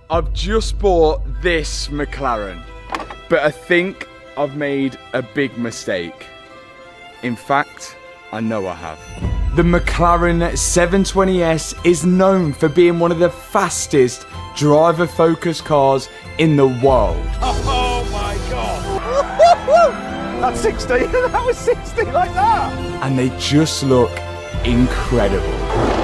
I've just bought this McLaren, but I think I've made a big mistake. In fact, I know I have. The McLaren 720S is known for being one of the fastest driver-focused cars in the world. Oh my God! That's 60, that was 60 like that! And they just look incredible.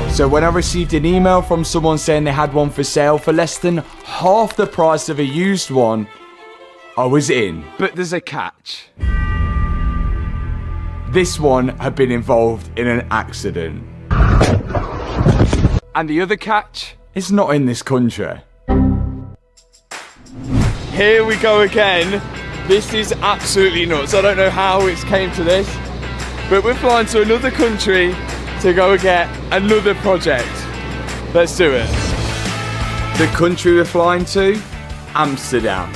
So when I received an email from someone saying they had one for sale for less than half the price of a used one, I was in. But there's a catch. This one had been involved in an accident. And the other catch is not in this country. Here we go again. This is absolutely nuts. I don't know how it's came to this, but we're flying to another country to go get another project. Let's do it. The country we're flying to, Amsterdam.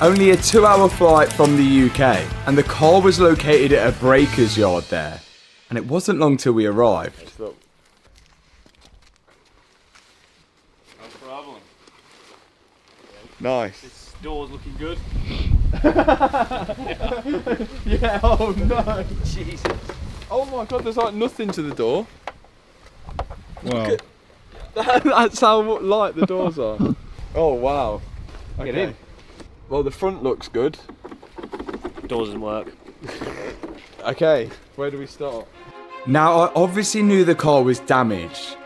Only a 2-hour flight from the UK, and the car was located at a breaker's yard there. And it wasn't long till we arrived. No problem. Nice. This door's looking good. Yeah, oh no. Jesus. Oh my God, there's like nothing to the door. Wow. That's how light the doors are. Oh wow. Okay. Get in. Well, the front looks good. Door doesn't work. Okay, where do we start? Now, I obviously knew the car was damaged,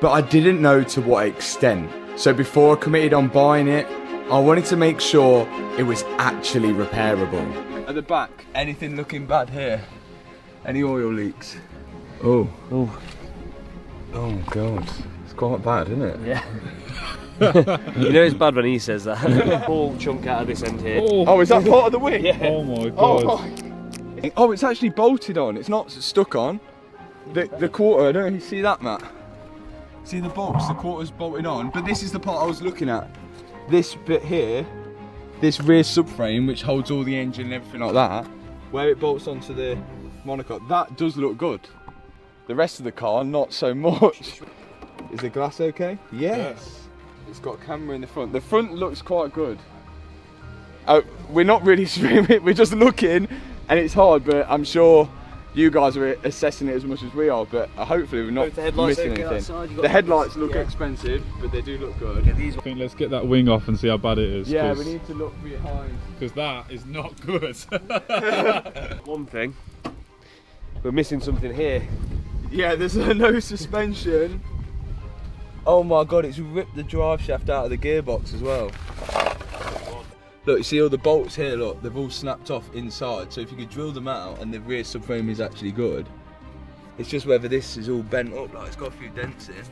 but I didn't know to what extent. So before I committed on buying it, I wanted to make sure it was actually repairable. At the back, anything looking bad here? Any oil leaks? Oh. Oh. Oh God. It's quite bad, isn't it? Yeah. You know it's bad when he says that. Whole chunk out of this end here. Oh, is that part of the wing? Yeah. Oh my God. Oh, it's actually bolted on. It's not stuck on. The quarter, I don't know if you see that, Matt. See the bolts, the quarter's bolted on. But this is the part I was looking at. This bit here, this rear subframe, which holds all the engine and everything like that, where it bolts onto the monocoque, that does look good. The rest of the car, not so much. Is the glass okay? Yes. It's got a camera in the front. The front looks quite good. We're not really streaming, we're just looking, and it's hard, but I'm sure you guys are assessing it as much as we are, but hopefully we're not missing anything. The headlights look expensive, but they do look good. I think let's get that wing off and see how bad it is. Yeah, we need to look behind. Because that is not good. One thing, we're missing something here. Yeah, there's no suspension. Oh my God, it's ripped the drive shaft out of the gearbox as well. Look, you see all the bolts here, look, they've all snapped off inside. So if you could drill them out and the rear subframe is actually good, it's just whether this is all bent up, like it's got a few dents in.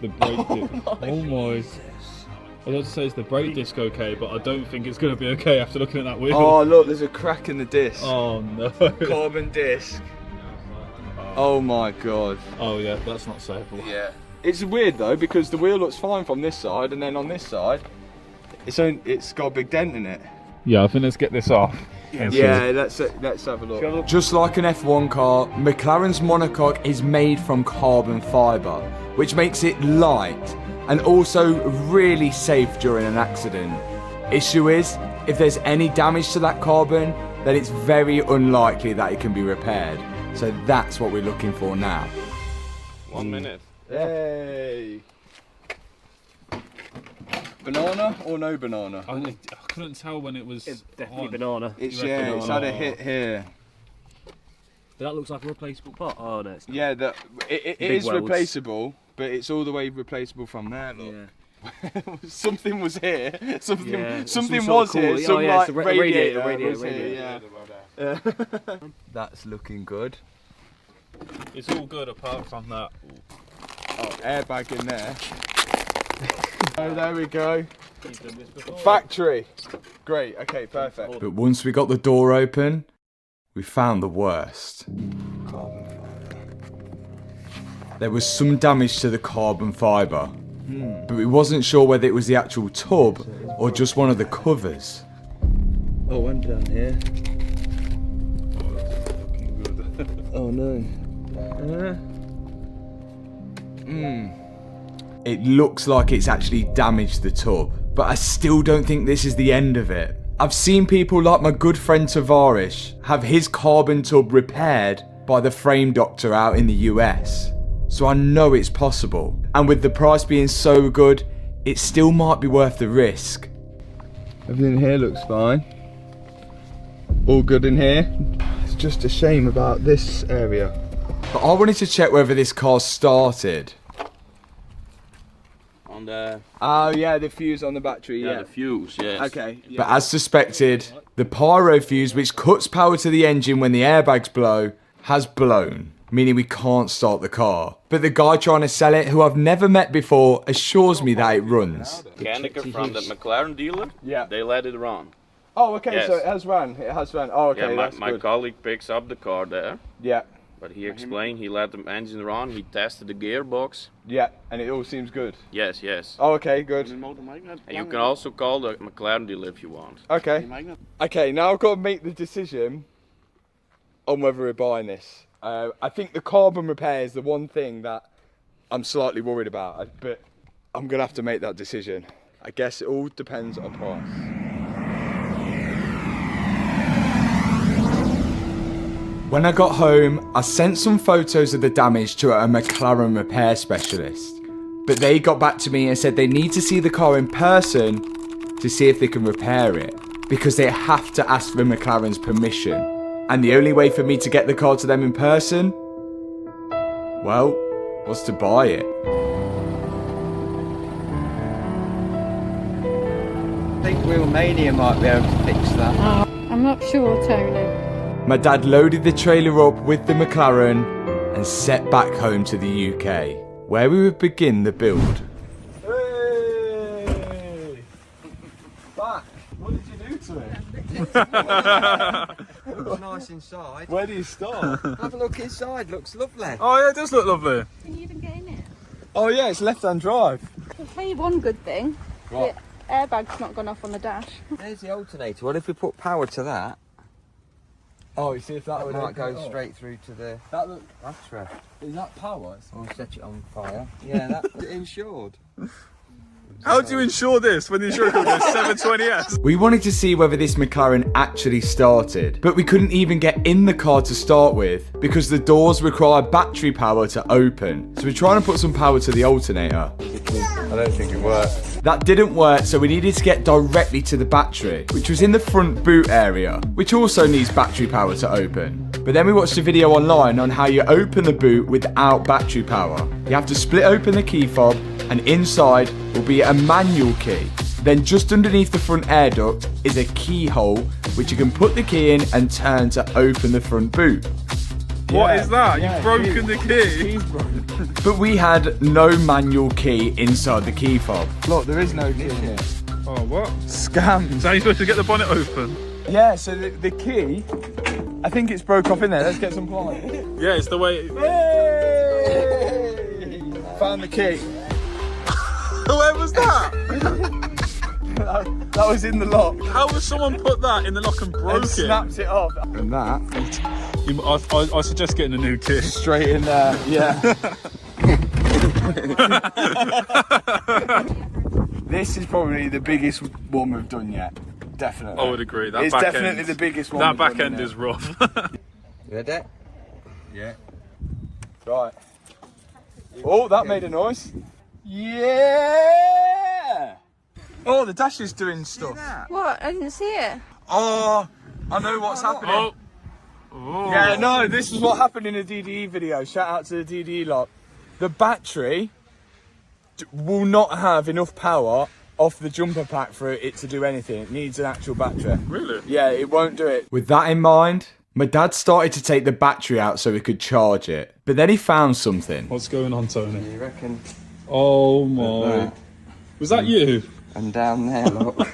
The brake disc. Oh my. I was about to say is the brake disc okay, but I don't think it's going to be okay after looking at that wheel. Oh look, there's a crack in the disc. Oh no. Carbon disc. Oh my God. Oh yeah, that's not saleable. Yeah. It's weird though, because the wheel looks fine from this side, and then on this side, it's got a big dent in it. Yeah, I think let's get this off. Yeah, let's have a look. Just like an F1 car, McLaren's monocoque is made from carbon fibre, which makes it light and also really safe during an accident. Issue is, if there's any damage to that carbon, then it's very unlikely that it can be repaired. So that's what we're looking for now. 1 minute. Hey! Banana or no banana? I couldn't tell when it was. It's definitely on. banana. It's banana. it's had a hit here. But that looks like a replaceable part. Oh no, it's not. Yeah, it is welds. replaceable, but it's all the way replaceable from there. Look. Yeah. Something was here. Something Yeah, something some was sort of here. cool- Some oh, yeah, like it's the radiator radiator, was here. Yeah. That's looking good. It's all good apart from that. Oh, airbag in there. Oh, there we go. You've done this before. Factory. Great. Okay, perfect. But once we got the door open, we found the worst. Carbon fibre. There was some damage to the carbon fibre, but we wasn't sure whether it was the actual tub or just one of the covers. Oh, and down here. Oh, that's looking good. Oh no. It looks like it's actually damaged the tub, but I still don't think this is the end of it. I've seen people like my good friend Tavares have his carbon tub repaired by the frame doctor out in the US. So I know it's possible. And with the price being so good, it still might be worth the risk. Everything here looks fine. All good in here. It's just a shame about this area. But I wanted to check whether this car started. On the Oh yeah, the fuse on the battery, yeah. the fuse, yes. Okay. But as suspected, the pyro fuse, which cuts power to the engine when the airbags blow, has blown, meaning we can't start the car. But the guy trying to sell it, who I've never met before, assures me that it runs. Mechanic from the McLaren dealer, Yeah. they let it run. Oh, okay, Yes. so it has run. It has run. Oh, okay, Yeah, that's my good. colleague picks up the car there, Yeah, but he explained he let the engine run, he tested the gearbox. yeah, and it all seems good. Yes, yes. Oh, okay, good. And you can also call the McLaren dealer if you want. Okay. Okay, now I've got to make the decision on whether we're buying this. I think the carbon repair is the one thing that I'm slightly worried about, but I'm going to have to make that decision. I guess it all depends on price. When I got home, I sent some photos of the damage to a McLaren repair specialist. But they got back to me and said they need to see the car in person to see if they can repair it, because they have to ask for McLaren's permission. And the only way for me to get the car to them in person, well, was to buy it. I think Wheelmania might be able to fix that. I'm not sure, Tony. My dad loaded the trailer up with the McLaren and set back home to the UK, where we would begin the build. Hey! Back! What did you do to it? Looks nice inside. Where do you start? Have a look inside, looks lovely. Oh yeah, it does look lovely. Can you even get in it? Oh yeah, it's left-hand drive. I'll tell you one good thing. What? The airbag's not gone off on the dash. There's the alternator. Well, if we put power to that, Oh, you see if that it would might go open it up. straight through to the That look, battery. is that power? We'll set it on fire. Yeah, that's insured. How do you insure this when the insurance company goes 720S? We wanted to see whether this McLaren actually started, but we couldn't even get in the car to start with because the doors require battery power to open. So we're trying to put some power to the alternator. I don't think it works. That didn't work, so we needed to get directly to the battery, which was in the front boot area, which also needs battery power to open. But then we watched a video online on how you open the boot without battery power. You have to split open the key fob, and inside will be a manual key. Then just underneath the front air duct is a keyhole, which you can put the key in and turn to open the front boot. What is that? You've broken the key. But we had no manual key inside the key fob. Look, there is no key in here. Oh, what? Scam. So how are you supposed to get the bonnet open? Yeah, so the key, I think it's broke off in there. Let's get some pliers. Yeah, it's the way. Hey! Found the key. Where was that? That was in the lock. How would someone put that in the lock and broke And it? snapped it off. And that, I suggest getting a new key. straight in there, yeah. This is probably the biggest one we've done yet. Definitely. I would agree. That It's back definitely end, the biggest one. That we've back done end yet. is rough. You ready? Yeah. Right. Oh, that made a noise. Yeah! Oh, the dash is doing stuff. What? I didn't see it. Oh, I know what's happening. Oh. Oh. Yeah, no, this is what happened in a DDE video. Shout out to the DDE lot. The battery will not have enough power off the jumper pack for it to do anything. It needs an actual battery. Really? Yeah, it won't do it. With that in mind, my dad started to take the battery out so he could charge it. But then he found something. What's going on, Tony? You reckon? Oh my. That. Was that you? And down there, look.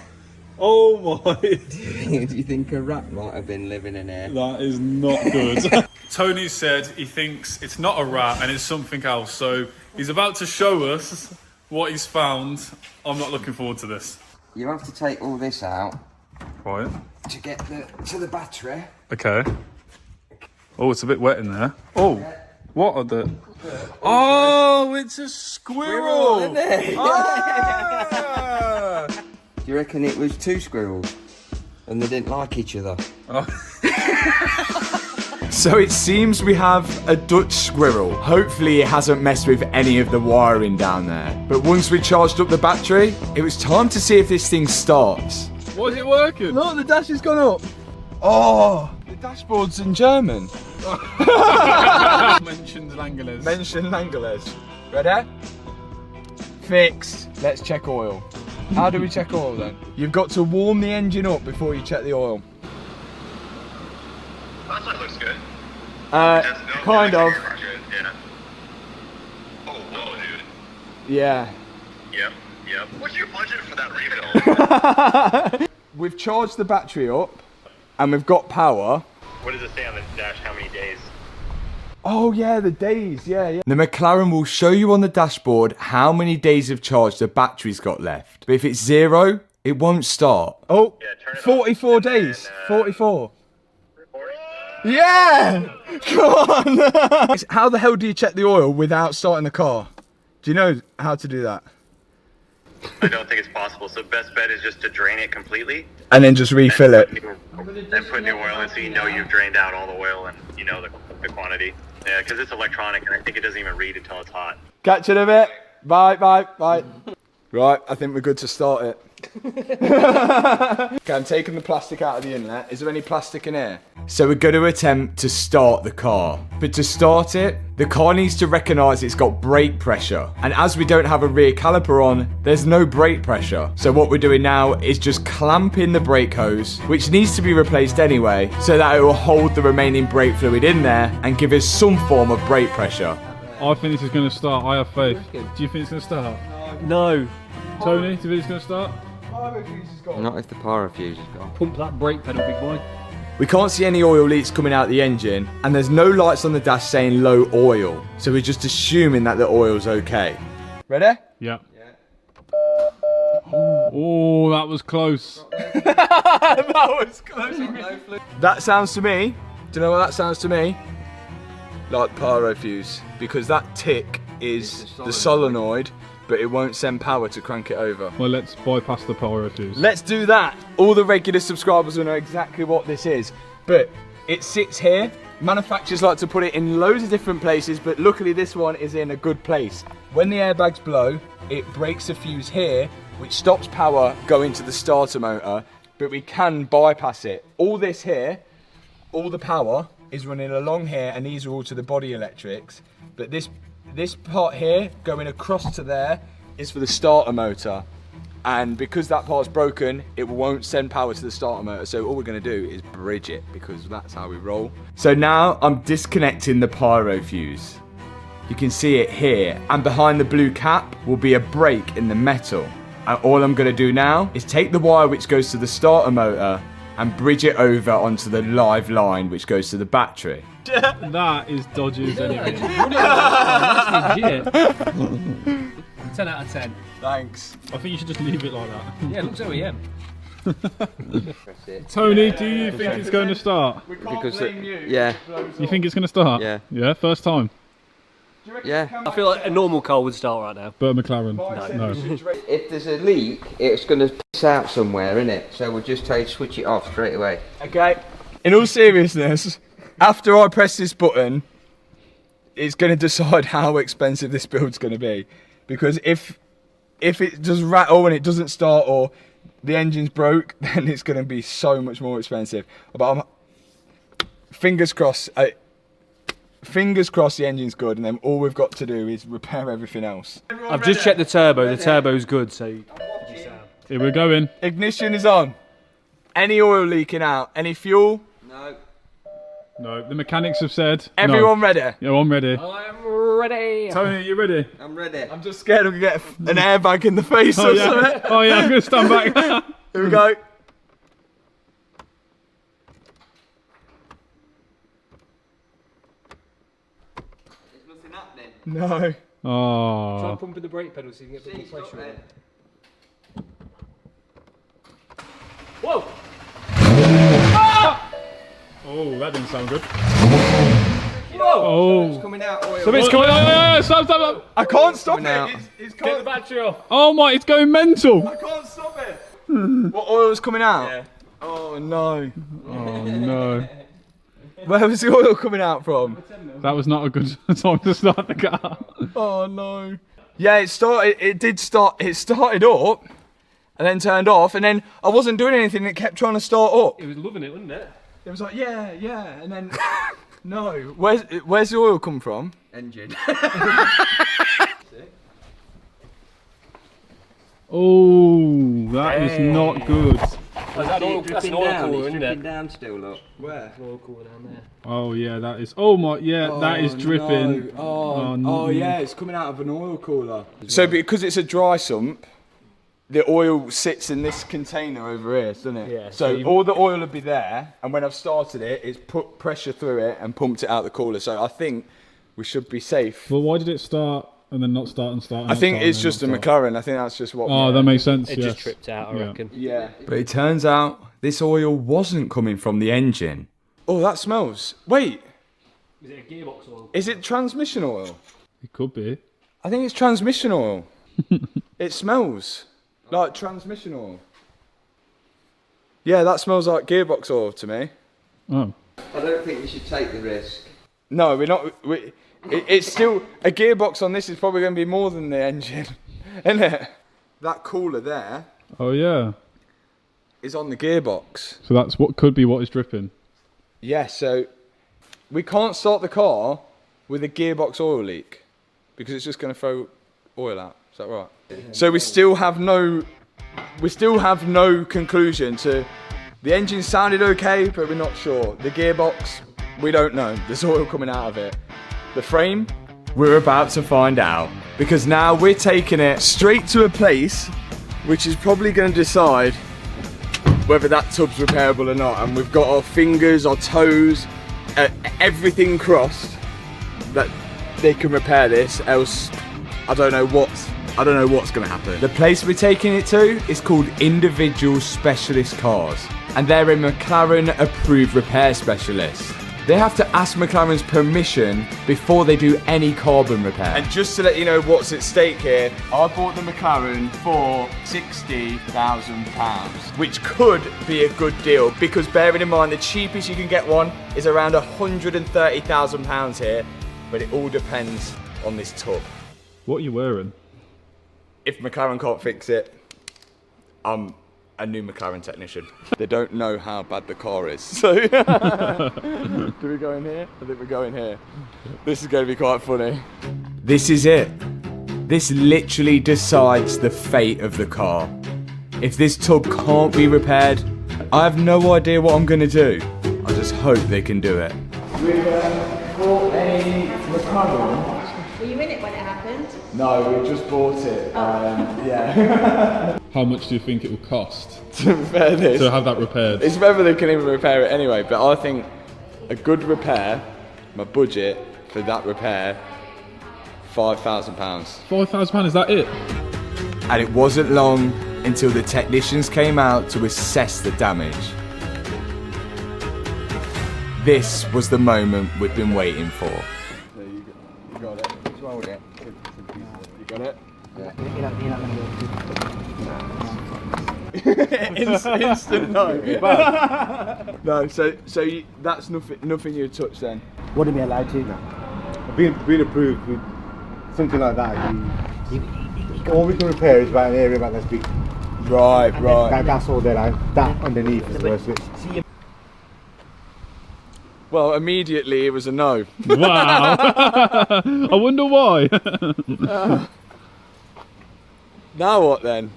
Oh my. Do you think a rat might have been living in here? That is not good. Tony said he thinks it's not a rat and it's something else. So he's about to show us what he's found. I'm not looking forward to this. You have to take all this out Right. to get to the battery. Okay. Oh, it's a bit wet in there. Oh, What are the... Oh, it's a squirrel! Isn't it? Ah! Do you reckon it was two squirrels and they didn't like each other? So it seems we have a Dutch squirrel. Hopefully it hasn't messed with any of the wiring down there. But once we charged up the battery, it was time to see if this thing starts. Was it working? Look, the dash has gone up. Oh, the dashboard's in German. Mentioned Langeles. Mention Langeles. Ready? Fixed. Let's check oil. How do we check oil then? You've got to warm the engine up before you check the oil. That side looks good. Kind of. Yeah. Oh, whoa, dude. Yeah. Yep. What's your budget for that rebuild? We've charged the battery up and we've got power. What does it say on the dash? How many days? Oh yeah, the days, yeah. The McLaren will show you on the dashboard how many days of charge the battery's got left. But if it's 0, it won't start. Oh, Yeah, turn it 44 on. days, And, 44. 40? Yeah! Come on! How the hell do you check the oil without starting the car? Do you know how to do that? I don't think it's possible. So best bet is just to drain it completely. And then just refill it. And put new oil in so you know you've drained out all the oil and you know the quantity. Yeah, because it's electronic and I think it doesn't even read until it's hot. Catch you in a bit. Bye. Right, I think we're good to start it. Okay, I'm taking the plastic out of the inlet. Is there any plastic in here? So we're going to attempt to start the car. But to start it, the car needs to recognise it's got brake pressure. And as we don't have a rear caliper on, there's no brake pressure. So what we're doing now is just clamping the brake hose, which needs to be replaced anyway, so that it will hold the remaining brake fluid in there and give us some form of brake pressure. I think this is going to start. I have faith. Do you think it's going to start? No. Tony, do you think it's going to start? Not if the pyro fuse is gone. Pump that brake pedal, big boy. We can't see any oil leaks coming out the engine, and there's no lights on the dash saying low oil, so we're just assuming that the oil's okay. Ready? Yeah. Oh, that was close. That was close. That sounds to me, do you know what that sounds to me? Like pyro fuse, because that tick is the solenoid, but it won't send power to crank it over. Well, let's bypass the pyro fuse. Let's do that. All the regular subscribers will know exactly what this is, but it sits here. Manufacturers like to put it in loads of different places, but luckily this one is in a good place. When the airbags blow, it breaks the fuse here, which stops power going to the starter motor, but we can bypass it. All this here, all the power is running along here, and these are all to the body electrics, but this part here going across to there is for the starter motor, and because that part's broken, it won't send power to the starter motor, so all we're going to do is bridge it, because that's how we roll. So now I'm disconnecting the pyro fuse. You can see it here, and behind the blue cap will be a break in the metal, and all I'm going to do now is take the wire which goes to the starter motor and bridge it over onto the live line which goes to the battery. That is dodgy as anything. That's legit. 10 out of 10. Thanks. I think you should just leave it like that. Yeah, it looks OEM. Tony, do you think it's going to start? Because yeah, You think it's going to start? Yeah. Yeah, first time. yeah. I feel like a normal car would start right now. But a McLaren. No. If there's a leak, it's going to piss out somewhere, innit? So we'll just try to switch it off straight away. Okay. In all seriousness, after I press this button, it's going to decide how expensive this build's going to be. Because if it does rattle and it doesn't start, or the engine's broke, then it's going to be so much more expensive. But fingers crossed. Fingers crossed the engine's good, and then all we've got to do is repair everything else. I've just checked the turbo. The turbo's good, so... Here we're going. Ignition is on. Any oil leaking out? Any fuel? No. No, the mechanics have said. Everyone ready? Yeah, I'm ready. I'm ready. Tony, are you ready? I'm ready. I'm just scared I'm going to get an airbag in the face or something. Oh yeah, I'm going to stand back. Here we go. There's nothing happening. No. Oh. Try pumping the brake pedal so you can get a bit more pressure on it. Whoa! Oh, that didn't sound good. Oh. It's coming out oil. Something's coming out. Stop. I can't stop out. it. It's Get the can't, battery off. Oh my, it's going mental. I can't stop it. What oil's coming out? Yeah. Oh no. Oh no. Where was the oil coming out from? That was not a good time to start the car. Oh no. Yeah, it started. It did start. It started up, and then turned off, and then I wasn't doing anything. It kept trying to start up. It was loving it, wasn't it? It was like yeah, and then no. Where's the oil come from? Engine. Oh, that is not good. That's an oil cooler, isn't it? Down still, look. Where? Oil cooler down there. Oh yeah, that is. Oh my, yeah, that is dripping. No. Oh yeah, it's coming out of an oil cooler. So because it's a dry sump, the oil sits in this container over here, doesn't it? Yeah, So all the oil will be there, and when I've started it, it's put pressure through it and pumped it out the cooler. So I think we should be safe. Well, why did it start and then not start and start? And I not think start it's and then just a not start? McLaren. I think that's just what. Oh, that makes sense. It yes. just tripped out, I reckon. Yeah. But it turns out this oil wasn't coming from the engine. Oh, that smells. Wait, Is it a gearbox oil? is it transmission oil? It could be. I think it's transmission oil. It smells like transmission oil. Yeah, that smells like gearbox oil to me. Oh. I don't think we should take the risk. No, we're not. It's still a gearbox on this is probably going to be more than the engine, isn't it? That cooler there Oh yeah. is on the gearbox. So that's what could be what is dripping. Yeah, so we can't start the car with a gearbox oil leak because it's just going to throw oil out. Is that right? So we still have no conclusion to the engine sounded okay, but we're not sure. The gearbox, we don't know. There's oil coming out of it. The frame, we're about to find out because now we're taking it straight to a place which is probably going to decide whether that tub's repairable or not, and we've got our fingers, our toes, everything crossed that they can repair this, else I don't know what's going to happen. The place we're taking it to is called Individual Specialist Cars, and they're a McLaren approved repair specialist. They have to ask McLaren's permission before they do any carbon repair. And just to let you know what's at stake here, I bought the McLaren for £60,000, which could be a good deal because bearing in mind the cheapest you can get one is around £130,000 here, but it all depends on this tub. What are you wearing? If McLaren can't fix it, I'm a new McLaren technician. They don't know how bad the car is. So, do we go in here? I think we go in here. This is going to be quite funny. This is it. This literally decides the fate of the car. If this tub can't be repaired, I have no idea what I'm going to do. I just hope they can do it. We've bought a McLaren. Were you in it when it happened? No, we just bought it. Yeah. How much do you think it will cost To repair this. to have that repaired? It's whether they can even repair it anyway, but I think a good repair, my budget for that repair, £5,000. £5,000, is that it? And it wasn't long until the technicians came out to assess the damage. This was the moment we'd been waiting for. There you go. You got it. What's wrong with it? You got it? Yeah. Instant no. No, so that's nothing you touch then. Wouldn't be allowed to now. Being approved with something like that, all we can repair is about an area about that's big. Right. That's all there. That underneath is the worst bit. Well, immediately it was a no. Wow. I wonder why. Now what then?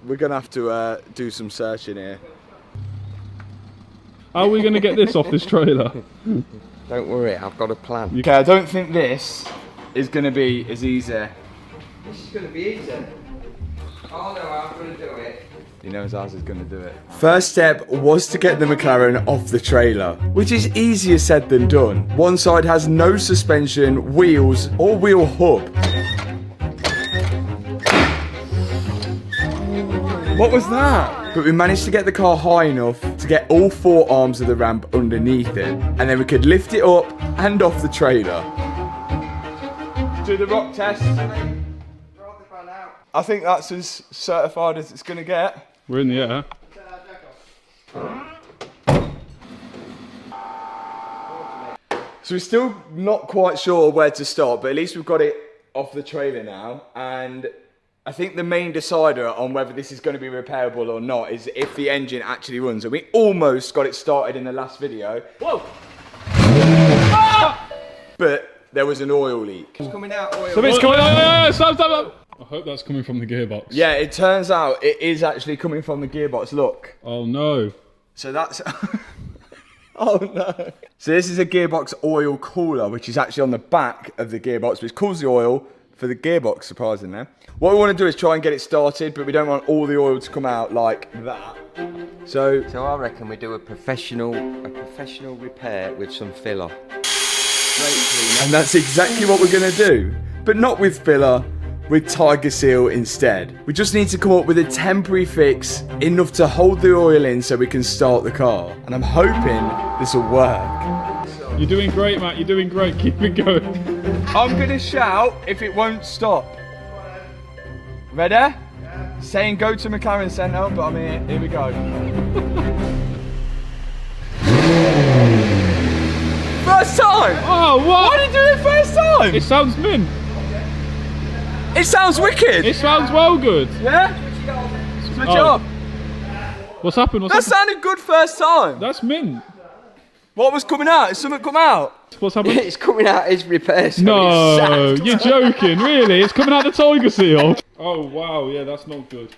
We're gonna have to do some searching here. How are we going to get this off this trailer? Don't worry, I've got a plan. Okay, I don't think this is gonna be as easy. This is going to be easy. Oh no, I'm going to do it. He knows ours is going to do it. First step was to get the McLaren off the trailer, which is easier said than done. One side has no suspension, wheels, or wheel hub. What was that? But we managed to get the car high enough to to get all 4 arms of the ramp underneath it, and then we could lift it up and off the trailer. Do the rock test. I think that's as certified as it's going to get. We're in the air. So we're still not quite sure where to start, but at least we've got it off the trailer now. And I think the main decider on whether this is going to be repairable or not is if the engine actually runs. And we almost got it started in the last video. Whoa! Ah! But there was an oil leak. It's coming out oil. Something's coming out. Stop. I hope that's coming from the gearbox. Yeah, it turns out it is actually coming from the gearbox. Look. Oh no. So that's... Oh no. So this is a gearbox oil cooler, which is actually on the back of the gearbox, which cools the oil for the gearbox, surprisingly. What we want to do is try and get it started, but we don't want all the oil to come out like that. So I reckon we do a professional repair with some filler. And that's exactly what we're going to do. But not with filler, with Tiger Seal instead. We just need to come up with a temporary fix enough to hold the oil in so we can start the car. And I'm hoping this will work. You're doing great, Matt. You're doing great. Keep it going. I'm going to shout if it won't stop. Ready? Yeah. Saying go to McLaren Centre, but I'm here. Here we go. First time! Oh, what? Why did you do it first time? It sounds mint. It sounds wicked. It sounds well good. Yeah? Switch it off. What's happened? That sounded good first time. That's mint. What was coming out? Has something come out? What's happened? It's coming out as repair. So No, you're joking. Really? It's coming out the Tiger Seal. Oh wow, yeah, that's not good.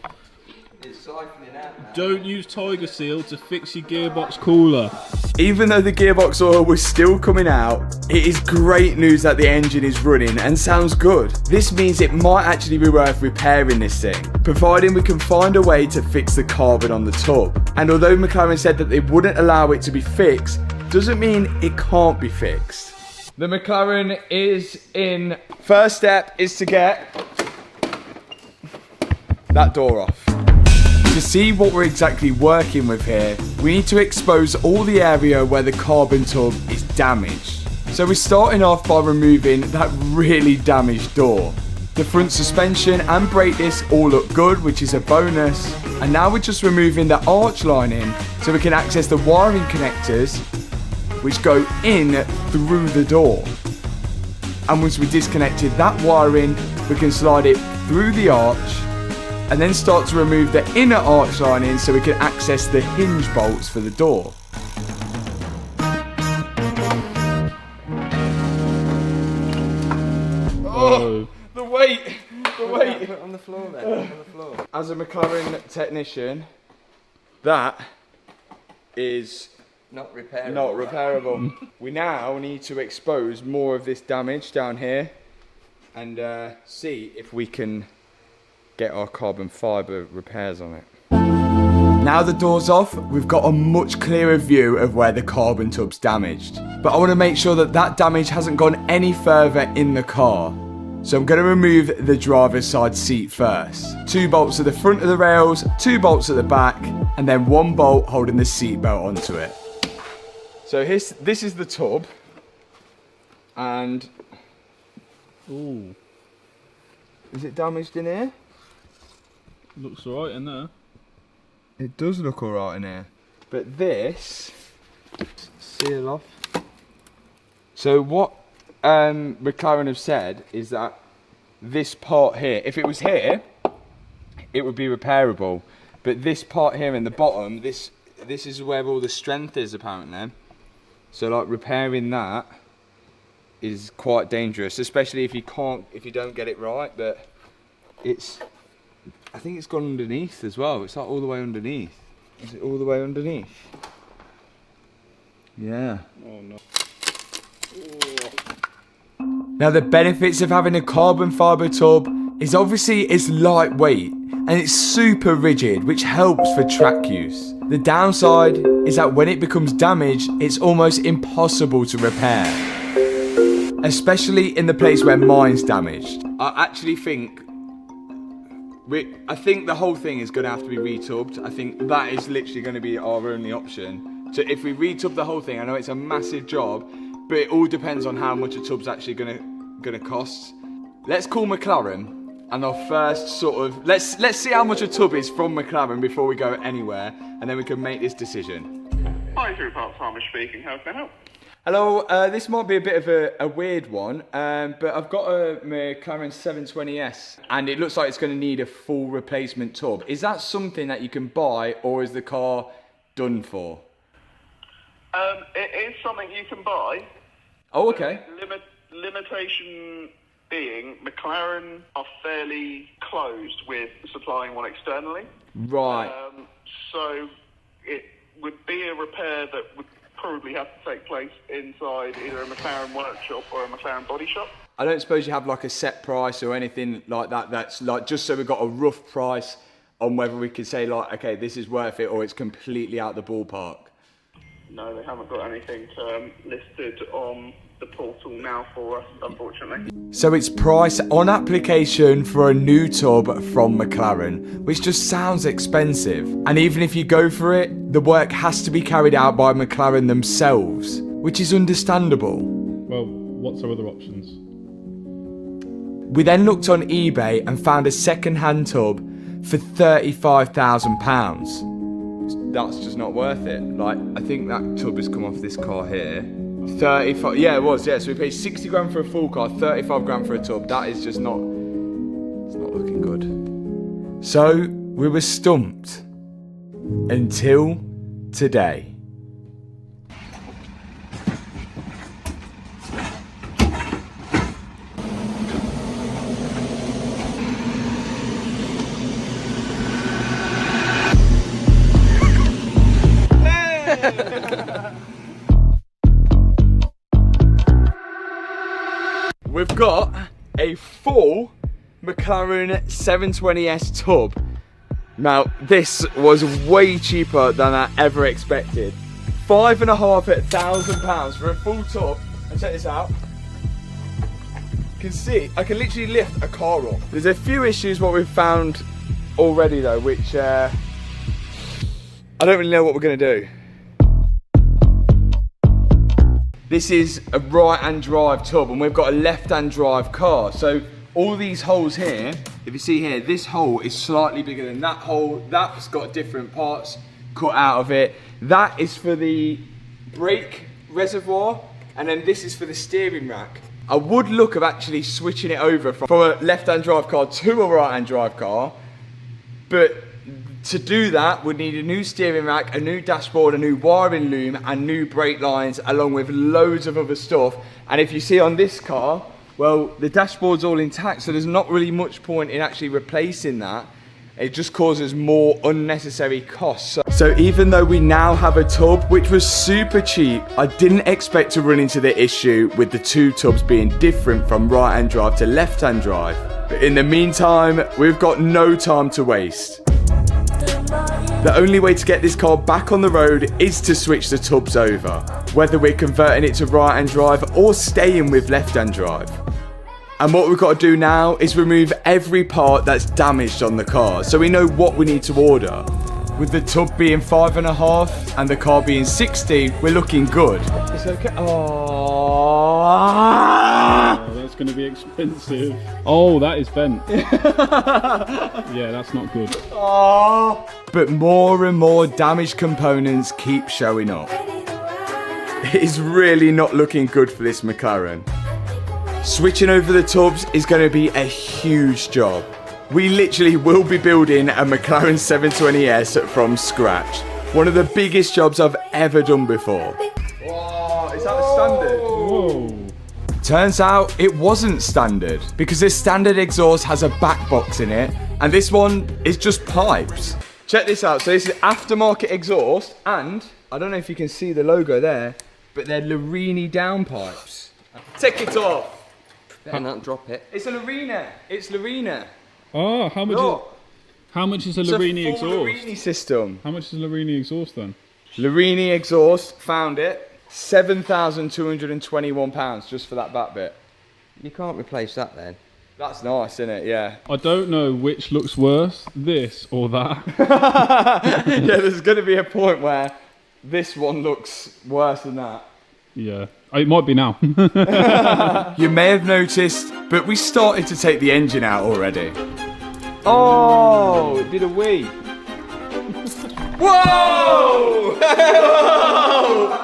It's siphoning out now. Don't use Tiger Seal to fix your gearbox cooler. Even though the gearbox oil was still coming out, it is great news that the engine is running and sounds good. This means it might actually be worth repairing this thing, providing we can find a way to fix the carbon on the tub. And although McLaren said that they wouldn't allow it to be fixed, doesn't mean it can't be fixed. The McLaren is in. First step is to get that door off. To see what we're exactly working with here, we need to expose all the area where the carbon tub is damaged. So we're starting off by removing that really damaged door. The front suspension and brake disc all look good, which is a bonus. And now we're just removing the arch lining so we can access the wiring connectors which go in through the door. And once we disconnected that wiring, we can slide it through the arch and then start to remove the inner arch lining so we can access the hinge bolts for the door. Oh, the weight! Put it on the floor then. On the floor. As a McLaren technician, that is Not repairable. not repairable. We now need to expose more of this damage down here and see if we can get our carbon fibre repairs on it. Now the door's off, we've got a much clearer view of where the carbon tub's damaged. But I want to make sure that that damage hasn't gone any further in the car. So I'm going to remove the driver's side seat first. 2 bolts at the front of the rails, 2 bolts at the back, and then 1 bolt holding the seat belt onto it. So this is the tub. And... ooh. Is it damaged in here? Looks alright in there. It does look alright in here. But this, seal off. So what McLaren have said is that this part here, if it was here, it would be repairable. But this part here in the bottom, this is where all the strength is apparently. So like repairing that is quite dangerous, especially if you don't get it right. But I think it's gone underneath as well. It's like all the way underneath. Is it all the way underneath? Yeah. Oh no. Now the benefits of having a carbon fibre tub is obviously it's lightweight and it's super rigid, which helps for track use. The downside is that when it becomes damaged, it's almost impossible to repair. Especially in the place where mine's damaged. I actually think I think the whole thing is going to have to be retubbed. I think that is literally going to be our only option. So if we retub the whole thing, I know it's a massive job, but it all depends on how much a tub's actually going to cost. Let's call McLaren, and our first sort of let's see how much a tub is from McLaren before we go anywhere, and then we can make this decision. Hi, through Park Farmer speaking. How can I help? Hello, this might be a bit of a weird one, but I've got a Mclaren 720S, and it looks like it's going to need a full replacement tub. Is that something that you can buy, or is the car done for? It is something you can buy. Oh, okay. Limitation being, McLaren are fairly closed with supplying one externally. Right. So it would be a repair that would probably have to take place inside either a McLaren workshop or a McLaren body shop. I don't suppose you have like a set price or anything like that, that's like, just so we've got a rough price on whether we could say like, okay, this is worth it, or it's completely out the ballpark. No, they haven't got anything listed on the portal now for us, unfortunately. So it's price on application for a new tub from McLaren, which just sounds expensive. And even if you go for it, the work has to be carried out by McLaren themselves, which is understandable. Well, what's our other options? We then looked on eBay and found a second-hand tub for £35,000. That's just not worth it. Like, I think that tub has come off this car here. 35, yeah, it was, yeah. So we paid 60 grand for a full car, 35 grand for a tub. That is just not, it's not looking good. So we were stumped until today. We've got a full McLaren 720S tub. Now, this was way cheaper than I ever expected. £5,500 for a full tub. And check this out. You can see, I can literally lift a car up. There's a few issues what we've found already though, which I don't really know what we're gonna do. This is a right-hand drive tub, and we've got a left-hand drive car. So all these holes here, if you see here, this hole is slightly bigger than that hole. That's got different parts cut out of it. That is for the brake reservoir, and then this is for the steering rack. I would look at actually switching it over from a left-hand drive car to a right-hand drive car, but to do that, we'd need a new steering rack, a new dashboard, a new wiring loom, and new brake lines, along with loads of other stuff. And if you see on this car, well, the dashboard's all intact, so there's not really much point in actually replacing that. It just causes more unnecessary costs. So even though we now have a tub, which was super cheap, I didn't expect to run into the issue with the two tubs being different from right-hand drive to left-hand drive. But in the meantime, we've got no time to waste. The only way to get this car back on the road is to switch the tubs over, whether we're converting it to right-hand drive or staying with left-hand drive. And what we've got to do now is remove every part that's damaged on the car, so we know what we need to order. With the tub being 5.5 and the car being 60, we're looking good. It's okay. Oh, that's going to be expensive. Oh, that is bent. Yeah, that's not good. Oh. But more and more damaged components keep showing up. It is really not looking good for this McLaren. Switching over the tubs is going to be a huge job. We literally will be building a McLaren 720S from scratch. One of the biggest jobs I've ever done before. Wow, is that a standard? Whoa. Turns out it wasn't standard, because this standard exhaust has a back box in it, and this one is just pipes. Check this out. So this is aftermarket exhaust, and I don't know if you can see the logo there, but they're Larini downpipes. Take it off. Better not drop it. It's a Larina. It's Larina. Oh, how much is a Larini it's a full exhaust? Larini system. How much is a Larini exhaust then? Larini exhaust, found it. £7,221 just for that back bit. You can't replace that then. That's nice, isn't it? Yeah. I don't know which looks worse, this or that. Yeah, there's going to be a point where this one looks worse than that. Yeah, it might be now. You may have noticed, but we started to take the engine out already. Oh, it did a wee. Whoa! Whoa!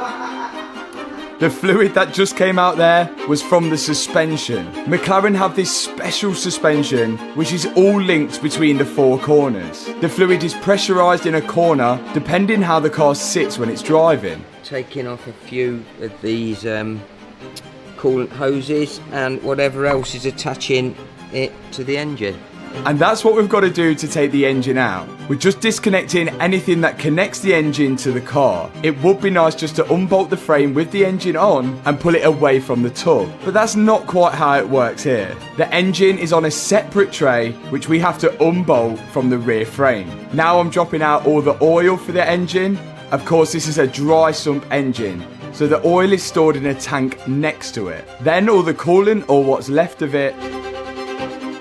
The fluid that just came out there was from the suspension. McLaren have this special suspension which is all linked between the four corners. The fluid is pressurised in a corner depending how the car sits when it's driving. Taking off a few of these coolant hoses and whatever else is attaching it to the engine. And that's what we've got to do to take the engine out. We're just disconnecting anything that connects the engine to the car. It would be nice just to unbolt the frame with the engine on and pull it away from the tub. But that's not quite how it works here. The engine is on a separate tray which we have to unbolt from the rear frame. Now I'm dropping out all the oil for the engine. Of course, this is a dry sump engine, so the oil is stored in a tank next to it. Then all the coolant, or what's left of it.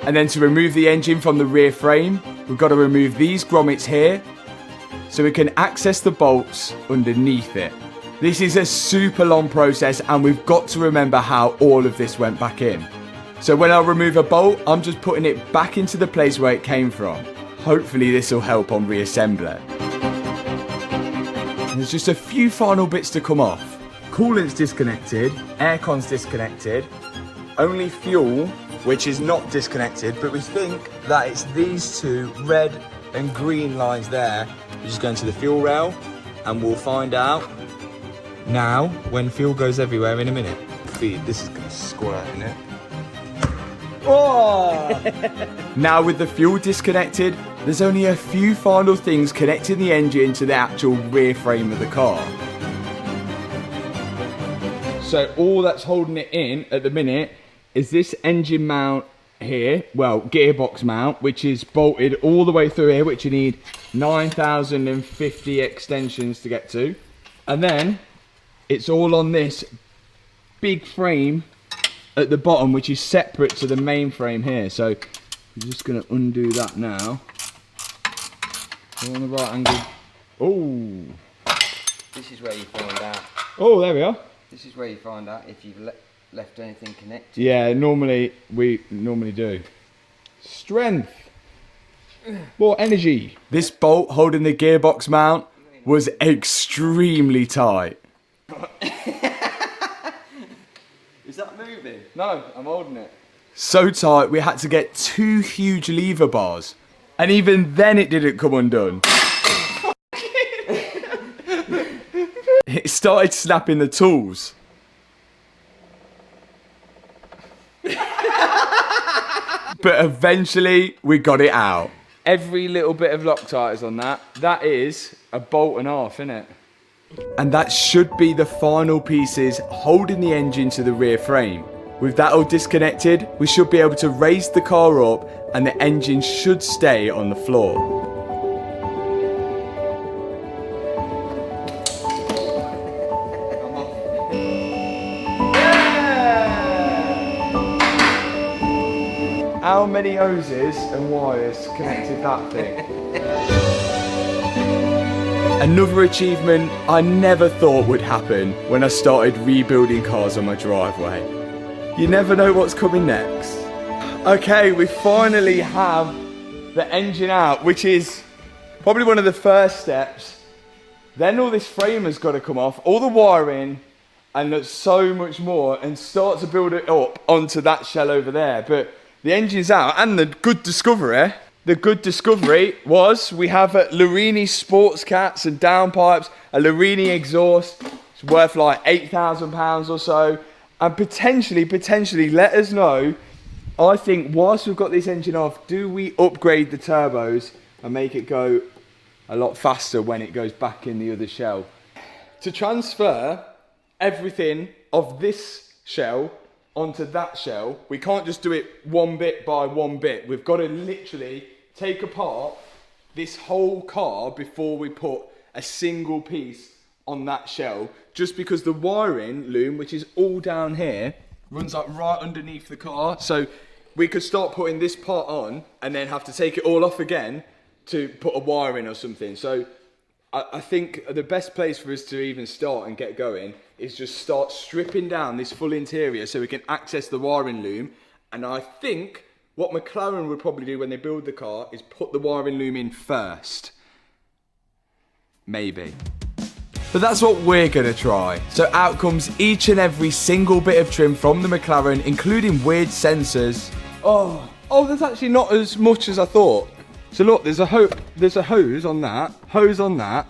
And then to remove the engine from the rear frame, we've got to remove these grommets here so we can access the bolts underneath it. This is a super long process and we've got to remember how all of this went back in. So when I remove a bolt, I'm just putting it back into the place where it came from. Hopefully this will help on reassembler. There's just a few final bits to come off. Coolant's disconnected, aircon's disconnected, only fuel, which is not disconnected, but we think that it's these two red and green lines there, which is going to the fuel rail, and we'll find out now when fuel goes everywhere in a minute. This is going to squirt, isn't it? Oh! Now with the fuel disconnected, there's only a few final things connecting the engine to the actual rear frame of the car. So all that's holding it in at the minute is this engine mount here, well, gearbox mount, which is bolted all the way through here, which you need 9,050 extensions to get to. And then it's all on this big frame at the bottom, which is separate to the main frame here. So I'm just going to undo that now. All on the right angle. Oh! This is where you find out. Oh, there we are. This is where you find out if you've left anything connected. Yeah, we normally do. Strength. More energy. This bolt holding the gearbox mount was extremely tight. Is that moving? No, I'm holding it. So tight we had to get 2 huge lever bars. And even then it didn't come undone. It started snapping the tools. But eventually we got it out. Every little bit of Loctite is on that. That is a bolt and a half, isn't it? And that should be the final pieces holding the engine to the rear frame. With that all disconnected, we should be able to raise the car up and the engine should stay on the floor. How many hoses and wires connected that thing? Another achievement I never thought would happen when I started rebuilding cars on my driveway. You never know what's coming next. Okay, we finally have the engine out, which is probably one of the first steps. Then all this frame has got to come off, all the wiring, and there's so much more, and start to build it up onto that shell over there. But the engine's out, and the good discovery was we have a Larini sports cats and downpipes, a Larini exhaust. It's worth like £8,000 or so, and potentially let us know. I think whilst we've got this engine off, do we upgrade the turbos and make it go a lot faster when it goes back in the other shell? To transfer everything of this shell onto that shell, we can't just do it one bit by one bit. We've got to literally take apart this whole car before we put a single piece on that shell, just because the wiring loom, which is all down here, runs like right underneath the car. So we could start putting this part on and then have to take it all off again to put a wire in or something. So I think the best place for us to even start and get going is just start stripping down this full interior so we can access the wiring loom. And I think what McLaren would probably do when they build the car is put the wiring loom in first. Maybe. But that's what we're gonna try. So out comes each and every single bit of trim from the McLaren, including weird sensors. Oh, there's actually not as much as I thought. So look, there's a hose on that,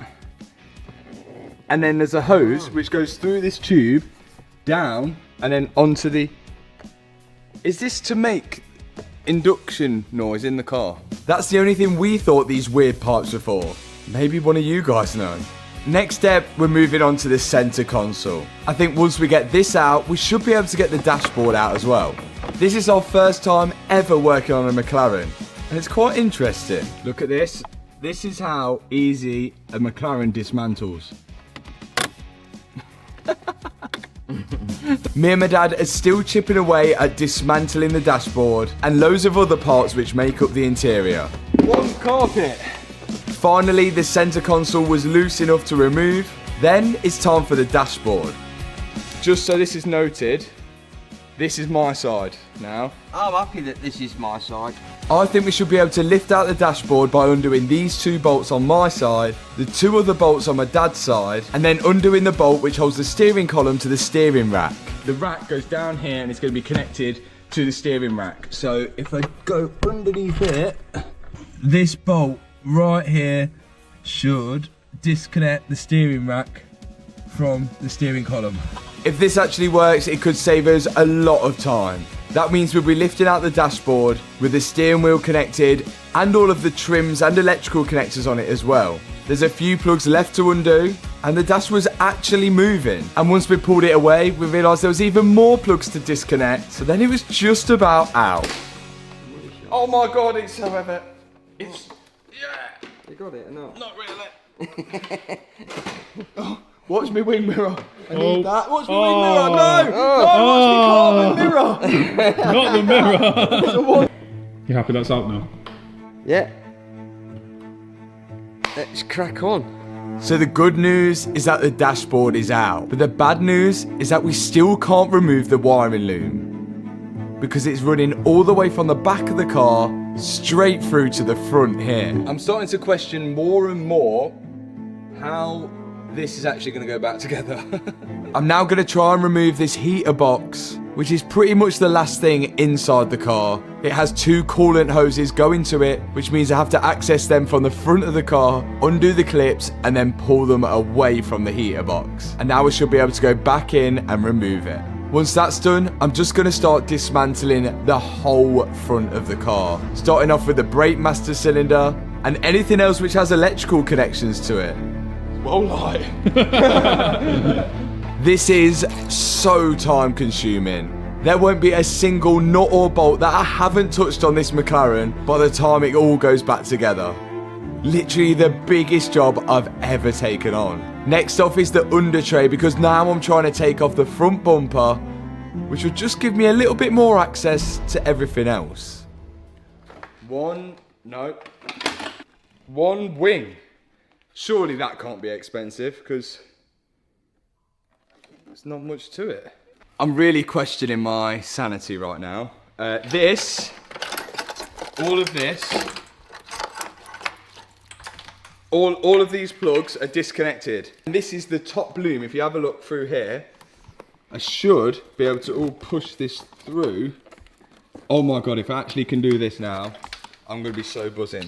and then there's a hose which goes through this tube, down, and then onto the... Is this to make induction noise in the car? That's the only thing we thought these weird parts were for. Maybe one of you guys know. Next step, we're moving on to the center console. I think once we get this out, we should be able to get the dashboard out as well. This is our first time ever working on a McLaren, and it's quite interesting. Look at this. This is how easy a McLaren dismantles. Me and my dad are still chipping away at dismantling the dashboard and loads of other parts which make up the interior. One carpet. Finally, the center console was loose enough to remove. Then it's time for the dashboard. Just so this is noted, this is my side now. I'm happy that this is my side. I think we should be able to lift out the dashboard by undoing these 2 bolts on my side, the 2 other bolts on my dad's side, and then undoing the bolt which holds the steering column to the steering rack. The rack goes down here and it's going to be connected to the steering rack. So if I go underneath it, this bolt right here should disconnect the steering rack from the steering column. If this actually works, it could save us a lot of time. That means we'll be lifting out the dashboard with the steering wheel connected and all of the trims and electrical connectors on it as well. There's a few plugs left to undo and the dash was actually moving. And once we pulled it away, we realised there was even more plugs to disconnect. So then it was just about out. Oh my God, it's so heavy. It's, yeah. You got it or not? Not really. Oh, watch me wing mirror. I need that. Watch me wing mirror. No! No, watch me carbon mirror. Not the mirror. You happy that's out now? Yeah. Let's crack on. So the good news is that the dashboard is out. But the bad news is that we still can't remove the wiring loom, because it's running all the way from the back of the car straight through to the front here. I'm starting to question more and more how this is actually going to go back together. I'm now going to try and remove this heater box, which is pretty much the last thing inside the car. It has 2 coolant hoses going to it, which means I have to access them from the front of the car, undo the clips, and then pull them away from the heater box. And now we should be able to go back in and remove it. Once that's done, I'm just going to start dismantling the whole front of the car. Starting off with the brake master cylinder and anything else which has electrical connections to it. Well, light. This is so time consuming. There won't be a single nut or bolt that I haven't touched on this McLaren by the time it all goes back together. Literally the biggest job I've ever taken on. Next off is the under tray, because now I'm trying to take off the front bumper, which will just give me a little bit more access to everything else. One wing. Surely that can't be expensive, because there's not much to it. I'm really questioning my sanity right now. All of this, all of these plugs are disconnected. And this is the top loom. If you have a look through here, I should be able to all push this through. Oh my God, if I actually can do this now, I'm gonna be so buzzing.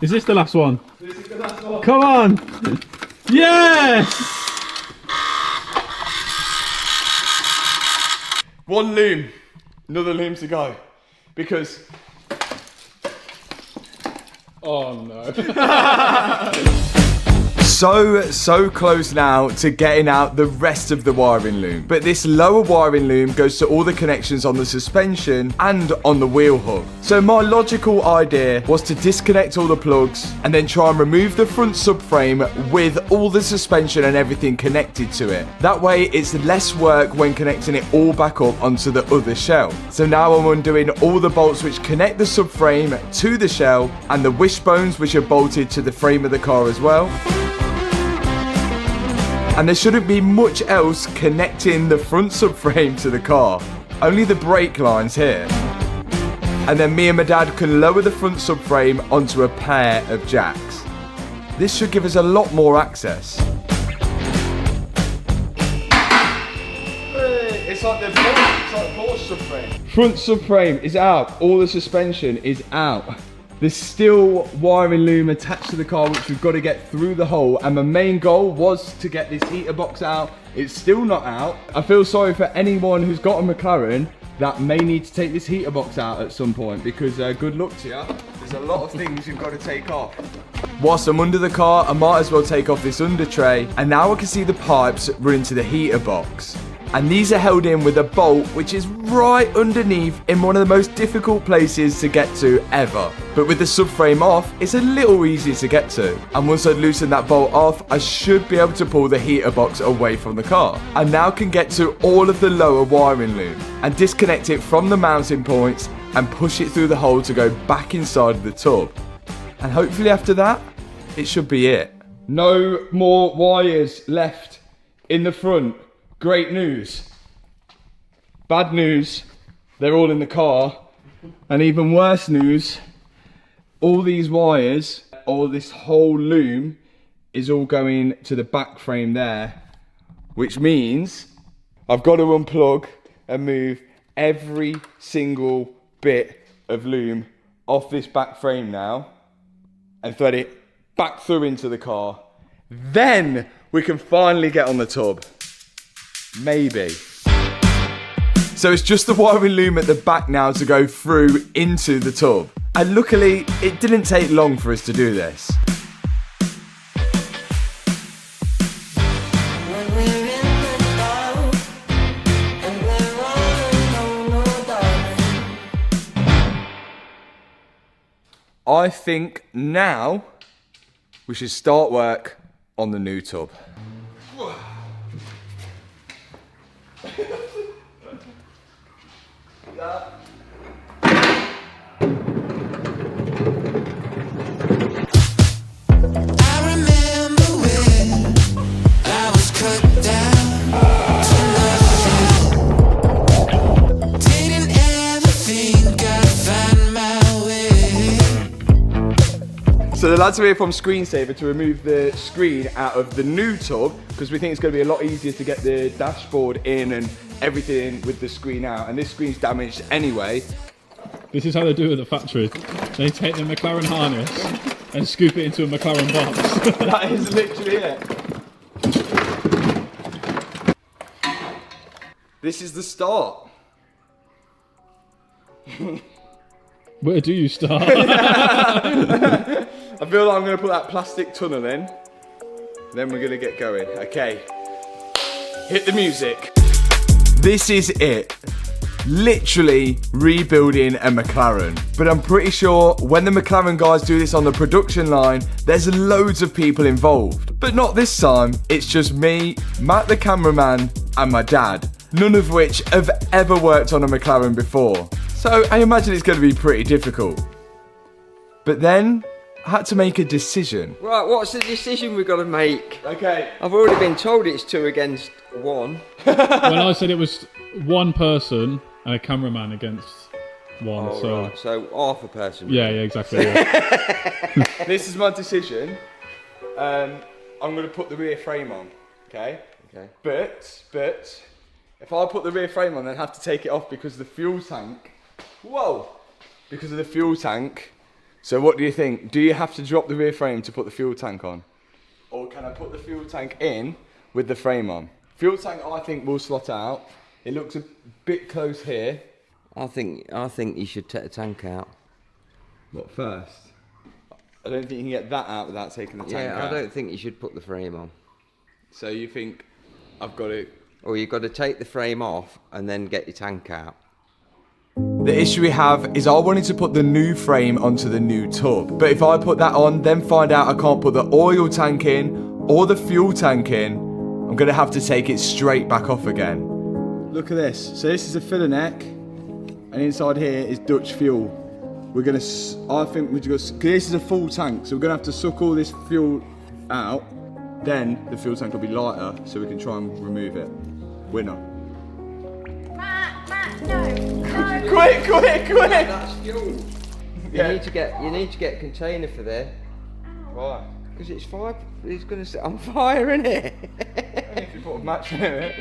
Is this the last one? This is the last one. Come on! Yes! One loom, another loom to go. Because... Oh no. so close now to getting out the rest of the wiring loom. But this lower wiring loom goes to all the connections on the suspension and on the wheel hub. So my logical idea was to disconnect all the plugs and then try and remove the front subframe with all the suspension and everything connected to it. That way it's less work when connecting it all back up onto the other shell. So now I'm undoing all the bolts which connect the subframe to the shell and the wishbones which are bolted to the frame of the car as well. And there shouldn't be much else connecting the front subframe to the car. Only the brake lines here. And then me and my dad can lower the front subframe onto a pair of jacks. This should give us a lot more access. It's like the Porsche subframe. Front subframe is out. All the suspension is out. There's still wiring loom attached to the car which we've got to get through the hole, and my main goal was to get this heater box out. It's still not out. I feel sorry for anyone who's got a McLaren that may need to take this heater box out at some point, because good luck to you. There's a lot of things you've got to take off. Whilst I'm under the car, I might as well take off this under tray, and now I can see the pipes running to the heater box. And these are held in with a bolt which is right underneath in one of the most difficult places to get to ever. But with the subframe off, it's a little easier to get to. And once I loosen that bolt off, I should be able to pull the heater box away from the car. I now can get to all of the lower wiring loom and disconnect it from the mounting points and push it through the hole to go back inside of the tub. And hopefully after that, it should be it. No more wires left in the front. Great news. Bad news, they're all in the car. And even worse news, all these wires, all this whole loom is all going to the back frame there, which means I've got to unplug and move every single bit of loom off this back frame now and thread it back through into the car. Then we can finally get on the tub. Maybe. So it's just the wiring loom at the back now to go through into the tub. And luckily, it didn't take long for us to do this. I think now we should start work on the new tub. So the lads are here from Screensaver to remove the screen out of the new tub because we think it's going to be a lot easier to get the dashboard in and everything with the screen out, and this screen's damaged anyway. This is how they do it at the factory. They take the McLaren harness and scoop it into a McLaren box. That is literally it. This is the start. Where do you start? I feel like I'm going to put that plastic tunnel in, then we're going to get going. Okay, hit the music. This is it. Literally rebuilding a McLaren. But I'm pretty sure when the McLaren guys do this on the production line, there's loads of people involved. But not this time. It's just me, Matt the cameraman, and my dad. None of which have ever worked on a McLaren before. So I imagine it's going to be pretty difficult. But then I had to make a decision. Right, what's the decision we've got to make? Okay. I've already been told it's 2 against 1. Well, I said it was one person and a cameraman against one. Oh, so right. So half a person. yeah, exactly. Yeah. This is my decision. I'm going to put the rear frame on. Okay. Okay. But if I put the rear frame on, then I have to take it off because the fuel tank. Whoa! Because of the fuel tank. So what do you think? Do you have to drop the rear frame to put the fuel tank on? Or can I put the fuel tank in with the frame on? Fuel tank I think will slot out. It looks a bit close here. I think you should take the tank out. What first? I don't think you can get that out without taking the tank out. I don't think you should put the frame on. So you think I've got to... Or you've got to take the frame off and then get your tank out. The issue we have is I wanted to put the new frame onto the new tub. But if I put that on, then find out I can't put the oil tank in or the fuel tank in, I'm going to have to take it straight back off again. Look at this. So this is a filler neck. And inside here is Dutch fuel. We're going to... I think we're just... Because this is a full tank. So we're going to have to suck all this fuel out. Then the fuel tank will be lighter, so we can try and remove it. Winner. Matt, no. Quick! That's fuel. You need to get a container for there. Why? Because it's going to set on fire, isn't it? Only if you put a match in it.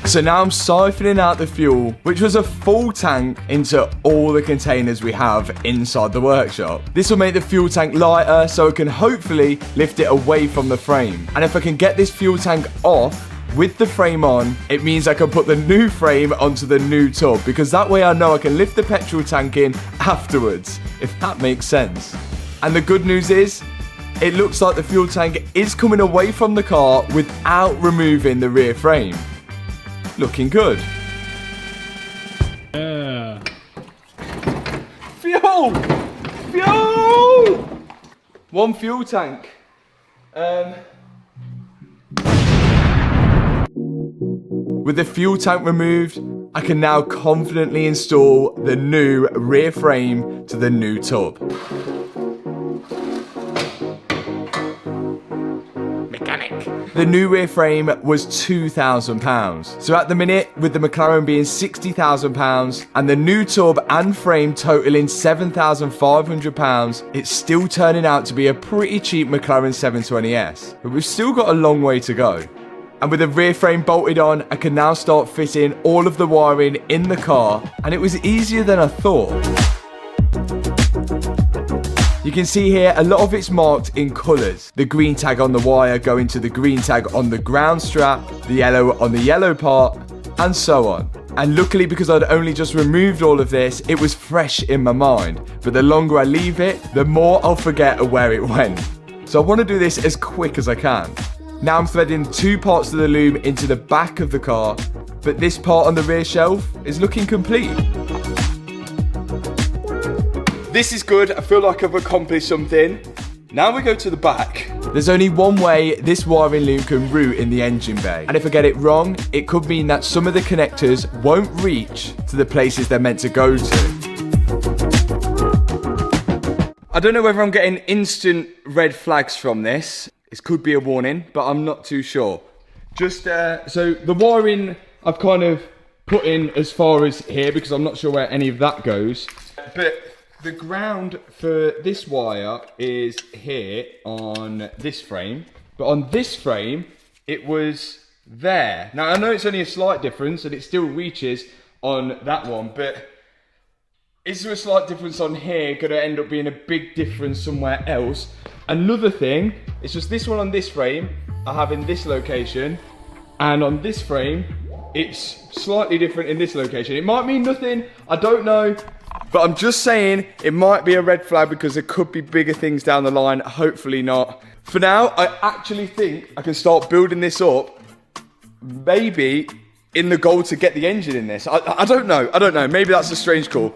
So now I'm siphoning out the fuel, which was a full tank, into all the containers we have inside the workshop. This will make the fuel tank lighter, so I can hopefully lift it away from the frame. And if I can get this fuel tank off with the frame on, it means I can put the new frame onto the new tub, because that way I know I can lift the petrol tank in afterwards, if that makes sense. And the good news is, it looks like the fuel tank is coming away from the car without removing the rear frame. Looking good. Yeah. Fuel! Fuel! One fuel tank. With the fuel tank removed, I can now confidently install the new rear frame to the new tub. The new rear frame was £2,000. So at the minute, with the McLaren being £60,000 and the new tub and frame totaling £7,500, it's still turning out to be a pretty cheap McLaren 720S. But we've still got a long way to go. And with the rear frame bolted on, I can now start fitting all of the wiring in the car, and it was easier than I thought. You can see here a lot of it's marked in colours. The green tag on the wire going to the green tag on the ground strap, the yellow on the yellow part, and so on. And luckily, because I'd only just removed all of this, it was fresh in my mind. But the longer I leave it, the more I'll forget where it went. So I want to do this as quick as I can. Now I'm threading 2 parts of the loom into the back of the car, but this part on the rear shelf is looking complete. This is good. I feel like I've accomplished something. Now we go to the back. There's only one way this wiring loom can route in the engine bay. And if I get it wrong, it could mean that some of the connectors won't reach to the places they're meant to go to. I don't know whether I'm getting instant red flags from this. This could be a warning, but I'm not too sure. Just, so the wiring I've kind of put in as far as here, because I'm not sure where any of that goes. But the ground for this wire is here on this frame, but on this frame, it was there. Now, I know it's only a slight difference and it still reaches on that one, but is there a slight difference on here going to end up being a big difference somewhere else? Another thing, it's just this one on this frame, I have in this location, and on this frame, it's slightly different in this location. It might mean nothing, I don't know. But I'm just saying, it might be a red flag because there could be bigger things down the line. Hopefully not. For now, I actually think I can start building this up, maybe in the goal to get the engine in this. I don't know. Maybe that's a strange call.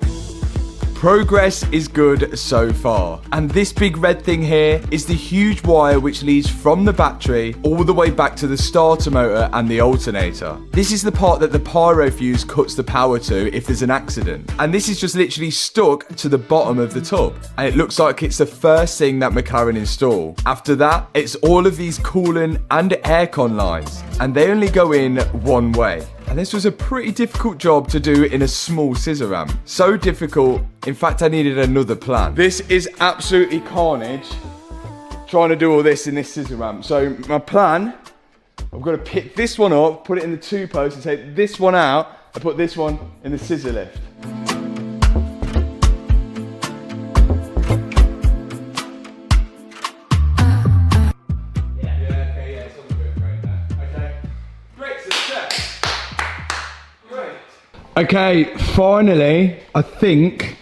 Progress is good so far. And this big red thing here is the huge wire which leads from the battery all the way back to the starter motor and the alternator. This is the part that the pyro fuse cuts the power to if there's an accident. And this is just literally stuck to the bottom of the tub. And it looks like it's the first thing that McLaren install. After that, it's all of these coolant and aircon lines. And they only go in one way. And this was a pretty difficult job to do in a small scissor ramp. So difficult, in fact I needed another plan. This is absolutely carnage, trying to do all this in this scissor ramp. So my plan, I've got to pick this one up, put it in the 2 post and take this one out, and put this one in the scissor lift. Okay, finally, I think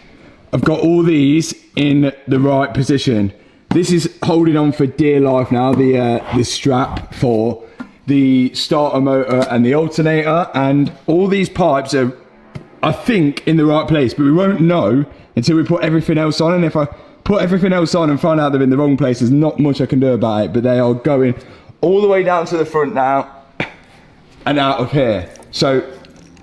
I've got all these in the right position. This is holding on for dear life now, the strap for the starter motor and the alternator, and all these pipes are, I think, in the right place, but we won't know until we put everything else on. And if I put everything else on and find out they're in the wrong place, there's not much I can do about it, but they are going all the way down to the front now and out of here. So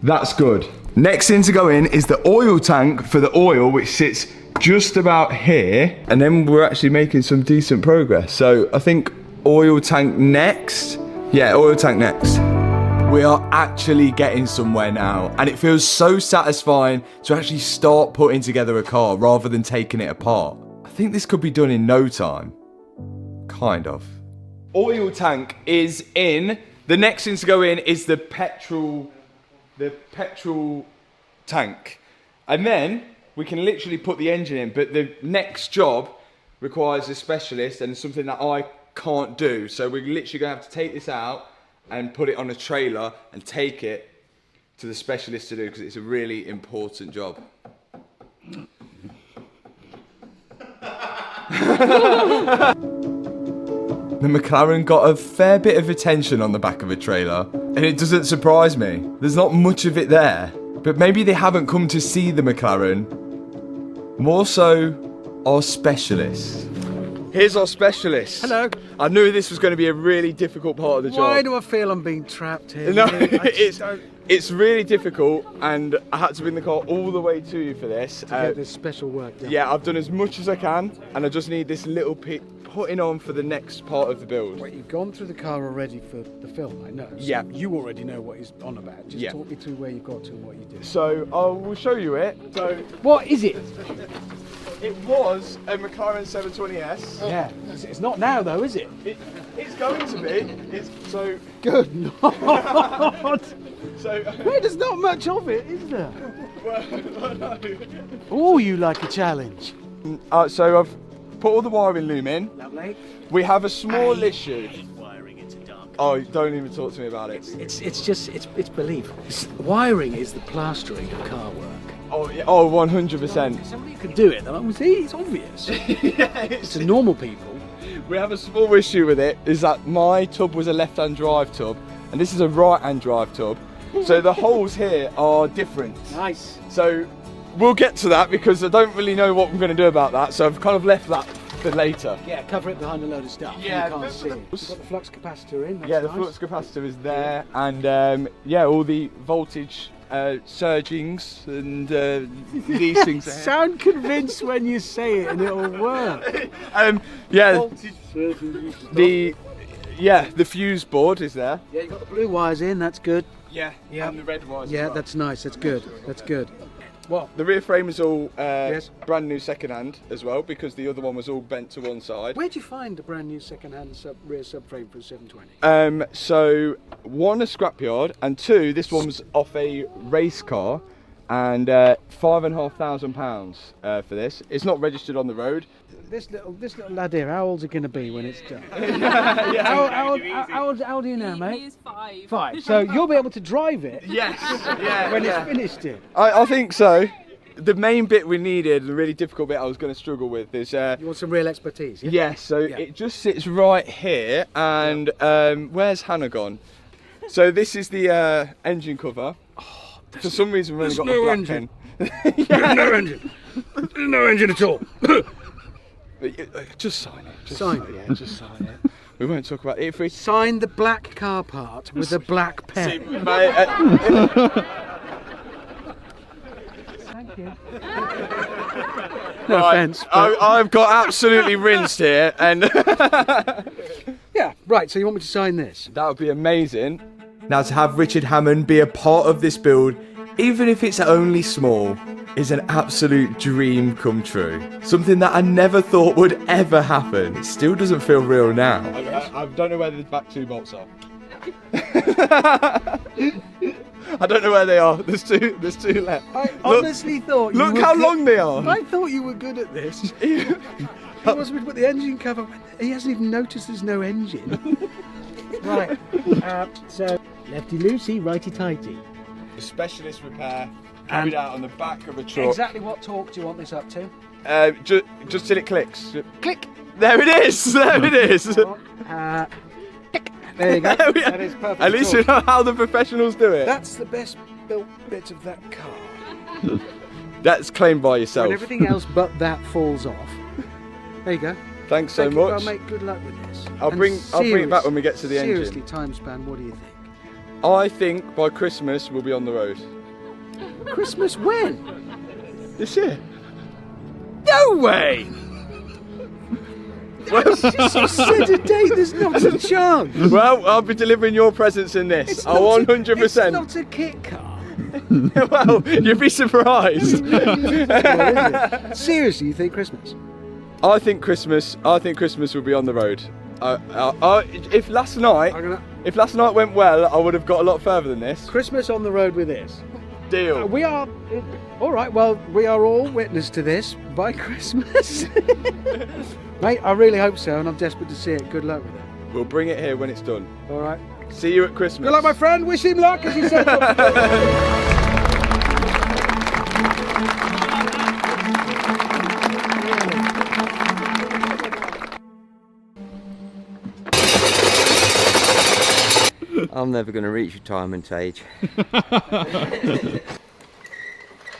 that's good. Next thing to go in is the oil tank for the oil, which sits just about here, and then we're actually making some decent progress. So I think oil tank next. Yeah, oil tank next. We are actually getting somewhere now, and it feels so satisfying to actually start putting together a car rather than taking it apart. I think this could be done in no time. Kind of. Oil tank is in. The next thing to go in is the petrol tank. And then we can literally put the engine in, but the next job requires a specialist and something that I can't do. So we're literally gonna have to take this out and put it on a trailer and take it to the specialist to do, because it's a really important job. The McLaren got a fair bit of attention on the back of a trailer, and it doesn't surprise me. There's not much of it there, but maybe they haven't come to see the McLaren, more so our specialist. Here's our specialist. Hello. I knew this was going to be a really difficult part of the job. Why do I feel I'm being trapped here? No, it's really difficult, and I had to bring the car all the way to you for this. To get this special work done. Yeah, I've done as much as I can, and I just need this little putting on for the next part of the build. Wait, you've gone through the car already for the film, I know. So Yeah. you already know what he's on about. Just Yeah. talk me through where you got to and what you did. So I will show you it. So What is it? it was a McLaren 720S. Yeah. It's not now though, is it? It's going to be. It's so Good Lord. so. Wait, there's not much of it, is there? Well, Oh, you like a challenge. so I've put all the wiring loom in. Lovely. We have a small issue. Oh, don't even talk to me about it. It's belief. Wiring is the plastering of car work. Oh, yeah, oh, 100%. Somebody could do it. Though. See, it's obvious. Yeah, It's the normal people. we have a small issue with it, is that my tub was a left-hand drive tub, and this is a right-hand drive tub. So the holes here are different. Nice. So we'll get to that, because I don't really know what I'm going to do about that. So I've kind of left that for later. Yeah, cover it behind a load of stuff. Yeah, You can't see it. but- You've got the flux capacitor in. That's Yeah, the nice. flux capacitor is there, and yeah, all the voltage surgings and these things. Sound convinced when you say it and it'll work. Yeah, the fuse board is there. Yeah, you got the blue wires in. That's good. Yeah, Yeah. and the red wires. Yeah, as well. that's nice. That's good. That's good. What? The rear frame is all Yes. brand new second-hand as well, because the other one was all bent to one side. Where'd you find a brand new second-hand rear subframe for a 720? So one, a scrapyard, and two, this one was off a race car, and £5,500 for this. It's not registered on the road. This little lad here, how old's he going to be when it's done? How old are you now, mate? He is 5. 5. So you'll be able to drive it Yes, yeah, when yeah. it's finished here. I think so. The main bit we needed, the really difficult bit I was going to struggle with, is You want some real expertise? Yeah. yes. So Yeah. it just sits right here, and where's Hannah gone? So this is the engine cover. For some reason, we've only got no a black engine. pen. No engine. There's no engine at all. Just sign it. Just Sign it. Yeah, just sign it. We won't talk about it if we. Sign the black car part with a black pen. Thank you. No offence. but- I've got absolutely rinsed here, and Yeah, right, so you want me to sign this? that would be amazing. Now, to have Richard Hammond be a part of this build, even if it's only small, is an absolute dream come true. Something that I never thought would ever happen. It still doesn't feel real now. I don't know where the back two bolts are. I don't know where they are. There's two left. I honestly thought you Look were how good- long they are. I thought you were good at this. He wants me to put the engine cover. He hasn't even noticed there's no engine. Right. So lefty loosey, righty tighty. Specialist repair carried out on the back of a truck. Exactly what torque do you want this up to? Just till it clicks. Click. There it is. There it is. Tick. There you go. That is perfect. At least you know how the professionals do it. That's the best built bit of that car. That's claimed by yourself. When everything else but that falls off. There you go. Thanks so Thank you. much. Well, mate, good luck with this. I'll bring it back when we get to the engine. Seriously, time span, what do you think? I think by Christmas we'll be on the road. Christmas when? This year. No way! Well, Just said a date, there's not a chance. well, I'll be delivering your presents in this. It's Oh, not a- 100%. It's not a kit car. Well, you'd be surprised. Seriously, you think Christmas? I think Christmas will be on the road. If last night went well, I would have got a lot further than this. Christmas on the road with this. Deal. We are, all right, well, we are all witness to this by Christmas. Mate, I really hope so, and I'm desperate to see it. Good luck with it. We'll bring it here when it's done. All right. See you at Christmas. Good luck, my friend. Wish him luck, as he said. I'm never going to reach retirement age.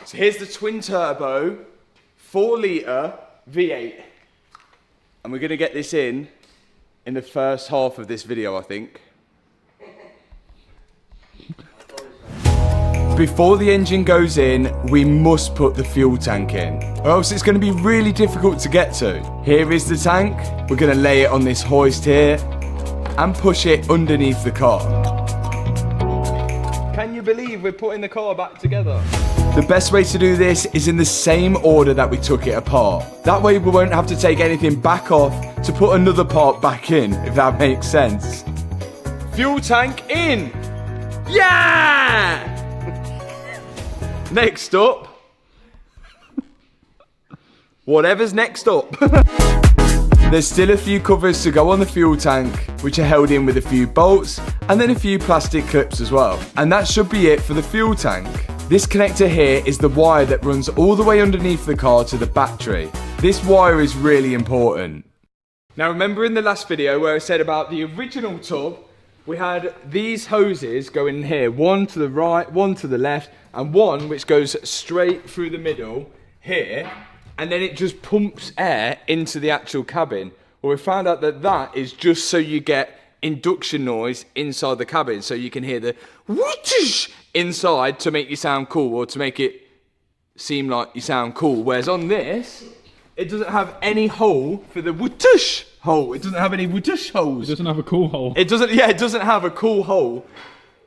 So here's the twin turbo, 4 litre V8. And we're gonna get this in the first half of this video, I think. Before the engine goes in, we must put the fuel tank in, or else it's gonna be really difficult to get to. Here is the tank. We're gonna lay it on this hoist here and push it underneath the car. Can you believe we're putting the car back together? The best way to do this is in the same order that we took it apart. That way we won't have to take anything back off to put another part back in, if that makes sense. Fuel tank in! Yeah! Next up. Whatever's next up. There's still a few covers to go on the fuel tank, which are held in with a few bolts and then a few plastic clips as well. And that should be it for the fuel tank. This connector here is the wire that runs all the way underneath the car to the battery. This wire is really important. Now remember in the last video where I said about the original tub, we had these hoses going here, one to the right, one to the left, and one which goes straight through the middle here, and then it just pumps air into the actual cabin. Well, we found out that that is just so you get induction noise inside the cabin, so you can hear the whoosh inside to make you sound cool, or to make it seem like you sound cool. Whereas on this, it doesn't have any hole for the whoosh hole. It doesn't have any whoosh holes. It doesn't have a cool hole. It doesn't. Yeah, it doesn't have a cool hole.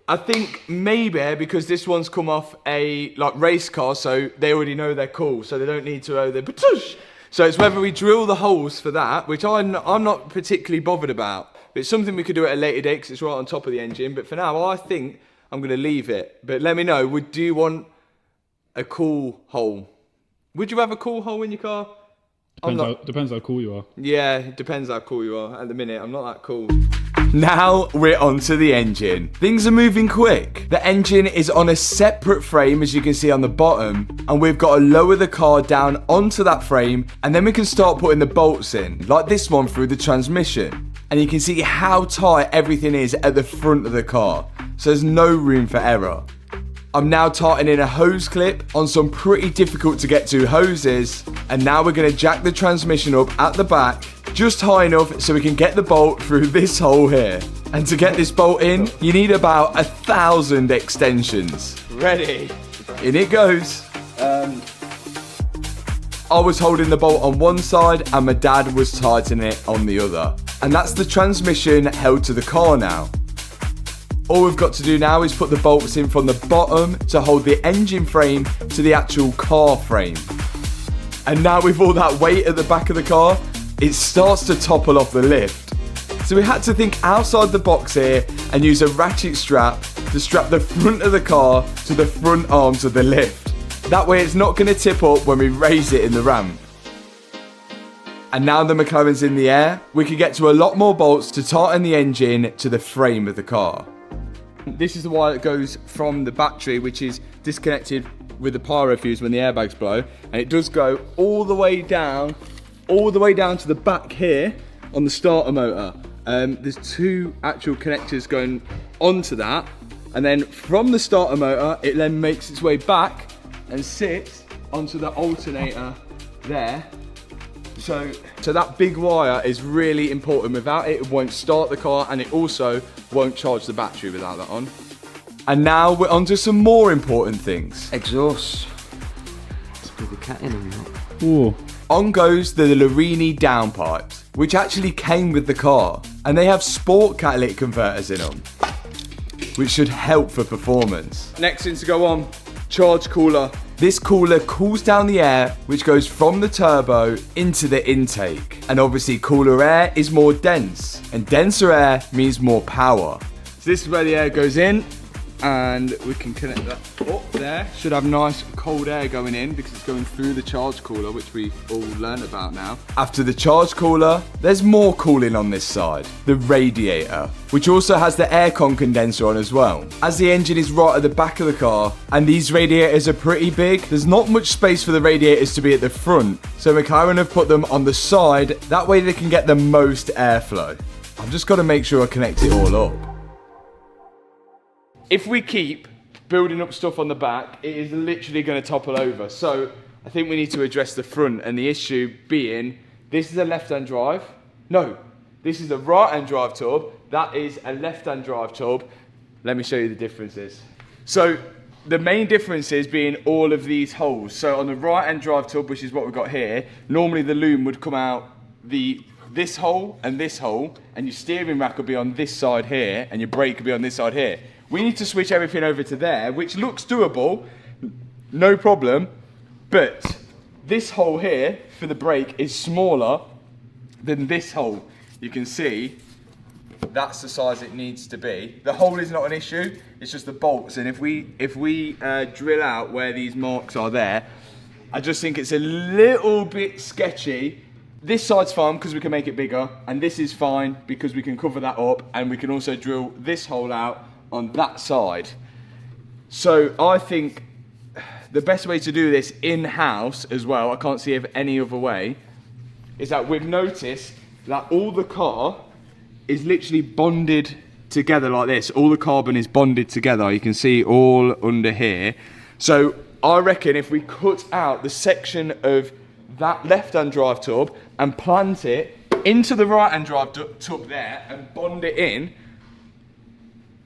I think maybe because this one's come off a race car, so they already know they're cool, so they don't need to owe their whoosh. So it's whether we drill the holes for that, which I'm not particularly bothered about. But it's something we could do at a later date because it's right on top of the engine. But for now, I think I'm going to leave it. But let me know, do you want a cool hole? Would you have a cool hole in your car? Depends how cool you are. Yeah, it depends how cool you are. At the minute, I'm not that cool. Now we're onto the engine. Things are moving quick. The engine is on a separate frame, as you can see on the bottom, and we've got to lower the car down onto that frame, and then we can start putting the bolts in, like this one through the transmission. And you can see how tight everything is at the front of the car, so there's no room for error. I'm now tightening a hose clip on some pretty difficult to get to hoses, and now we're going to jack the transmission up at the back just high enough so we can get the bolt through this hole here. And to get this bolt in, you need about 1,000 extensions. Ready? In it goes. I was holding the bolt on one side and my dad was tightening it on the other. And that's the transmission held to the car now. All we've got to do now is put the bolts in from the bottom to hold the engine frame to the actual car frame. And now with all that weight at the back of the car, it starts to topple off the lift. So we had to think outside the box here and use a ratchet strap to strap the front of the car to the front arms of the lift. That way it's not going to tip up when we raise it in the ramp. And now the McLaren's in the air, we can get to a lot more bolts to tighten the engine to the frame of the car. This is the wire that goes from the battery, which is disconnected with the pyro fuse when the airbags blow, and it does go all the way down to the back here on the starter motor. There's 2 actual connectors going onto that, and then from the starter motor, it then makes its way back and sits onto the alternator there. So that big wire is really important. Without it, it won't start the car, and it also won't charge the battery without that on. And now we're on to some more important things. Exhaust. With the cat in them. Ooh. On goes the Larini downpipes, which actually came with the car, and they have sport catalytic converters in them, which should help for performance. Next thing to go on, charge cooler. This cooler cools down the air, which goes from the turbo into the intake. And obviously cooler air is more dense, and denser air means more power. So this is where the air goes in, and we can connect that up there. Should have nice cold air going in because it's going through the charge cooler, which we all learned about now. After the charge cooler, there's more cooling on this side, the radiator, which also has the aircon condenser on as well. As the engine is right at the back of the car, and these radiators are pretty big, there's not much space for the radiators to be at the front, so McLaren have put them on the side, that way they can get the most airflow. I've just got to make sure I connect it all up. If we keep building up stuff on the back, it is literally going to topple over. So I think we need to address the front, and the issue being, this is a left-hand drive. No, this is a right-hand drive tub. That is a left-hand drive tub. Let me show you the differences. So the main difference is being all of these holes. So on the right-hand drive tub, which is what we've got here, normally the loom would come out this hole, and your steering rack will be on this side here, and your brake will be on this side here. We need to switch everything over to there, which looks doable, no problem, but this hole here for the brake is smaller than this hole. You can see that's the size it needs to be. The hole is not an issue, it's just the bolts, and if we drill out where these marks are there, I just think it's a little bit sketchy. This side's fine because we can make it bigger, and this is fine because we can cover that up, and we can also drill this hole out on that side. So I think the best way to do this in-house as well, I can't see of any other way, is that we've noticed that all the car is literally bonded together like this. All the carbon is bonded together. You can see all under here. So I reckon if we cut out the section of that left-hand drive tub and plant it into the right-hand drive tub there and bond it in,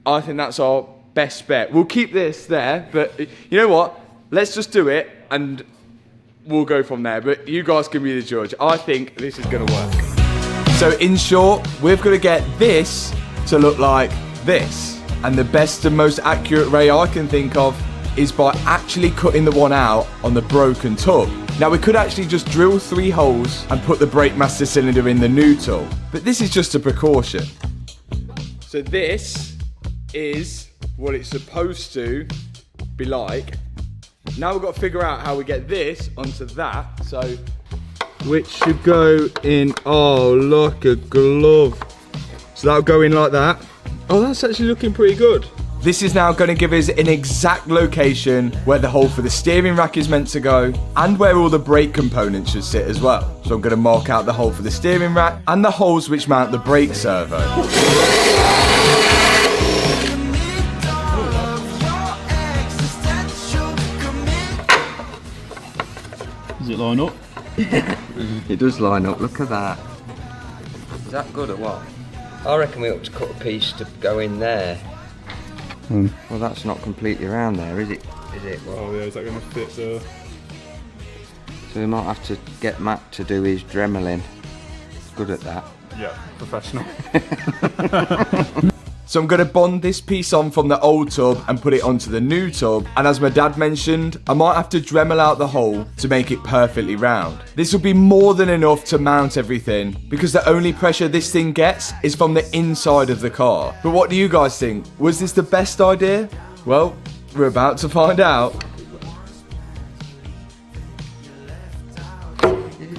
I think that's our best bet. We'll keep this there, but you know what? Let's just do it and we'll go from there. But you guys can be the judge. I think this is going to work. So in short, we've got to get this to look like this. And the best and most accurate way I can think of is by actually cutting the one out on the broken tub. Now we could actually just drill 3 holes and put the brake master cylinder in the new tub, but this is just a precaution. So this is what it's supposed to be like. Now we've got to figure out how we get this onto that, so which should go in, oh look, a glove. So that'll go in like that. Oh, that's actually looking pretty good. This is now going to give us an exact location where the hole for the steering rack is meant to go and where all the brake components should sit as well. So I'm going to mark out the hole for the steering rack and the holes which mount the brake servo. Does it line up? It does line up, look at that. Is that good or what? I reckon we ought to cut a piece to go in there. Well, that's not completely around there, is it? Well, Oh yeah, is that going to fit the... so we might have to get Matt to do his Dremelin. He's good at that. Yeah, professional. So I'm going to bond this piece on from the old tub and put it onto the new tub, and as my dad mentioned, I might have to Dremel out the hole to make it perfectly round. This will be more than enough to mount everything, because the only pressure this thing gets is from the inside of the car. But what do you guys think? Was this the best idea? Well, we're about to find out.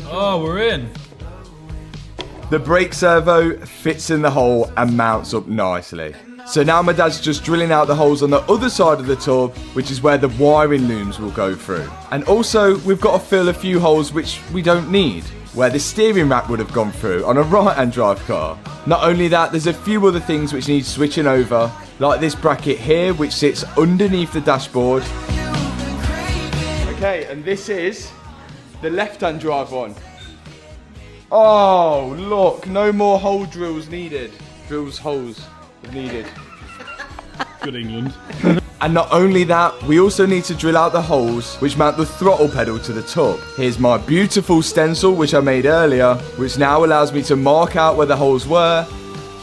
Oh, we're in. The brake servo fits in the hole and mounts up nicely. So now my dad's just drilling out the holes on the other side of the tub, which is where the wiring looms will go through. And also, we've got to fill a few holes which we don't need, where the steering rack would have gone through on a right-hand drive car. Not only that, there's a few other things which need switching over, like this bracket here, which sits underneath the dashboard. Okay, and this is the left-hand drive one. Oh, look, no more hole drills needed. Holes needed. Good England. And not only that, we also need to drill out the holes which mount the throttle pedal to the tub. Here's my beautiful stencil which I made earlier, which now allows me to mark out where the holes were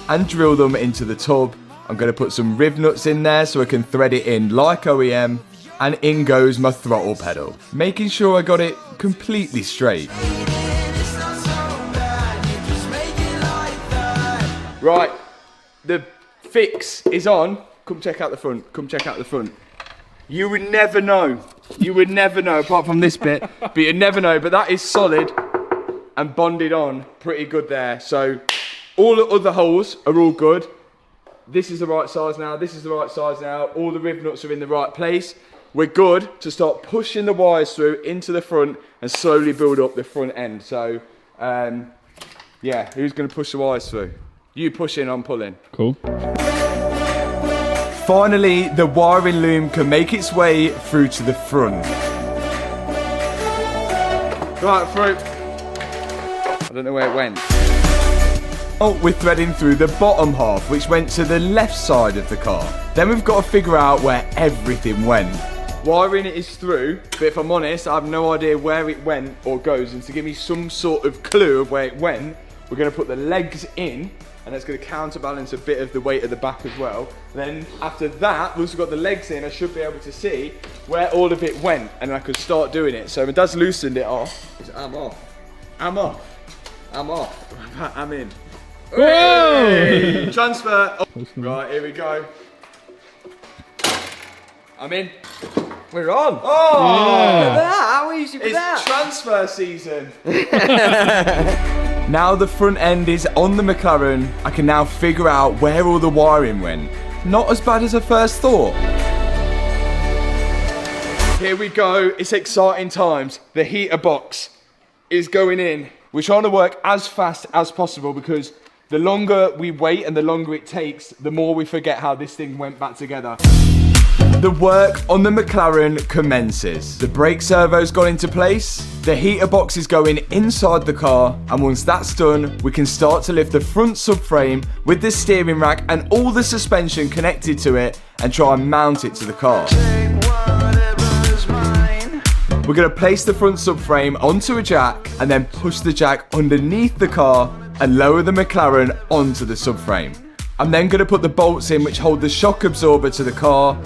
and drill them into the tub. I'm going to put some riv nuts in there so I can thread it in like OEM, and in goes my throttle pedal, making sure I got it completely straight. Right, the fix is on. Come check out the front, come check out the front. You would never know, apart from this bit, but you'd never know, but that is solid and bonded on pretty good there. So all the other holes are all good. This is the right size now, this is the right size now, all the riv nuts are in the right place. We're good to start pushing the wires through into the front and slowly build up the front end. So, yeah, who's going to push the wires through? You pushing, I'm pulling. Cool. Finally, the wiring loom can make its way through to the front. Right, through. I don't know where it went. Oh, we're threading through the bottom half, which went to the left side of the car. Then we've got to figure out where everything went. Wiring it is through, but if I'm honest, I have no idea where it went or goes. And to give me some sort of clue of where it went, we're going to put the legs in, and that's going to counterbalance a bit of the weight at the back as well. Then after that, once we've got the legs in, I should be able to see where all of it went, and I can start doing it. So my dad's loosened it off. I'm off. I'm off. I'm off. I'm in. Hey! Transfer. Oh. Right, here we go. I'm in. We're on. Oh, look at that. How easy was it's that? transfer season. Now the front end is on the McLaren, I can now figure out where all the wiring went. Not as bad as I first thought. Here we go, it's exciting times. The heater box is going in. We're trying to work as fast as possible because the longer we wait and the longer it takes, the more we forget how this thing went back together. The work on the McLaren commences. The brake servo's gone into place, the heater box is going inside the car, and once that's done, we can start to lift the front subframe with the steering rack and all the suspension connected to it and try and mount it to the car. We're going to place the front subframe onto a jack and then push the jack underneath the car and lower the McLaren onto the subframe. I'm then going to put the bolts in which hold the shock absorber to the car,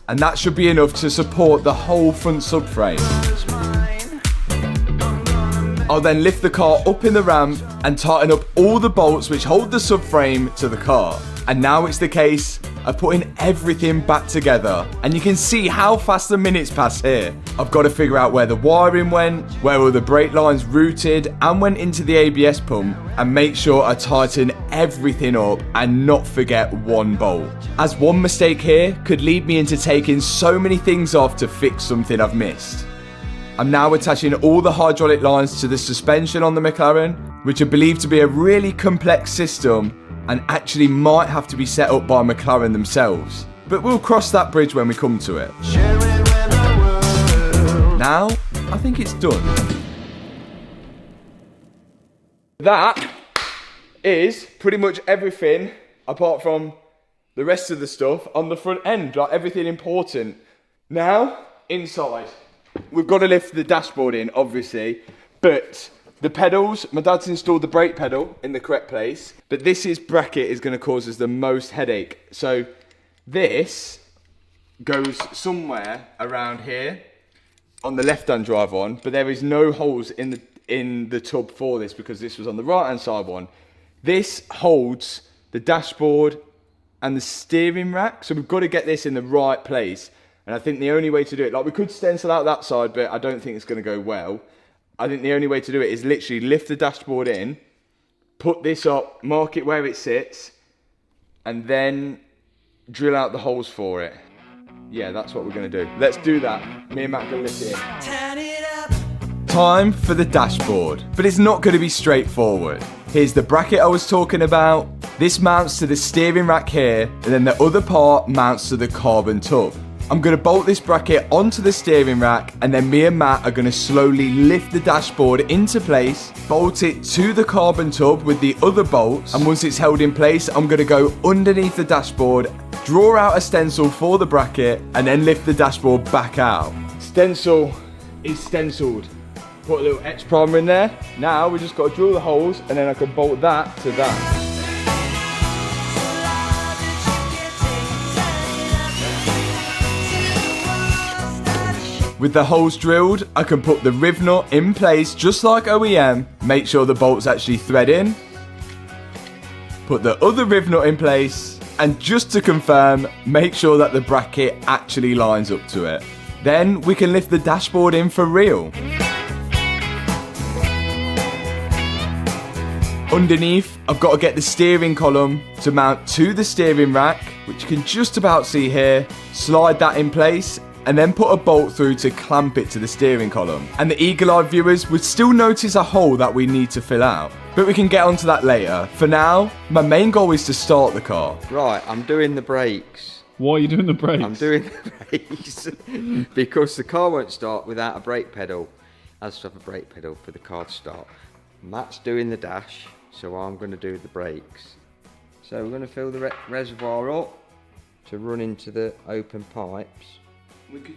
and that should be enough to support the whole front subframe. I'll then lift the car up in the ramp and tighten up all the bolts which hold the subframe to the car. And now it's the case of putting everything back together. And you can see how fast the minutes pass here. I've got to figure out where the wiring went, where all the brake lines routed and went into the ABS pump, and make sure I tighten everything up and not forget one bolt. As one mistake here could lead me into taking so many things off to fix something I've missed. I'm now attaching all the hydraulic lines to the suspension on the McLaren, which are believed to be a really complex system and actually might have to be set up by McLaren themselves. But we'll cross that bridge when we come to it. Now, I think it's done. That is pretty much everything apart from the rest of the stuff on the front end, like everything important. Now, inside. We've got to lift the dashboard in, obviously, but the pedals, my dad's installed the brake pedal in the correct place, but this bracket is going to cause us the most headache. So this goes somewhere around here on the left-hand drive on, but there is no holes in the tub for this because this was on the right-hand side one. This holds the dashboard and the steering rack, so we've got to get this in the right place. And I think the only way to do it, like we could stencil out that side, but I don't think it's going to go well. I think the only way to do it is literally lift the dashboard in, put this up, mark it where it sits, and then drill out the holes for it. Yeah, that's what we're gonna do. Let's do that. Me and Matt can lift it in. Time for the dashboard, but it's not gonna be straightforward. Here's the bracket I was talking about. This mounts to the steering rack here, and then the other part mounts to the carbon tub. I'm gonna bolt this bracket onto the steering rack, and then me and Matt are gonna slowly lift the dashboard into place, bolt it to the carbon tub with the other bolts, and once it's held in place, I'm gonna go underneath the dashboard, draw out a stencil for the bracket, and then lift the dashboard back out. Stencil is stenciled. Put a little etch primer in there. Now we just got to drill the holes, and then I can bolt that to that. With the holes drilled, I can put the riv nut in place just like OEM, make sure the bolts actually thread in, put the other riv nut in place, and just to confirm, make sure that the bracket actually lines up to it. Then we can lift the dashboard in for real. Underneath, I've got to get the steering column to mount to the steering rack, which you can just about see here, slide that in place, and then put a bolt through to clamp it to the steering column. And the eagle-eyed viewers would still notice a hole that we need to fill out, but we can get onto that later. For now, my main goal is to start the car. Right, I'm doing the brakes. Why are you doing the brakes? I'm doing the brakes because the car won't start without a brake pedal. I have to have a brake pedal for the car to start. Matt's doing the dash, so I'm going to do the brakes. So we're going to fill the reservoir up to run into the open pipes.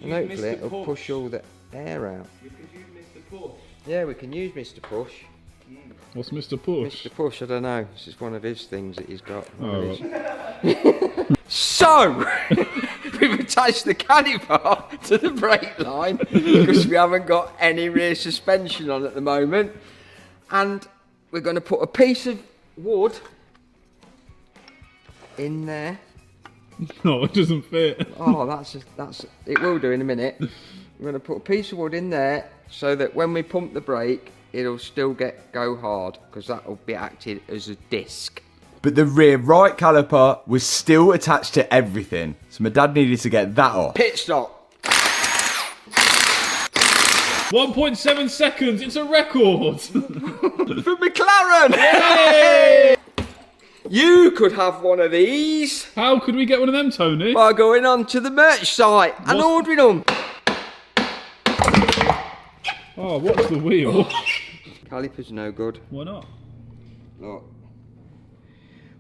And hopefully it'll push all the air out. We could use Mr. Push. Yeah, we can use Mr. Push. What's Mr. Push? Mr. Push, I don't know. This is one of his things that he's got. Oh, right. So, we've attached the caliper to the brake line because we haven't got any rear suspension on at the moment. And we're going to put a piece of wood in there. No, it doesn't fit. Oh, that's it will do in a minute. We're going to put a piece of wood in there so that when we pump the brake, it'll still go hard because that will be acted as a disc. But the rear right caliper was still attached to everything, so my dad needed to get that off. Pit stop. 1.7 seconds, it's a record! For McLaren! Yay! You could have one of these. How could we get one of them, Tony? By going on to the merch site and ordering them. Oh, what's the wheel? Caliper's no good. Why not? Look.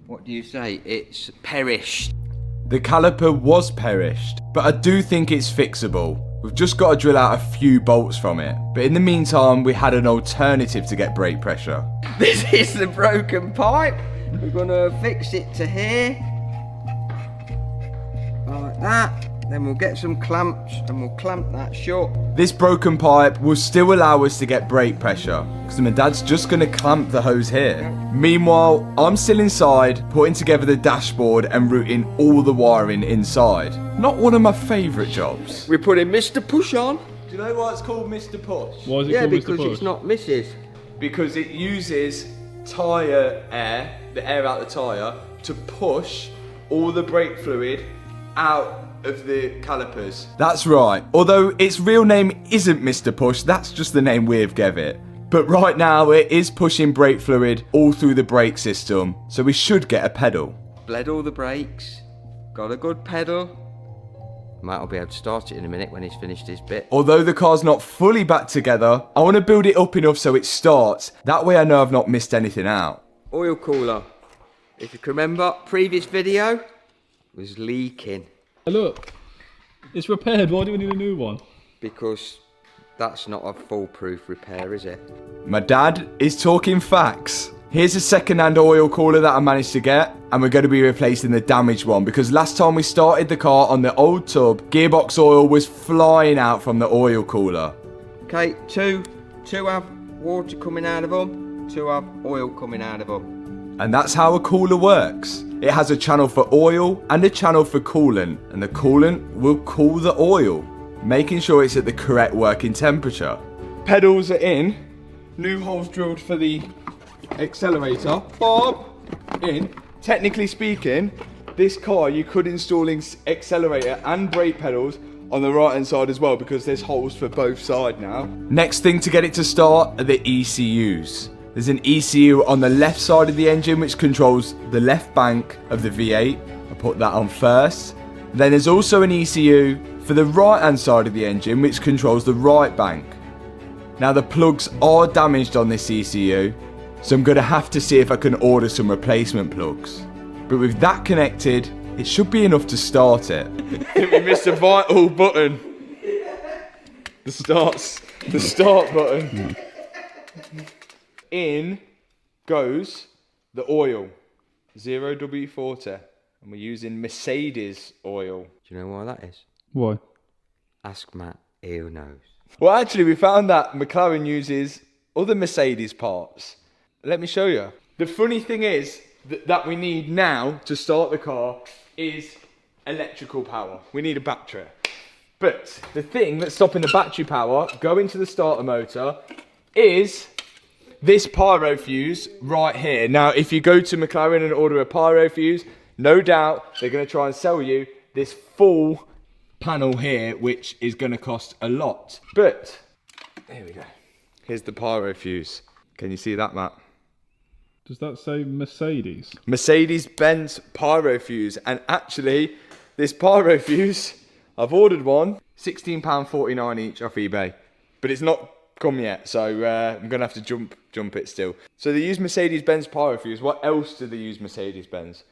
What do you say? It's perished. The caliper was perished, but I do think it's fixable. We've just got to drill out a few bolts from it. But in the meantime, we had an alternative to get brake pressure. This is the broken pipe. We're going to fix it to here. Like that. Then we'll get some clamps and we'll clamp that shut. This broken pipe will still allow us to get brake pressure, because my dad's just going to clamp the hose here. Meanwhile, I'm still inside, putting together the dashboard and routing all the wiring inside. Not one of my favourite jobs. We're putting Mr. Push on. Do you know why it's called Mr. Push? Why is it Yeah, called Mr. because Push? it's not Mrs. Because it uses tyre air, the air out the tyre, to push all the brake fluid out of the calipers. That's right. Although its real name isn't Mr. Push, that's just the name we've gave it. But right now it is pushing brake fluid all through the brake system, so we should get a pedal. Bled all the brakes. Got a good pedal. Matt will be able to start it in a minute when he's finished his bit. Although the car's not fully back together, I want to build it up enough so it starts. That way I know I've not missed anything out. Oil cooler. If you can remember, previous video was leaking. Look, it's repaired. Why do we need a new one? Because that's not a foolproof repair, is it? My dad is talking facts. Here's a second-hand oil cooler that I managed to get, and we're going to be replacing the damaged one because last time we started the car on the old tub, gearbox oil was flying out from the oil cooler. Okay, two have water coming out of them, two have oil coming out of them. And that's how a cooler works. It has a channel for oil and a channel for coolant, and the coolant will cool the oil, making sure it's at the correct working temperature. Pedals are in, new holes drilled for the accelerator, Bob in. Technically speaking, this car, you could install accelerator and brake pedals on the right hand side as well, because there's holes for both sides now. Next thing to get it to start are the ECUs. There's an ECU on the left side of the engine which controls the left bank of the V8. I put that on first. Then there's also an ECU for the right hand side of the engine which controls the right bank. Now the plugs are damaged on this ECU, so I'm going to have to see if I can order some replacement plugs. But with that connected, it should be enough to start it. I think we missed a vital button. The start button. In goes the oil, 0W40, and we're using Mercedes oil. Do you know why that is? Why? Ask Matt, he'll knows. Well, actually, we found that McLaren uses other Mercedes parts. Let me show you. The funny thing is that we need now to start the car is electrical power. We need a battery. But the thing that's stopping the battery power going to the starter motor is this pyro fuse right here. Now, if you go to McLaren and order a pyro fuse, no doubt they're going to try and sell you this full panel here, which is going to cost a lot. But, here we go. Here's the pyro fuse. Can you see that, Matt? Does that say Mercedes? Mercedes-Benz pyro fuse. And actually, this pyro fuse, I've ordered one, £16.49 each off eBay. But it's not come yet, so I'm going to have to jump it still. So they use Mercedes-Benz pyro fuse. What else do they use Mercedes-Benz?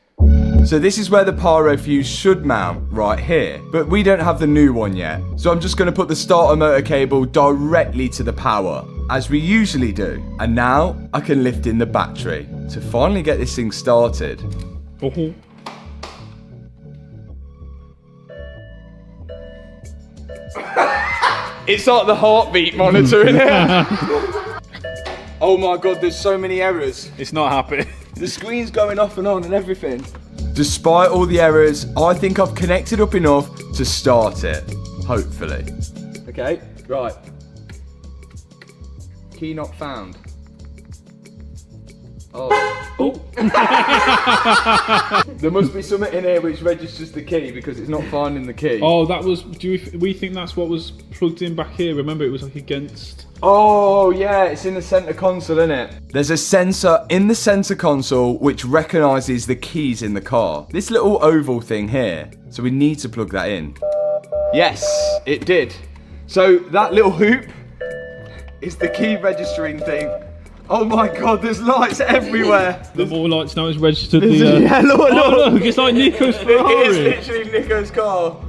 So this is where the pyro fuse should mount, right here. But we don't have the new one yet. So I'm just going to put the starter motor cable directly to the power, as we usually do. And now I can lift in the battery to finally get this thing started. It's like the heartbeat monitor in here. Oh my god, there's so many errors. It's not happy. The screen's going off and on and everything. Despite all the errors, I think I've connected up enough to start it. Hopefully. Okay, right. Key not found. Oh. There must be something in here which registers the key, because it's not finding the key. Oh, that was. We think that's what was plugged in back here? Remember, it was like against. Oh yeah, it's in the center console, isn't it? There's a sensor in the center console which recognizes the keys in the car. This little oval thing here. So we need to plug that in. Yes, it did. So that little hoop is the key registering thing. Oh my god, there's lights everywhere. The more lights now is registered. Yeah, look, oh, look, it's like Nico's Ferrari. It is literally Nico's car.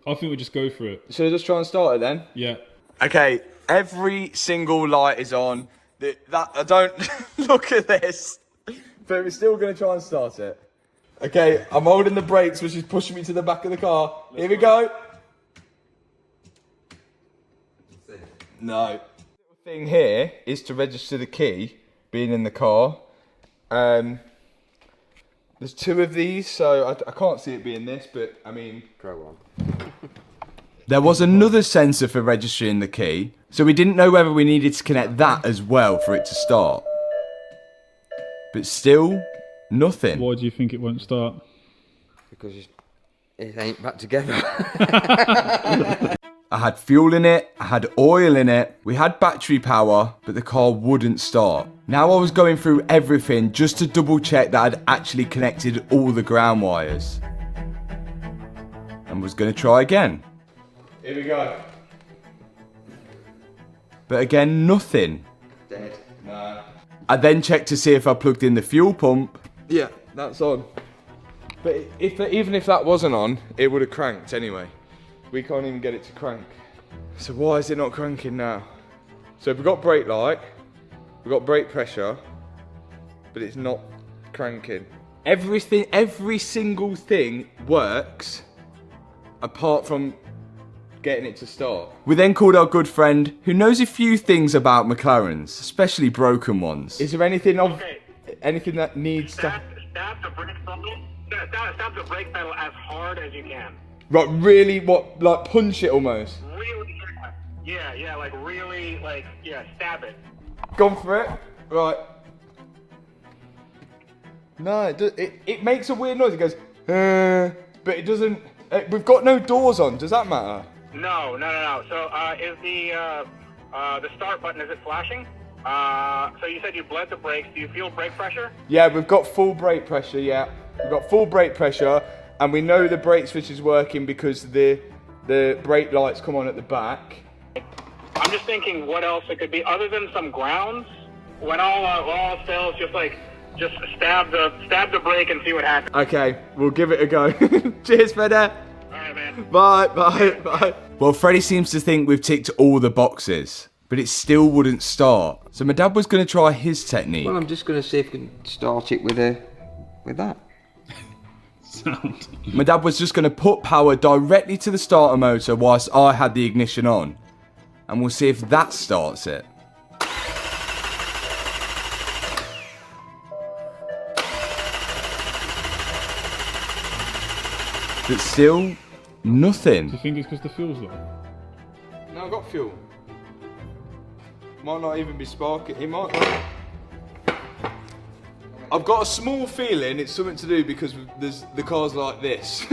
I think we just go for it. Should I just try and start it then? Yeah. Okay, every single light is on. I don't look at this, but we're still going to try and start it. Okay, I'm holding the brakes, which is pushing me to the back of the car. Here we go. No. The thing here is to register the key being in the car. There's two of these, so I can't see it being this, but I mean, Go on. there was another sensor for registering the key, so we didn't know whether we needed to connect that as well for it to start. But still, nothing. Why do you think it won't start? Because it ain't back together. I had fuel in it, I had oil in it, we had battery power, but the car wouldn't start. Now I was going through everything just to double check that I'd actually connected all the ground wires. And was going to try again. Here we go. But again, nothing. Dead. No. I then checked to see if I plugged in the fuel pump. Yeah, that's on. But even if that wasn't on, it would have cranked anyway. We can't even get it to crank. So why is it not cranking now? So we've got brake light, we've got brake pressure, but it's not cranking. Every single thing works, apart from getting it to start. We then called our good friend, who knows a few things about McLarens, especially broken ones. Is there anything anything that needs to... Stab the brake pedal. Stab the brake pedal as hard as you can. Right, really, what, like punch it almost? Really, yeah, like really, like, yeah, stab it. Gone for it? Right. No, it makes a weird noise. It goes, but it doesn't. We've got no doors on. Does that matter? No. So, is the start button, is it flashing? So you said you bled the brakes. Do you feel brake pressure? Yeah, we've got full brake pressure, yeah. We've got full brake pressure, and we know the brake switch is working because the brake lights come on at the back. I'm just thinking what else it could be, other than some grounds. When all else fails, just stab the brake and see what happens. Okay, we'll give it a go. Cheers, Freddie. Alright, man. Bye. Well, Freddie seems to think we've ticked all the boxes, but it still wouldn't start. So my dad was going to try his technique. Well, I'm just going to see if we can start it with that. Sound. My dad was just going to put power directly to the starter motor whilst I had the ignition on. And we'll see if that starts it. But still, nothing. Do you think it's because the fuel's low? No, I've got fuel. Might not even be sparking. It might not. I've got a small feeling it's something to do because the car's like this.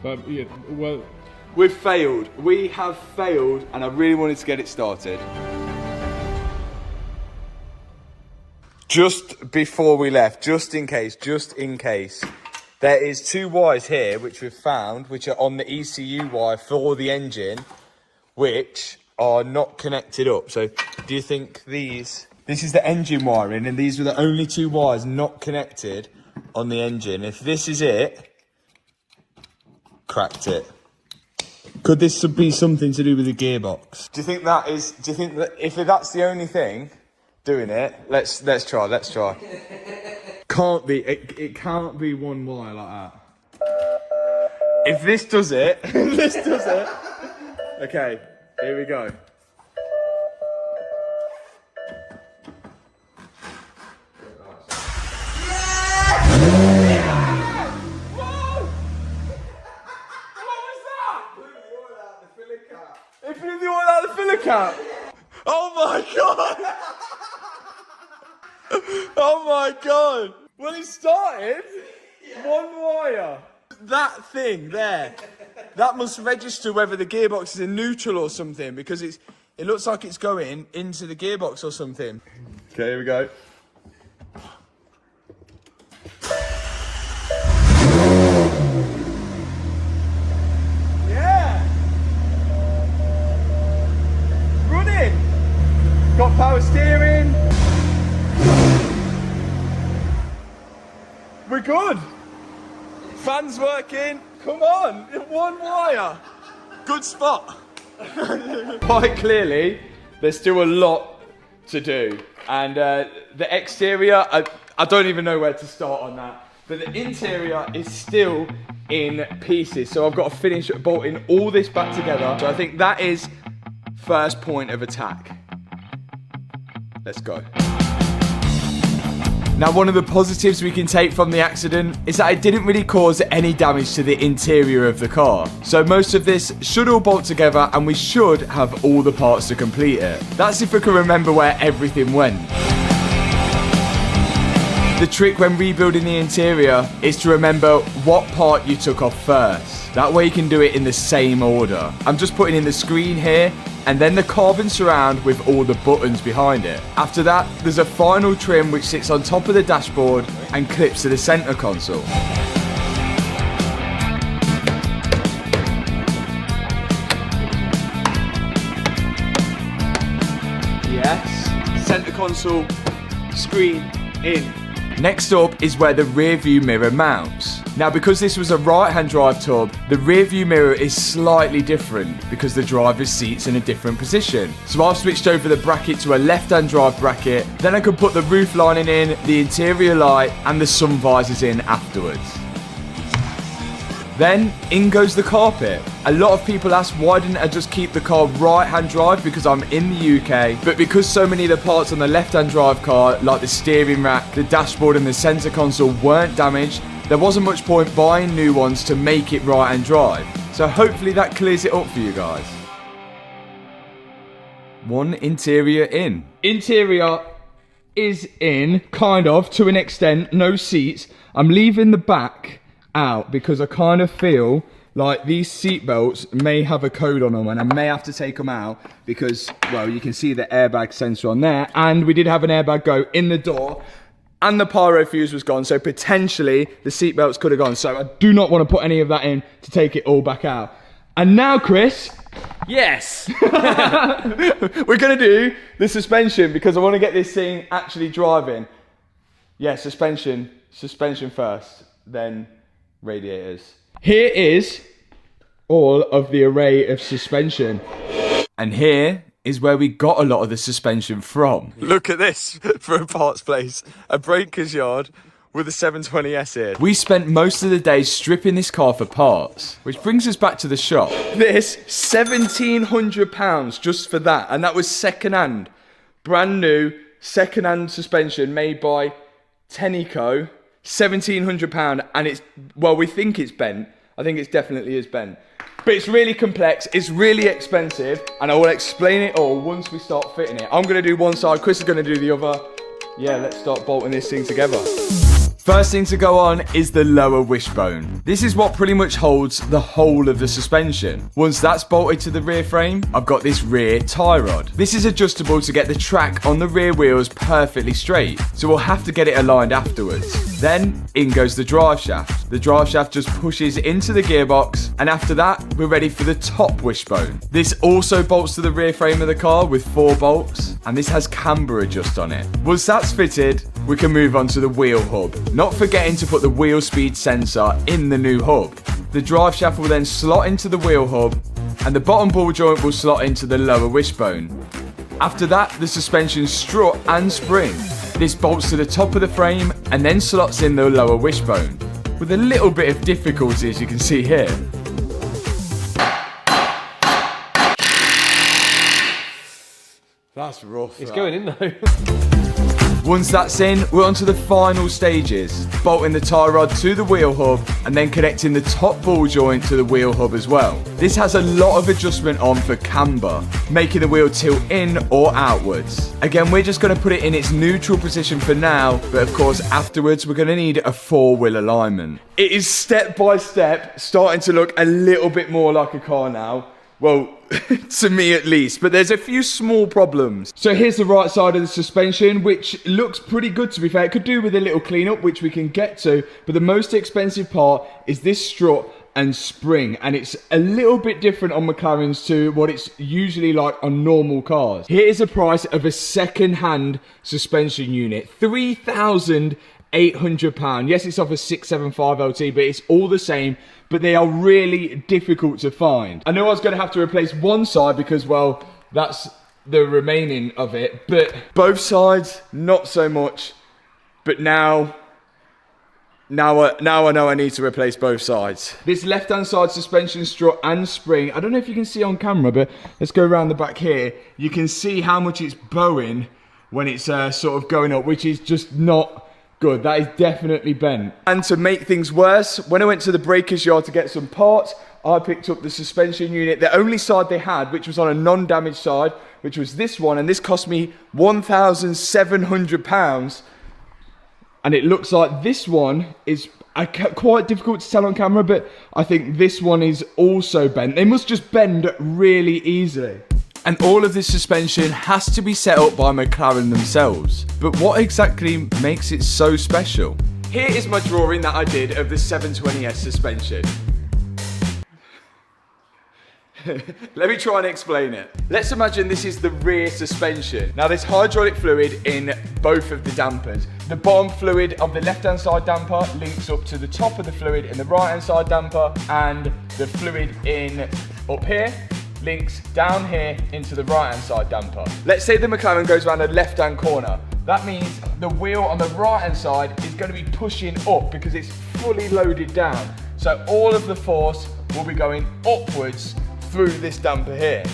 But yeah, well, We've failed. We have failed, and I really wanted to get it started. Just before we left, just in case, there is 2 wires here which we've found, which are on the ECU wire for the engine, which are not connected up. So, do you think this is the engine wiring, and these are the only 2 wires not connected on the engine? If this is it, cracked it. Could this be something to do with the gearbox? Do you think that if that's the only thing doing it, let's try. Can't be, it can't be 1 wire like that. If this does it, Okay, here we go. It blew the oil out of the filler cap. Oh my god! Oh my god! Well, it started. 1 wire. That thing there. That must register whether the gearbox is in neutral or something, because it looks like it's going into the gearbox or something. Okay, here we go. Got power steering. We're good. Fans working. Come on, 1 wire. Good spot. Quite clearly, there's still a lot to do. And the exterior, I don't even know where to start on that. But the interior is still in pieces. So I've got to finish bolting all this back together. So I think that is first point of attack. Let's go. Now, one of the positives we can take from the accident is that it didn't really cause any damage to the interior of the car. So most of this should all bolt together and we should have all the parts to complete it. That's if we can remember where everything went. The trick when rebuilding the interior is to remember what part you took off first. That way you can do it in the same order. I'm just putting in the screen here, and then the carbon surround with all the buttons behind it. After that, there's a final trim which sits on top of the dashboard and clips to the center console. Yes, center console, screen in. Next up is where the rear view mirror mounts. Now, because this was a right-hand drive tub, the rear view mirror is slightly different because the driver's seat's in a different position. So I've switched over the bracket to a left-hand drive bracket, then I can put the roof lining in, the interior light, and the sun visors in afterwards. Then, in goes the carpet. A lot of people ask why didn't I just keep the car right-hand drive because I'm in the UK, but because so many of the parts on the left-hand drive car, like the steering rack, the dashboard and the center console weren't damaged, there wasn't much point buying new ones to make it right-hand drive. So hopefully that clears it up for you guys. One interior in. Interior is in, kind of, to an extent, no seats. I'm leaving the back out because I kind of feel like these seat belts may have a code on them and I may have to take them out because, well, you can see the airbag sensor on there, and we did have an airbag go in the door and the pyro fuse was gone, so potentially the seat belts could have gone. So I do not want to put any of that in to take it all back out. And now, Chris, Yes! we're gonna do the suspension because I want to get this thing actually driving. Yeah, suspension first, then radiators. Here is all of the array of suspension. And here is where we got a lot of the suspension from. Look at this for a parts place. A breaker's yard with a 720S here. We spent most of the day stripping this car for parts, which brings us back to the shop. This, £1,700 just for that, and that was second-hand. Brand new, second-hand suspension made by Tenneco, £1,700, and it's, well, we think it's bent. I think it definitely is bent. But it's really complex, it's really expensive, and I will explain it all once we start fitting it. I'm gonna do one side, Chris is gonna do the other. Yeah, let's start bolting this thing together. First thing to go on is the lower wishbone. This is what pretty much holds the whole of the suspension. Once that's bolted to the rear frame, I've got this rear tie rod. This is adjustable to get the track on the rear wheels perfectly straight, so we'll have to get it aligned afterwards. Then, in goes the drive shaft. The drive shaft just pushes into the gearbox, and after that, we're ready for the top wishbone. This also bolts to the rear frame of the car with 4 bolts, and this has camber adjust on it. Once that's fitted, we can move on to the wheel hub. Not forgetting to put the wheel speed sensor in the new hub. The drive shaft will then slot into the wheel hub, and the bottom ball joint will slot into the lower wishbone. After that, the suspension strut and spring. This bolts to the top of the frame and then slots in the lower wishbone, with a little bit of difficulty as you can see here. That's rough. It's going in though. Once that's in, we're on to the final stages. Bolting the tie rod to the wheel hub and then connecting the top ball joint to the wheel hub as well. This has a lot of adjustment on for camber, making the wheel tilt in or outwards. Again, we're just going to put it in its neutral position for now, but of course afterwards we're going to need a 4-wheel alignment. It is step by step starting to look a little bit more like a car now. Well, to me at least, but there's a few small problems. So here's the right side of the suspension, which looks pretty good to be fair. It could do with a little cleanup, which we can get to, but the most expensive part is this strut and spring, and it's a little bit different on McLarens to what it's usually like on normal cars. Here is the price of a second-hand suspension unit, £3,800. Yes, it's off a 675 LT, but it's all the same, but they are really difficult to find. I know I was going to have to replace one side because, well, that's the remaining of it, but both sides, not so much. But now I know I need to replace both sides. This left-hand side suspension strut and spring, I don't know if you can see on camera, but let's go around the back here. You can see how much it's bowing when it's sort of going up, which is just not good. That is definitely bent. And to make things worse, when I went to the breaker's yard to get some parts, I picked up the suspension unit, the only side they had, which was on a non-damaged side, which was this one, and this cost me £1,700. And it looks like this one is quite difficult to tell on camera, but I think this one is also bent. They must just bend really easily. And all of this suspension has to be set up by McLaren themselves. But what exactly makes it so special? Here is my drawing that I did of the 720S suspension. Let me try and explain it. Let's imagine this is the rear suspension. Now there's hydraulic fluid in both of the dampers. The bottom fluid of the left-hand side damper links up to the top of the fluid in the right-hand side damper, and the fluid in up here links down here into the right-hand side damper. Let's say the McLaren goes around a left-hand corner. That means the wheel on the right-hand side is going to be pushing up because it's fully loaded down. So all of the force will be going upwards through this damper here.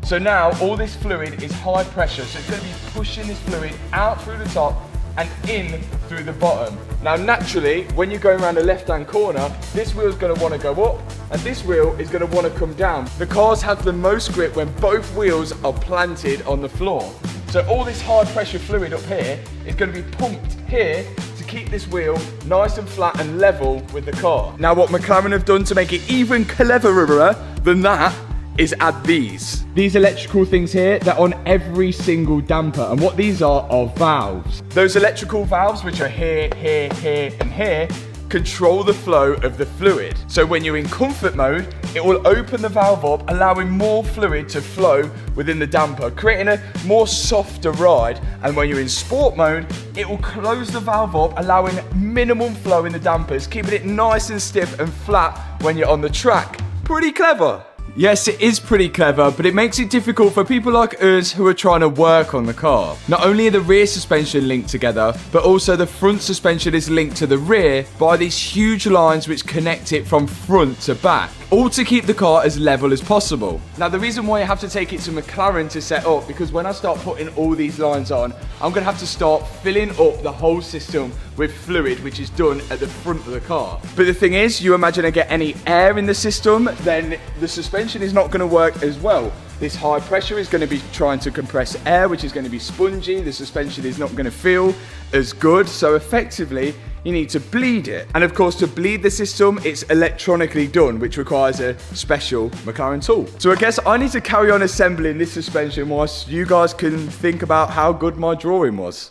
So now all this fluid is high pressure, so it's going to be pushing this fluid out through the top and in through the bottom. Now naturally, when you're going around a left-hand corner, this wheel is going to want to go up and this wheel is going to want to come down. The cars have the most grip when both wheels are planted on the floor. So all this high pressure fluid up here is going to be pumped here to keep this wheel nice and flat and level with the car. Now what McLaren have done to make it even cleverer than that is add these electrical things here that are on every single damper, and what these are valves. Those electrical valves, which are here, here, here and here, control the flow of the fluid. So when you're in comfort mode, it will open the valve up, allowing more fluid to flow within the damper, creating a more softer ride. And when you're in sport mode, it will close the valve up, allowing minimum flow in the dampers, keeping it nice and stiff and flat when you're on the track. Pretty clever. Yes, it is pretty clever, but it makes it difficult for people like us who are trying to work on the car. Not only are the rear suspension linked together, but also the front suspension is linked to the rear by these huge lines which connect it from front to back, all to keep the car as level as possible. Now, the reason why I have to take it to McLaren to set up, because when I start putting all these lines on, I'm going to have to start filling up the whole system with fluid, which is done at the front of the car. But the thing is, you imagine I get any air in the system, then the suspension is not going to work as well. This high pressure is going to be trying to compress air, which is going to be spongy. The suspension is not going to feel as good. So effectively, you need to bleed it. And of course, to bleed the system, it's electronically done, which requires a special McLaren tool. So I guess I need to carry on assembling this suspension whilst you guys can think about how good my drawing was.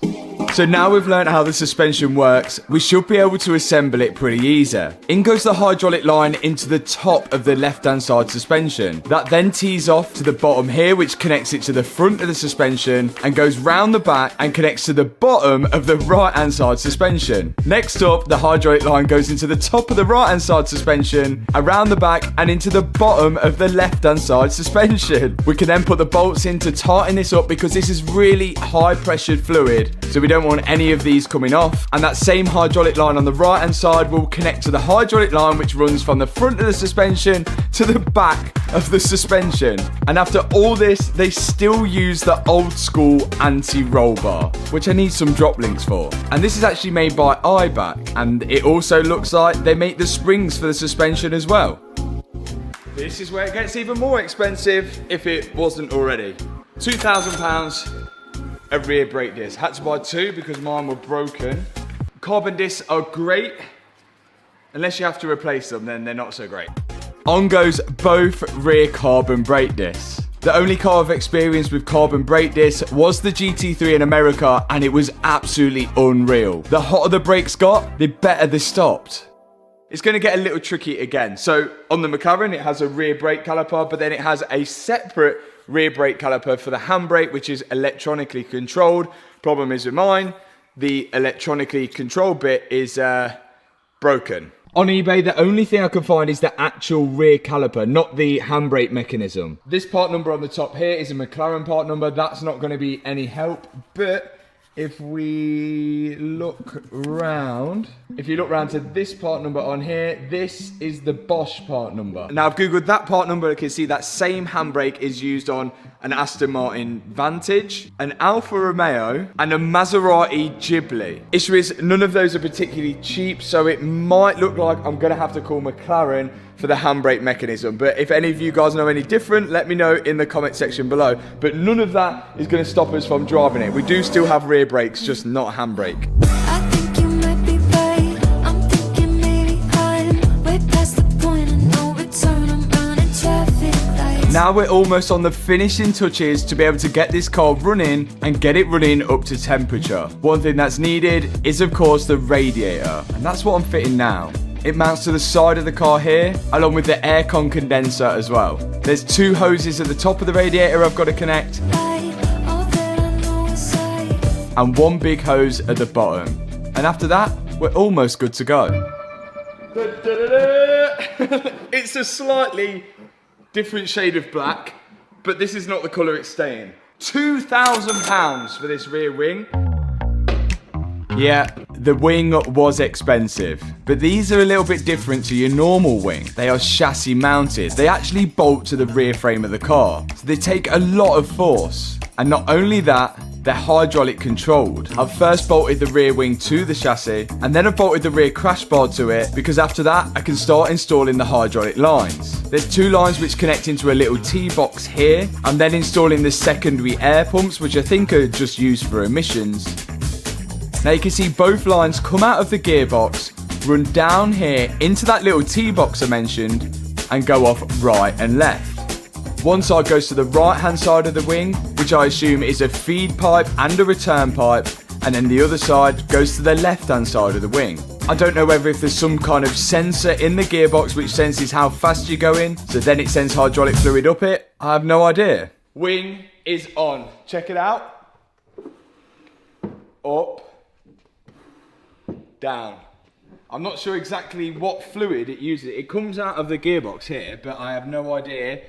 So now we've learned how the suspension works, we should be able to assemble it pretty easy. In goes the hydraulic line into the top of the left-hand side suspension. That then tees off to the bottom here, which connects it to the front of the suspension and goes round the back and connects to the bottom of the right-hand side suspension. Next up, the hydraulic line goes into the top of the right-hand side suspension, around the back and into the bottom of the left-hand side suspension. We can then put the bolts in to tighten this up because this is really high-pressured fluid, so we don't want any of these coming off. And that same hydraulic line on the right hand side will connect to the hydraulic line which runs from the front of the suspension to the back of the suspension. And after all this, they still use the old school anti-roll bar, which I need some drop links for. And this is actually made by iBack, and it also looks like they make the springs for the suspension as well. This is where it gets even more expensive if it wasn't already. £2,000 a rear brake disc. Had to buy two because mine were broken. Carbon discs are great. Unless you have to replace them, then they're not so great. On goes both rear carbon brake discs. The only car I've experienced with carbon brake discs was the GT3 in America, and it was absolutely unreal. The hotter the brakes got, the better they stopped. It's going to get a little tricky again. So on the McLaren, it has a rear brake caliper, but then it has a separate rear brake caliper for the handbrake, which is electronically controlled. Problem is with mine, the electronically controlled bit is broken. On eBay, the only thing I can find is the actual rear caliper, not the handbrake mechanism. This part number on the top here is a McLaren part number. That's not going to be any help, but if we look round, if you look round to this part number on here, this is the Bosch part number. Now I've googled that part number, you can see that same handbrake is used on an Aston Martin Vantage, an Alfa Romeo, and a Maserati Ghibli. Issue is, none of those are particularly cheap, so it might look like I'm gonna have to call McLaren for the handbrake mechanism. But if any of you guys know any different, let me know in the comment section below. But none of that is gonna stop us from driving it. We do still have rear brakes, just not handbrake. I think you might be right. I'm thinking maybe I'm way past the point of no return. I'm running traffic lights. Now we're almost on the finishing touches to be able to get this car running and get it running up to temperature. One thing that's needed is of course the radiator, and that's what I'm fitting now. It mounts to the side of the car here, along with the aircon condenser as well. There's two hoses at the top of the radiator I've got to connect, and one big hose at the bottom. And after that, we're almost good to go. It's a slightly different shade of black, but this is not the colour it's staying. £2,000 for this rear wing. Yeah, the wing was expensive, but these are a little bit different to your normal wing. They are chassis mounted. They actually bolt to the rear frame of the car, so they take a lot of force. And not only that, they're hydraulic controlled. I've first bolted the rear wing to the chassis, and then I've bolted the rear crash bar to it, because after that, I can start installing the hydraulic lines. There's 2 lines which connect into a little T-box here. I'm then installing the secondary air pumps, which I think are just used for emissions. Now you can see both lines come out of the gearbox, run down here into that little T-box I mentioned, and go off right and left. One side goes to the right hand side of the wing, which I assume is a feed pipe and a return pipe, and then the other side goes to the left hand side of the wing. I don't know whether if there's some kind of sensor in the gearbox which senses how fast you're going, so then it sends hydraulic fluid up it. I have no idea. Wing is on. Check it out. Up. Down. I'm not sure exactly what fluid it uses. It comes out of the gearbox here, but I have no idea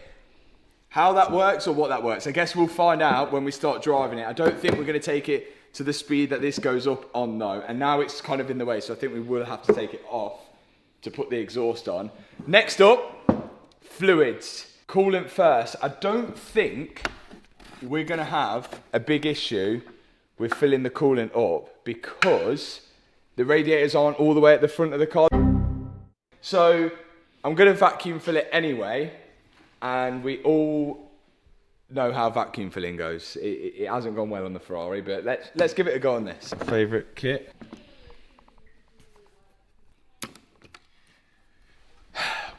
how that works or what that works. I guess we'll find out when we start driving it. I don't think we're going to take it to the speed that this goes up on though. And now it's kind of in the way, so I think we will have to take it off to put the exhaust on. Next up, fluids. Coolant first. I don't think we're going to have a big issue with filling the coolant up because the radiators aren't all the way at the front of the car. So I'm going to vacuum fill it anyway. And we all know how vacuum filling goes. It hasn't gone well on the Ferrari, but let's give it a go on this. Favourite kit.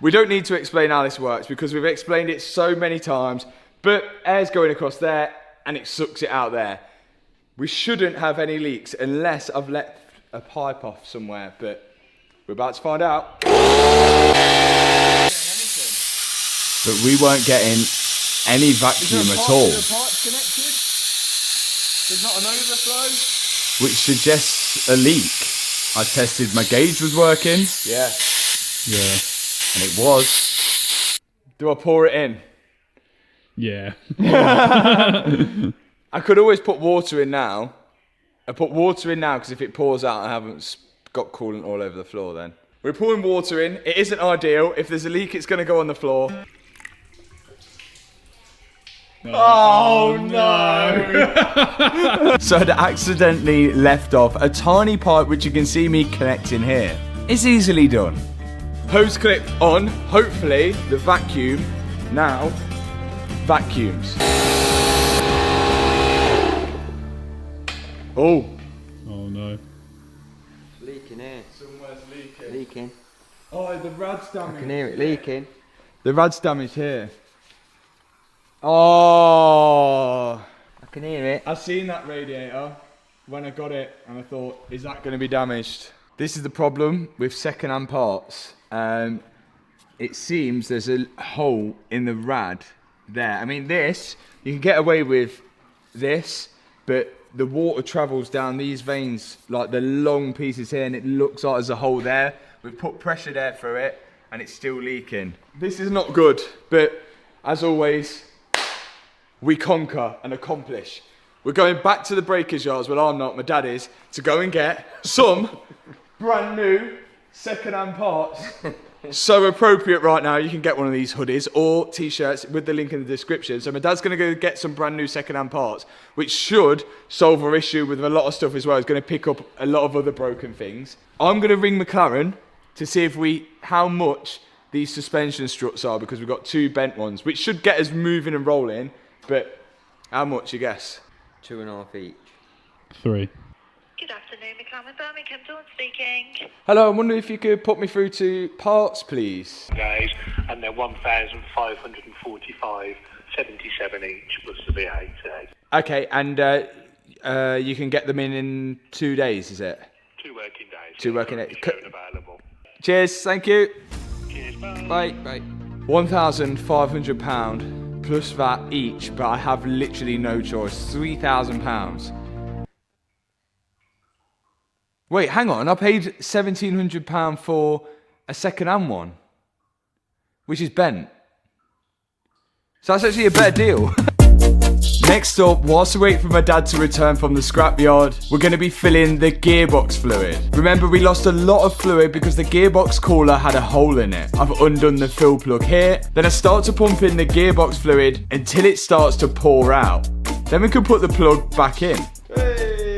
We don't need to explain how this works because we've explained it so many times, but air's going across there and it sucks it out there. We shouldn't have any leaks unless I've let a pipe off somewhere, but we're about to find out. But we weren't getting any vacuum at all. There's not an overflow, which suggests a leak. I tested my gauge was working. Yeah. Yeah. And it was. Do I pour it in? Yeah. I could always put water in now. I put water in now because if it pours out, I haven't got coolant all over the floor then. We're pouring water in. It isn't ideal. If there's a leak, it's going to go on the floor. Oh no! So I'd accidentally left off a tiny pipe which you can see me connecting here. It's easily done. Hose clip on. Hopefully the vacuum now vacuums. Oh. Oh no. It's leaking here. Somewhere's leaking. Leaking. Oh, the rad's damaged. I can hear it leaking. The rad's damaged here. Oh. I can hear it. I seen that radiator when I got it and I thought, is that going to be damaged? This is the problem with second-hand parts. It seems there's a hole in the rad there. I mean, this, you can get away with this, but the water travels down these veins, like the long pieces here, and it looks like there's a hole there. We've put pressure there through it and it's still leaking. This is not good, but as always, we conquer and accomplish. We're going back to the breakers yards, well I'm not, my dad is, to go and get some brand new second-hand parts. So appropriate right now, you can get one of these hoodies or t-shirts with the link in the description. So my dad's gonna go get some brand new second-hand parts, which should solve our issue with a lot of stuff as well. It's gonna pick up a lot of other broken things. I'm gonna ring McLaren to see if how much these suspension struts are, because we've got 2 bent ones, which should get us moving and rolling. But how much, you guess? 2.5 each. 3. Good afternoon, Mclaren Birmingham, Dawn speaking. Hello, I wonder if you could put me through to parts, please. Days, and they're 1,545.77 each plus the VAT. Okay, and you can get them in 2 days, is it? 2 working days. 2 working days. Available. Cheers, thank you. Cheers, bye. Bye. £1,500 plus VAT each, but I have literally no choice. £3,000. Wait, hang on. I paid £1,700 for a second-hand one, which is bent. So that's actually a better deal. Next up, whilst we wait for my dad to return from the scrapyard, we're going to be filling the gearbox fluid. Remember, we lost a lot of fluid because the gearbox cooler had a hole in it. I've undone the fill plug here. Then I start to pump in the gearbox fluid until it starts to pour out. Then we can put the plug back in. Hey.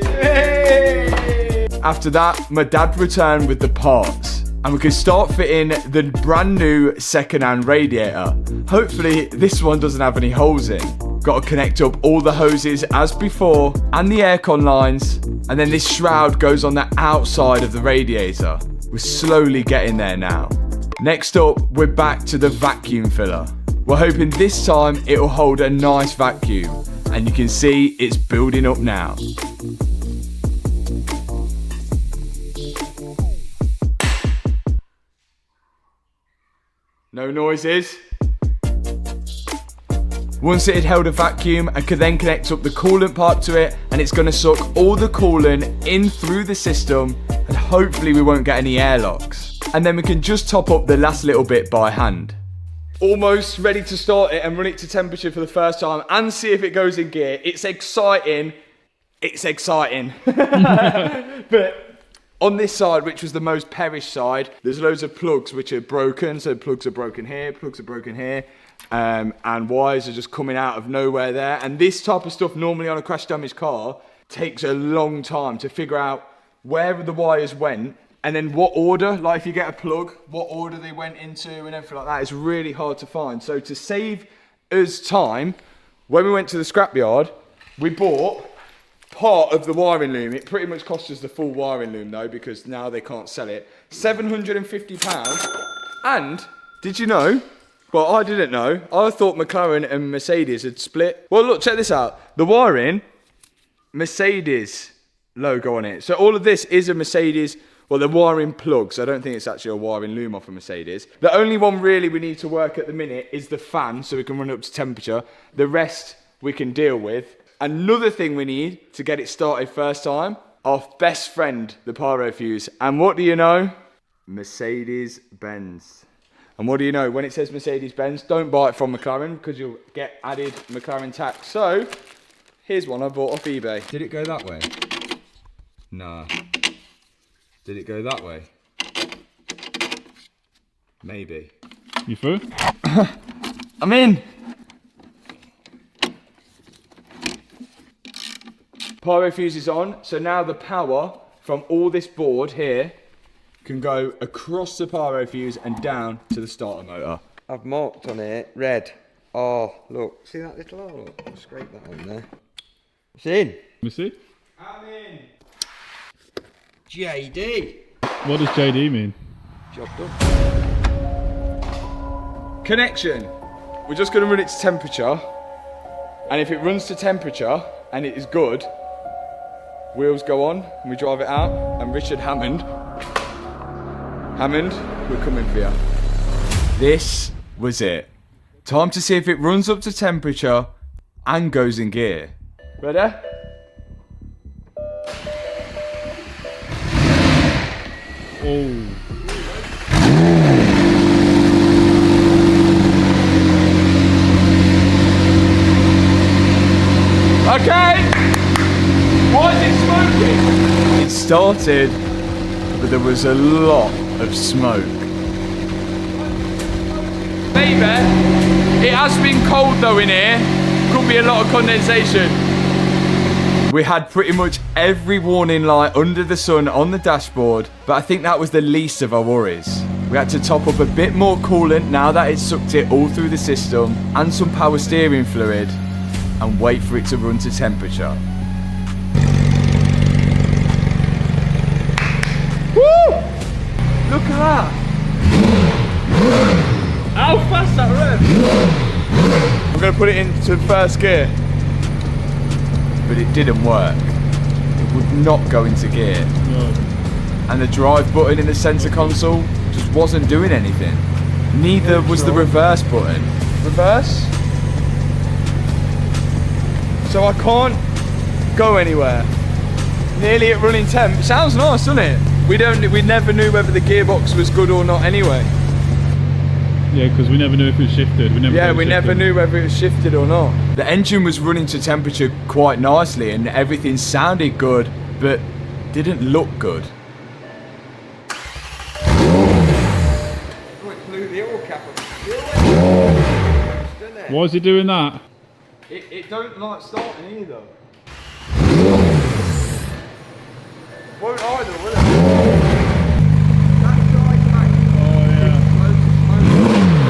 After that, my dad returned with the parts. and we can start fitting the brand new second-hand radiator. Hopefully this one doesn't have any holes in. Got to connect up all the hoses as before and the aircon lines, and then this shroud goes on the outside of the radiator. We're slowly getting there now. Next up, we're back to the vacuum filler. We're hoping this time it'll hold a nice vacuum, and you can see it's building up now. No noises. Once it had held a vacuum, I could then connect up the coolant pipe to it, and it's going to suck all the coolant in through the system, and hopefully we won't get any airlocks. And then we can just top up the last little bit by hand. Almost ready to start it and run it to temperature for the first time and see if it goes in gear. It's exciting. It's exciting. But on this side, which was the most perished side, there's loads of plugs which are broken. So plugs are broken here, plugs are broken here. And wires are just coming out of nowhere there. And this type of stuff normally on a crash damaged car takes a long time to figure out where the wires went and then what order, like if you get a plug, what order they went into and everything like that is really hard to find. So to save us time, when we went to the scrapyard, we bought part of the wiring loom. It pretty much cost us the full wiring loom though, because now they can't sell it. £750. And did you know? Well, I didn't know. I thought McLaren and Mercedes had split. Well, look, check this out. The wiring, Mercedes logo on it. So all of this is a Mercedes. Well, the wiring plugs. I don't think it's actually a wiring loom off a Mercedes. The only one really we need to work at the minute is the fan, so we can run it up to temperature. The rest we can deal with. Another thing we need to get it started first time, our best friend, the pyro fuse. And what do you know? Mercedes-Benz. And what do you know? When it says Mercedes-Benz, don't buy it from McLaren because you'll get added McLaren tax. So, here's one I bought off eBay. Did it go that way? Nah. Did it go that way? Maybe. You through? I'm in. Pyro fuse is on, so now the power from all this board here can go across the pyro fuse and down to the starter motor. I've marked on it red. Oh, look. See that little hole? I'll scrape that on there. It's in. Let me see. I'm in. JD. What does JD mean? Job done. Connection. We're just going to run it to temperature. And if it runs to temperature and it is good, wheels go on and we drive it out. And Richard Hammond, we're coming for you. This was it. Time to see if it runs up to temperature and goes in gear. Ready? Oh. Okay. Why is it smoking? It started, but there was a lot of smoke. Baby, it has been cold though in here. Could be a lot of condensation. We had pretty much every warning light under the sun on the dashboard, but I think that was the least of our worries. We had to top up a bit more coolant now that it sucked it all through the system, and some power steering fluid, and wait for it to run to temperature. Woo! Look at that! How fast that ran! I'm going to put it into first gear. But it didn't work. It would not go into gear. No. And the drive button in the center console just wasn't doing anything. Neither was the reverse button. Reverse? So I can't go anywhere. Nearly at running temp. Sounds nice, doesn't it? We never knew whether the gearbox was good or not anyway. Yeah, because we never knew if it shifted. We never knew whether it was shifted or not. The engine was running to temperature quite nicely and everything sounded good, but didn't look good. Oh, it blew the oil cap off. Why is he doing that? It don't like starting either. Won't either, will it? That drive back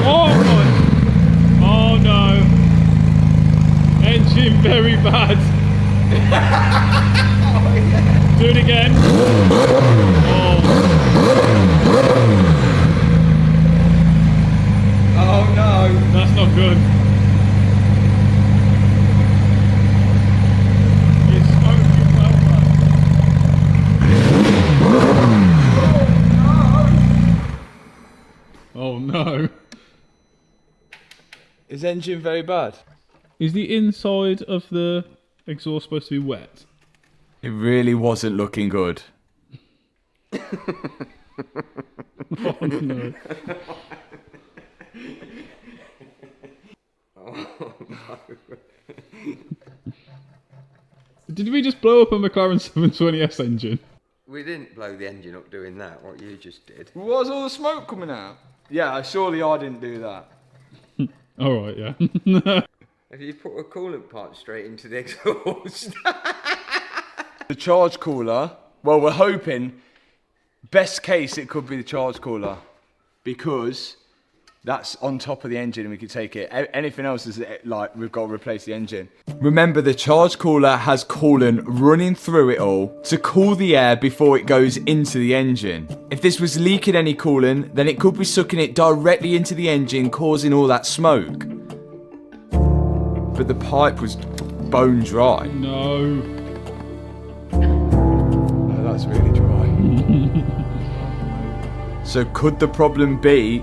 Oh my! Oh no! Engine very bad. Do it again. Oh no! That's not good. It's smoking well, man. Oh no. Is engine very bad? Is the inside of the exhaust supposed to be wet? It really wasn't looking good. Oh no. Did we just blow up a McLaren 720S engine? We didn't blow the engine up doing that, what you just did. Was all the smoke coming out? Yeah, surely I didn't do that. Alright, yeah. Have you put a coolant pipe straight into the exhaust? The charge cooler, well, we're hoping, best case it could be the charge cooler, because that's on top of the engine and we can take it. Anything else is like, we've got to replace the engine. Remember, the charge cooler has coolant running through it all to cool the air before it goes into the engine. If this was leaking any coolant, then it could be sucking it directly into the engine, causing all that smoke. But the pipe was bone dry. No. Oh, that's really dry. So could the problem be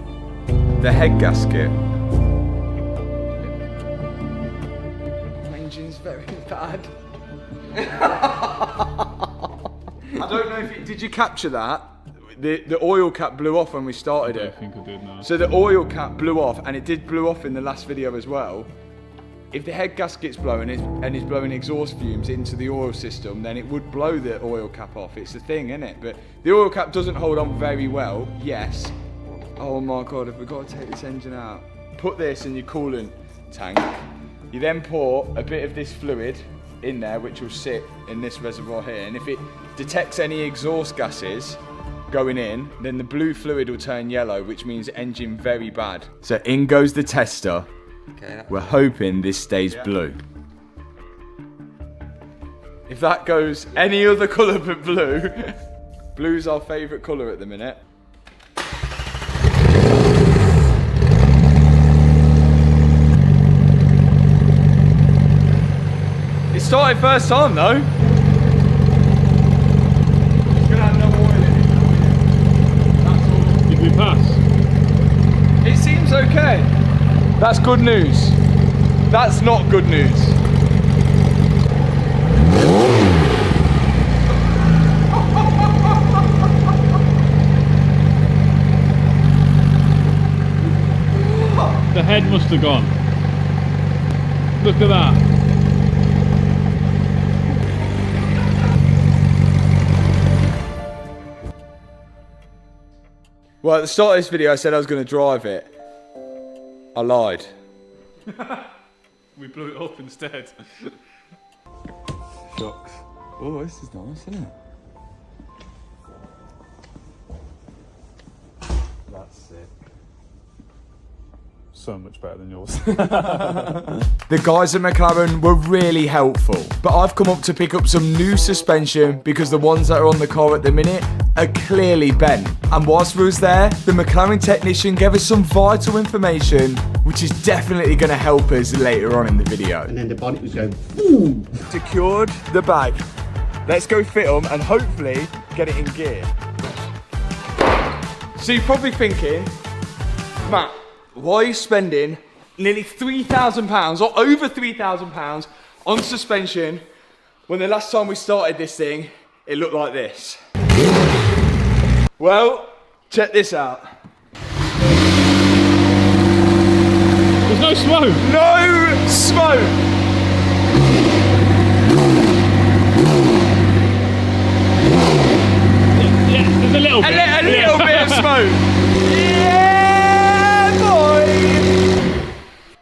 the head gasket? Engine's very bad. I don't know if it, did you capture that? The oil cap blew off when we started it. I think I did now. So the oil cap blew off, and it did blew off in the last video as well. If the head gasket's blowing and it's blowing exhaust fumes into the oil system, then it would blow the oil cap off. It's the thing, isn't it? But the oil cap doesn't hold on very well, yes. Oh my God, have we got to take this engine out? Put this in your coolant tank. You then pour a bit of this fluid in there, which will sit in this reservoir here. And if it detects any exhaust gases going in, then the blue fluid will turn yellow, which means engine very bad. So in goes the tester. Okay, we're hoping this stays blue. If that goes any other colour but blue, blue's our favourite colour at the minute. It started first time though. It's gonna have no oil in it. That's all. Did we pass? It seems okay. That's good news. That's not good news. The head must have gone. Look at that. Well, at the start of this video I said I was going to drive it. I lied. We blew it up instead. Ducks. Oh, this is nice, isn't it? That's sick. So much better than yours. The guys at McLaren were really helpful, but I've come up to pick up some new suspension because the ones that are on the car at the minute are clearly bent. And whilst we was there, the McLaren technician gave us some vital information which is definitely going to help us later on in the video. And then the bonnet was going boom. Secured the bag. Let's go fit them and hopefully get it in gear. So you're probably thinking, Matt, why are you spending nearly £3,000 or over £3,000 on suspension when the last time we started this thing, it looked like this? Well, check this out. There's no smoke. No smoke. Yeah, there's a little bit. A little bit of smoke. Yeah, boy.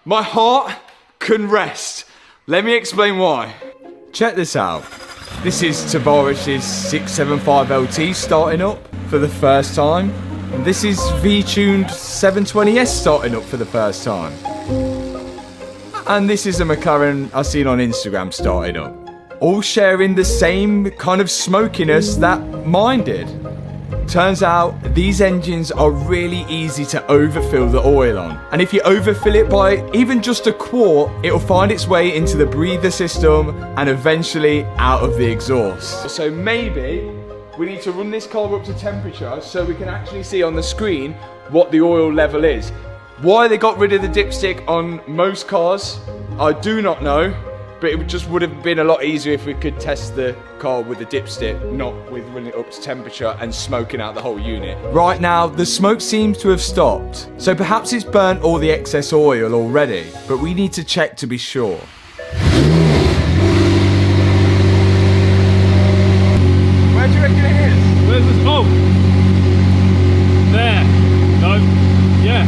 My heart can rest. Let me explain why. Check this out. This is Tavares's 675 LT starting up for the first time. This is V-tuned 720S starting up for the first time. And this is a McLaren I've seen on Instagram starting up. All sharing the same kind of smokiness that mine did. Turns out these engines are really easy to overfill the oil on. And if you overfill it by even just a quart, it'll find its way into the breather system and eventually out of the exhaust. So maybe we need to run this car up to temperature so we can actually see on the screen what the oil level is. Why they got rid of the dipstick on most cars, I do not know. But it just would have been a lot easier if we could test the car with the dipstick, not with running it up to temperature and smoking out the whole unit. Right now, the smoke seems to have stopped. So perhaps it's burnt all the excess oil already, but we need to check to be sure. Where do you reckon it is? Where's this? Oh! There. No. Yeah.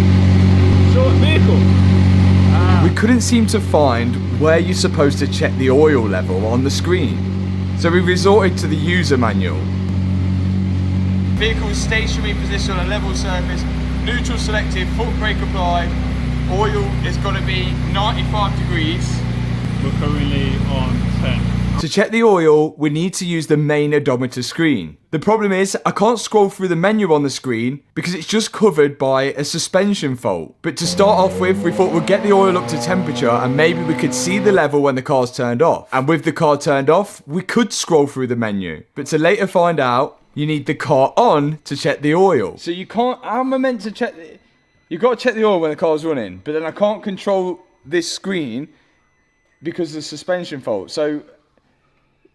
Short vehicle. We couldn't seem to find where you're supposed to check the oil level on the screen, so we resorted to the user manual. Vehicle stationary position on a level surface, neutral selected, foot brake applied, oil is going to be 95 degrees. We're currently on 10. To check the oil, we need to use the main odometer screen. The problem is, I can't scroll through the menu on the screen because it's just covered by a suspension fault. But to start off with, we thought we'd get the oil up to temperature and maybe we could see the level when the car's turned off. And with the car turned off, we could scroll through the menu. But to later find out, you need the car on to check the oil. So you can't, how am I meant to check you've got to check the oil when the car's running, but then I can't control this screen because of the suspension fault. So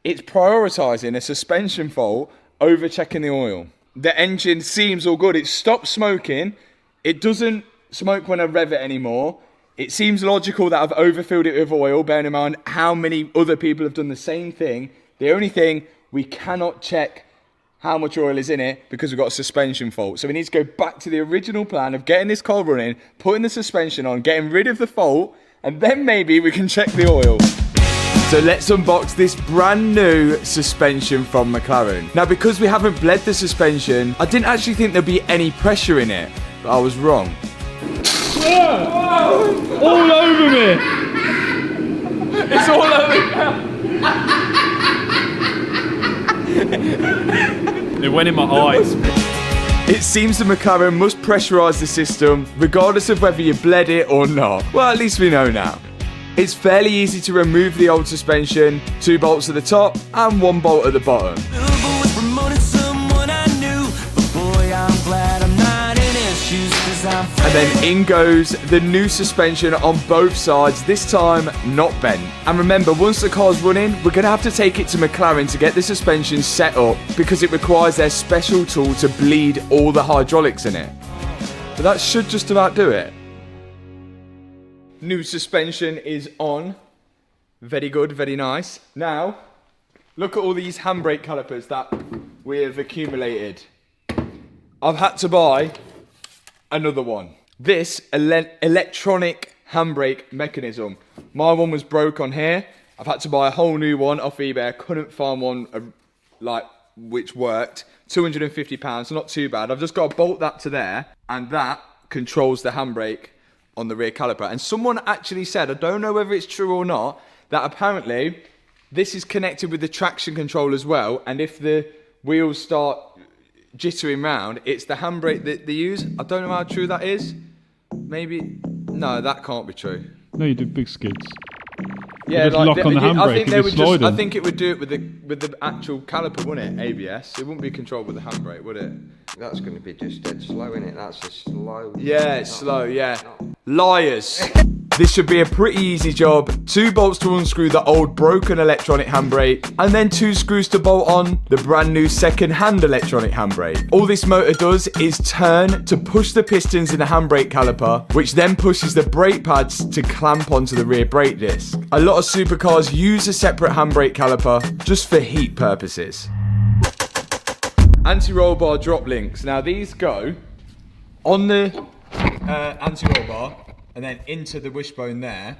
it's prioritising a suspension fault over checking the oil. The engine seems all good. It stopped smoking. It doesn't smoke when I rev it anymore. It seems logical that I've overfilled it with oil, bearing in mind how many other people have done the same thing. The only thing, we cannot check how much oil is in it because we've got a suspension fault. So we need to go back to the original plan of getting this car running, putting the suspension on, getting rid of the fault, and then maybe we can check the oil. So let's unbox this brand new suspension from McLaren. Now, because we haven't bled the suspension, I didn't actually think there'd be any pressure in it, but I was wrong. Whoa! All over me! It's all over. It went in my eyes. It seems the McLaren must pressurise the system, regardless of whether you bled it or not. Well, at least we know now. It's fairly easy to remove the old suspension, 2 bolts at the top and 1 bolt at the bottom. And then in goes the new suspension on both sides, this time not bent. And remember, once the car's running, we're going to have to take it to McLaren to get the suspension set up because it requires their special tool to bleed all the hydraulics in it. But that should just about do it. New suspension is on. Very good, very nice. Now, look at all these handbrake calipers that we have accumulated. I've had to buy another one. This electronic handbrake mechanism. My one was broke on here. I've had to buy a whole new one off eBay. I couldn't find one which worked. £250, not too bad. I've just got to bolt that to there, and that controls the handbrake on the rear caliper. And someone actually said, I don't know whether it's true or not, that apparently this is connected with the traction control as well, and if the wheels start jittering round, it's the handbrake that they use. I don't know how true that is. Maybe, no, that can't be true. No, you do big skids. Yeah, just lock on the handbrake and slide I think it would do it with the actual caliper, wouldn't it? ABS. It wouldn't be controlled with the handbrake, would it? That's going to be just dead slow, isn't it? That's a slow. Yeah, it's slow, yeah. Liars. This should be a pretty easy job. 2 bolts to unscrew the old broken electronic handbrake, and then 2 screws to bolt on the brand new second-hand electronic handbrake. All this motor does is turn to push the pistons in the handbrake caliper, which then pushes the brake pads to clamp onto the rear brake disc. A lot of supercars use a separate handbrake caliper just for heat purposes. Anti-roll bar drop links. Now these go on the anti-roll bar and then into the wishbone there.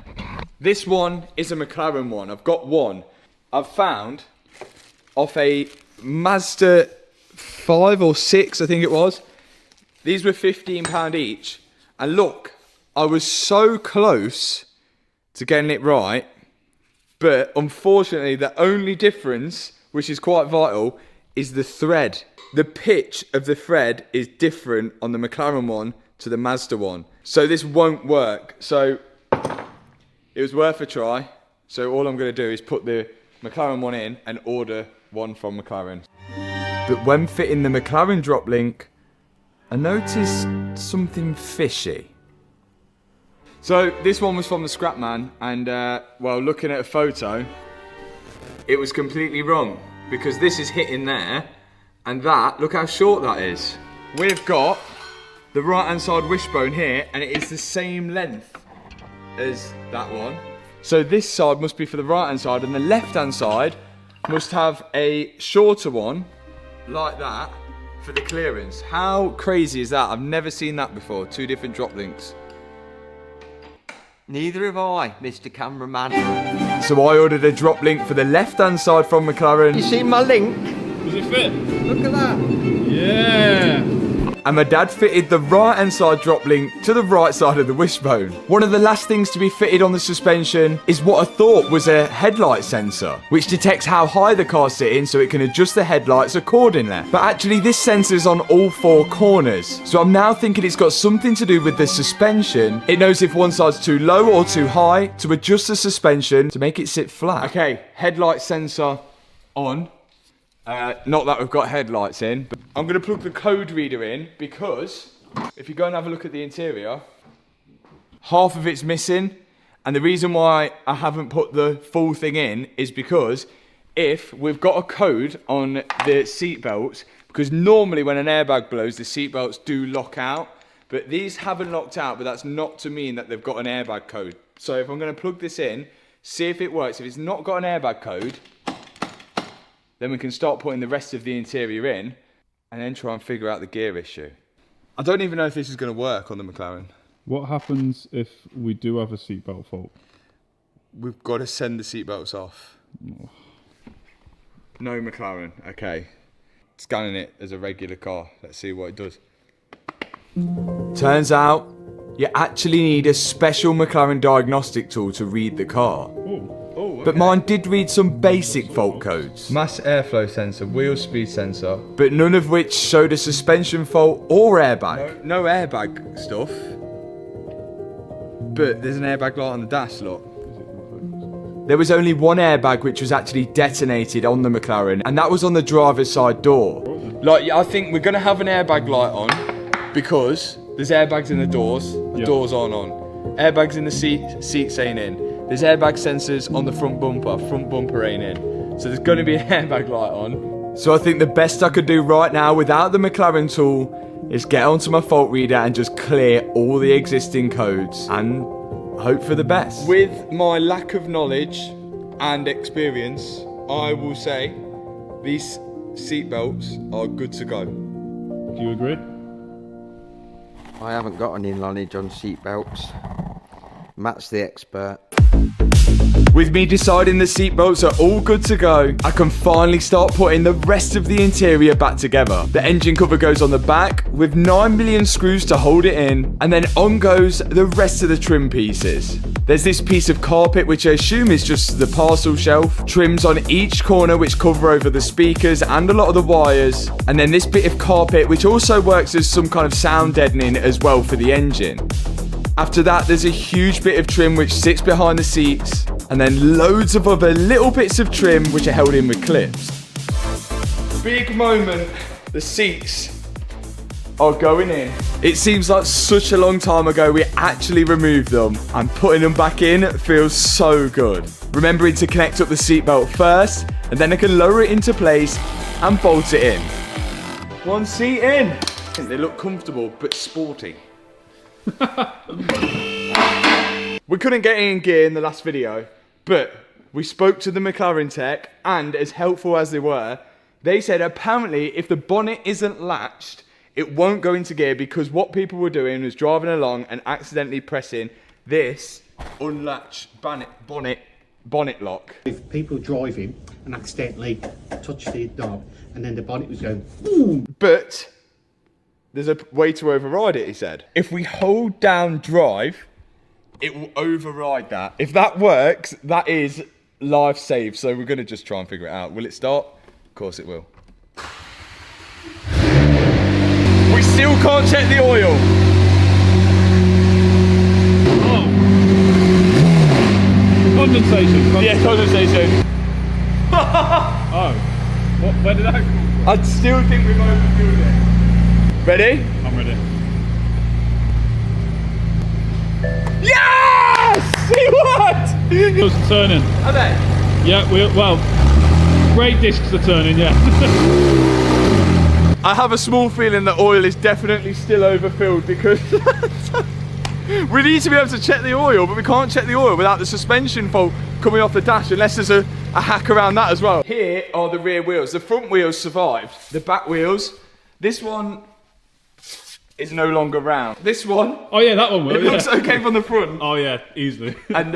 This one is a McLaren one. I've got one I've found off a Mazda 5 or 6, I think it was. These were £15 each. And look, I was so close to getting it right, but unfortunately the only difference, which is quite vital, is the thread. The pitch of the thread is different on the McLaren one to the Mazda one. So this won't work. So it was worth a try. So all I'm going to do is put the McLaren one in and order one from McLaren. But when fitting the McLaren drop link, I noticed something fishy. So this one was from the scrap man, and well, looking at a photo, it was completely wrong, because this is hitting there, and that, look how short that is. We've got the right hand side wishbone here, and it is the same length as that one. So this side must be for the right hand side, and the left hand side must have a shorter one, like that, for the clearance. How crazy is that? I've never seen that before, 2 different drop links. Neither have I, Mr. Cameraman. So I ordered a drop link for the left hand side from McLaren. You see my link? Does it fit? Look at that. Yeah. And my dad fitted the right hand side drop link to the right side of the wishbone. One of the last things to be fitted on the suspension is what I thought was a headlight sensor, which detects how high the car's sitting so it can adjust the headlights accordingly. But actually this sensor's on all 4 corners. So I'm now thinking it's got something to do with the suspension. It knows if one side's too low or too high to adjust the suspension to make it sit flat. Okay, headlight sensor on. Not that we've got headlights in, but I'm going to plug the code reader in, because if you go and have a look at the interior, half of it's missing. And the reason why I haven't put the full thing in is because if we've got a code on the seat belts, because normally when an airbag blows, the seat belts do lock out, but these haven't locked out, but that's not to mean that they've got an airbag code. So if I'm going to plug this in, see if it works. If it's not got an airbag code, then we can start putting the rest of the interior in and then try and figure out the gear issue. I don't even know if this is going to work on the McLaren. What happens if we do have a seatbelt fault? We've got to send the seatbelts off. No McLaren, okay. Scanning it as a regular car. Let's see what it does. Turns out, you actually need a special McLaren diagnostic tool to read the car. But mine did read some basic fault codes. Mass airflow sensor, wheel speed sensor, but none of which showed a suspension fault or airbag. No airbag stuff. But there's an airbag light on the dash, look. There was only one airbag which was actually detonated on the McLaren, and that was on the driver's side door. Like, I think we're gonna have an airbag light on because there's airbags in the doors. The doors aren't on. Airbags in the seats ain't in. There's airbag sensors on the front bumper ain't in. So there's gonna be an airbag light on. So I think the best I could do right now without the McLaren tool is get onto my fault reader and just clear all the existing codes and hope for the best. With my lack of knowledge and experience, I will say these seat belts are good to go. Do you agree? I haven't got any knowledge on seat belts. Matt's the expert. With me deciding the seatbelts are all good to go, I can finally start putting the rest of the interior back together. The engine cover goes on the back with 9 million screws to hold it in, and then on goes the rest of the trim pieces. There's this piece of carpet which I assume is just the parcel shelf, trims on each corner which cover over the speakers and a lot of the wires, and then this bit of carpet which also works as some kind of sound deadening as well for the engine. After that, there's a huge bit of trim which sits behind the seats, and then loads of other little bits of trim which are held in with clips. Big moment, the seats are going in. It seems like such a long time ago we actually removed them, and putting them back in feels so good. Remembering to connect up the seatbelt first, and then I can lower it into place and bolt it in. One seat in. They look comfortable but sporty. We couldn't get in gear in the last video, but we spoke to the McLaren tech, and as helpful as they were, they said apparently if the bonnet isn't latched, it won't go into gear, because what people were doing was driving along and accidentally pressing this unlatched bonnet lock. If people driving and accidentally touch the knob, and then the bonnet was going boom. But There's a way to override it, he said. If we hold down drive, it will override that. If that works, that is life saved. So we're gonna just try and figure it out. Will it start? Of course it will. We still can't check the oil. Oh. Condensation. Yeah, condensation. Oh. Where did that come from? I still think we've overfilled it. Ready? I'm ready. Yes! It worked! Those are turning. Are they? Yeah, well, brake discs are turning, yeah. I have a small feeling that oil is definitely still overfilled because we need to be able to check the oil, but we can't check the oil without the suspension fault coming off the dash unless there's a hack around that as well. Here are the rear wheels. The front wheels survived. The back wheels, this one is no longer round. This one, Oh yeah, that one will. it looks okay from the front. Oh yeah, easily. And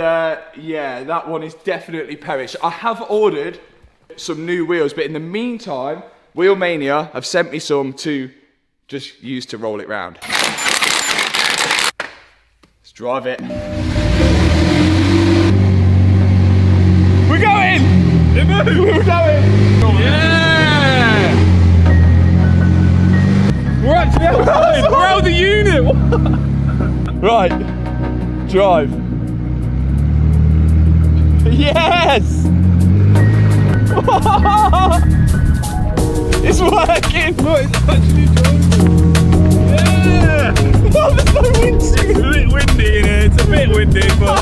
yeah, that one is definitely perished. I have ordered some new wheels, but in the meantime, Wheel Mania have sent me some to just use to roll it round. Let's drive it. We're going! We're going! Yeah! We're actually outside. We're out of the unit. Right, drive. Yes! It's working! No, it's actually driving. Yeah! Oh, there's no wind. It's a bit windy in here. It's a bit windy, but.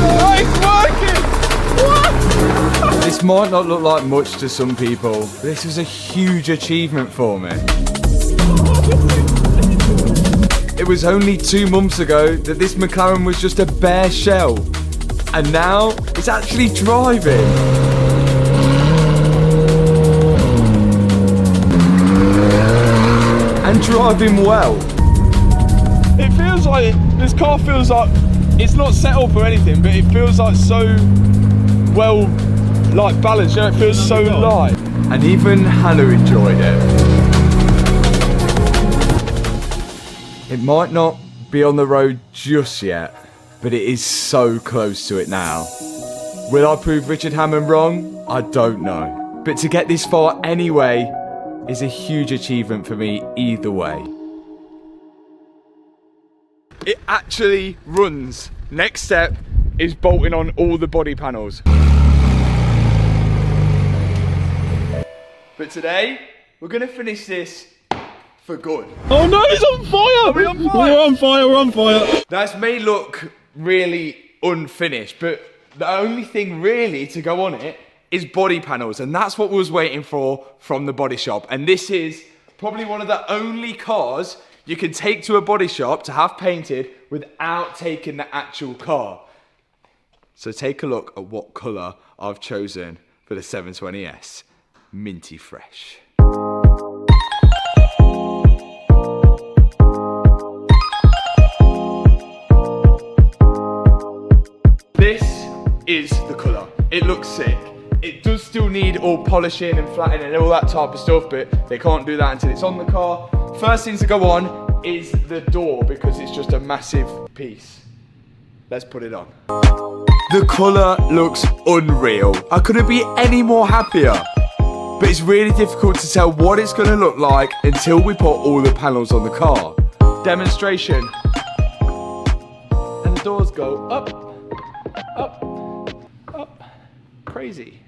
Oh, it's working! What? This might not look like much to some people, but this was a huge achievement for me. It was only 2 months ago that this McLaren was just a bare shell, and now it's actually driving. And driving well. It feels like, this car feels like, it's not set up or anything, but it feels like so well, like balanced, you know, it feels so light. And even Hannah enjoyed it. It might not be on the road just yet, but it is so close to it now. Will I prove Richard Hammond wrong? I don't know. But to get this far anyway is a huge achievement for me either way. It actually runs. Next step is bolting on all the body panels. But today, we're gonna finish this for good. Oh no, it's on fire! Are we on fire? We're on fire, we're on fire. That may look really unfinished, but the only thing really to go on it is body panels, and that's what we was waiting for from the body shop. And this is probably one of the only cars you can take to a body shop to have painted without taking the actual car. So take a look at what colour I've chosen for the 720S. Minty fresh. This is the colour. It looks sick. It does still need all polishing and flattening and all that type of stuff, but they can't do that until it's on the car. First thing to go on is the door because it's just a massive piece. Let's put it on. The colour looks unreal. I couldn't be any more happier. But it's really difficult to tell what it's going to look like until we put all the panels on the car. Demonstration. And the doors go up, up, up. Crazy.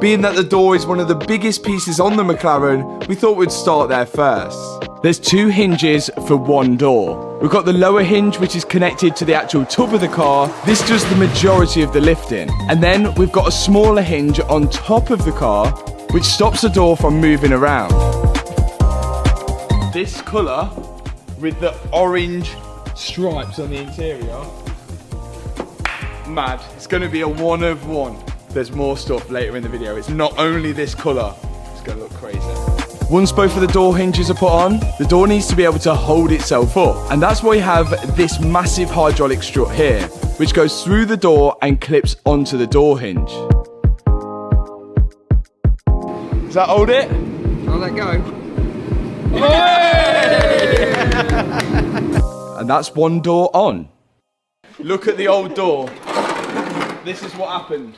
Being that the door is one of the biggest pieces on the McLaren, we thought we'd start there first. There's 2 hinges for one door. We've got the lower hinge, which is connected to the actual tub of the car. This does the majority of the lifting. And then we've got a smaller hinge on top of the car, which stops the door from moving around. This colour, with the orange stripes on the interior, mad. It's going to be a one of one. There's more stuff later in the video. It's not only this colour, it's going to look crazy. Once both of the door hinges are put on, the door needs to be able to hold itself up. And that's why we have this massive hydraulic strut here. which goes through the door and clips onto the door hinge. Does that hold it? I'll let go. And that's one door on. Look at the old door. This is what happened.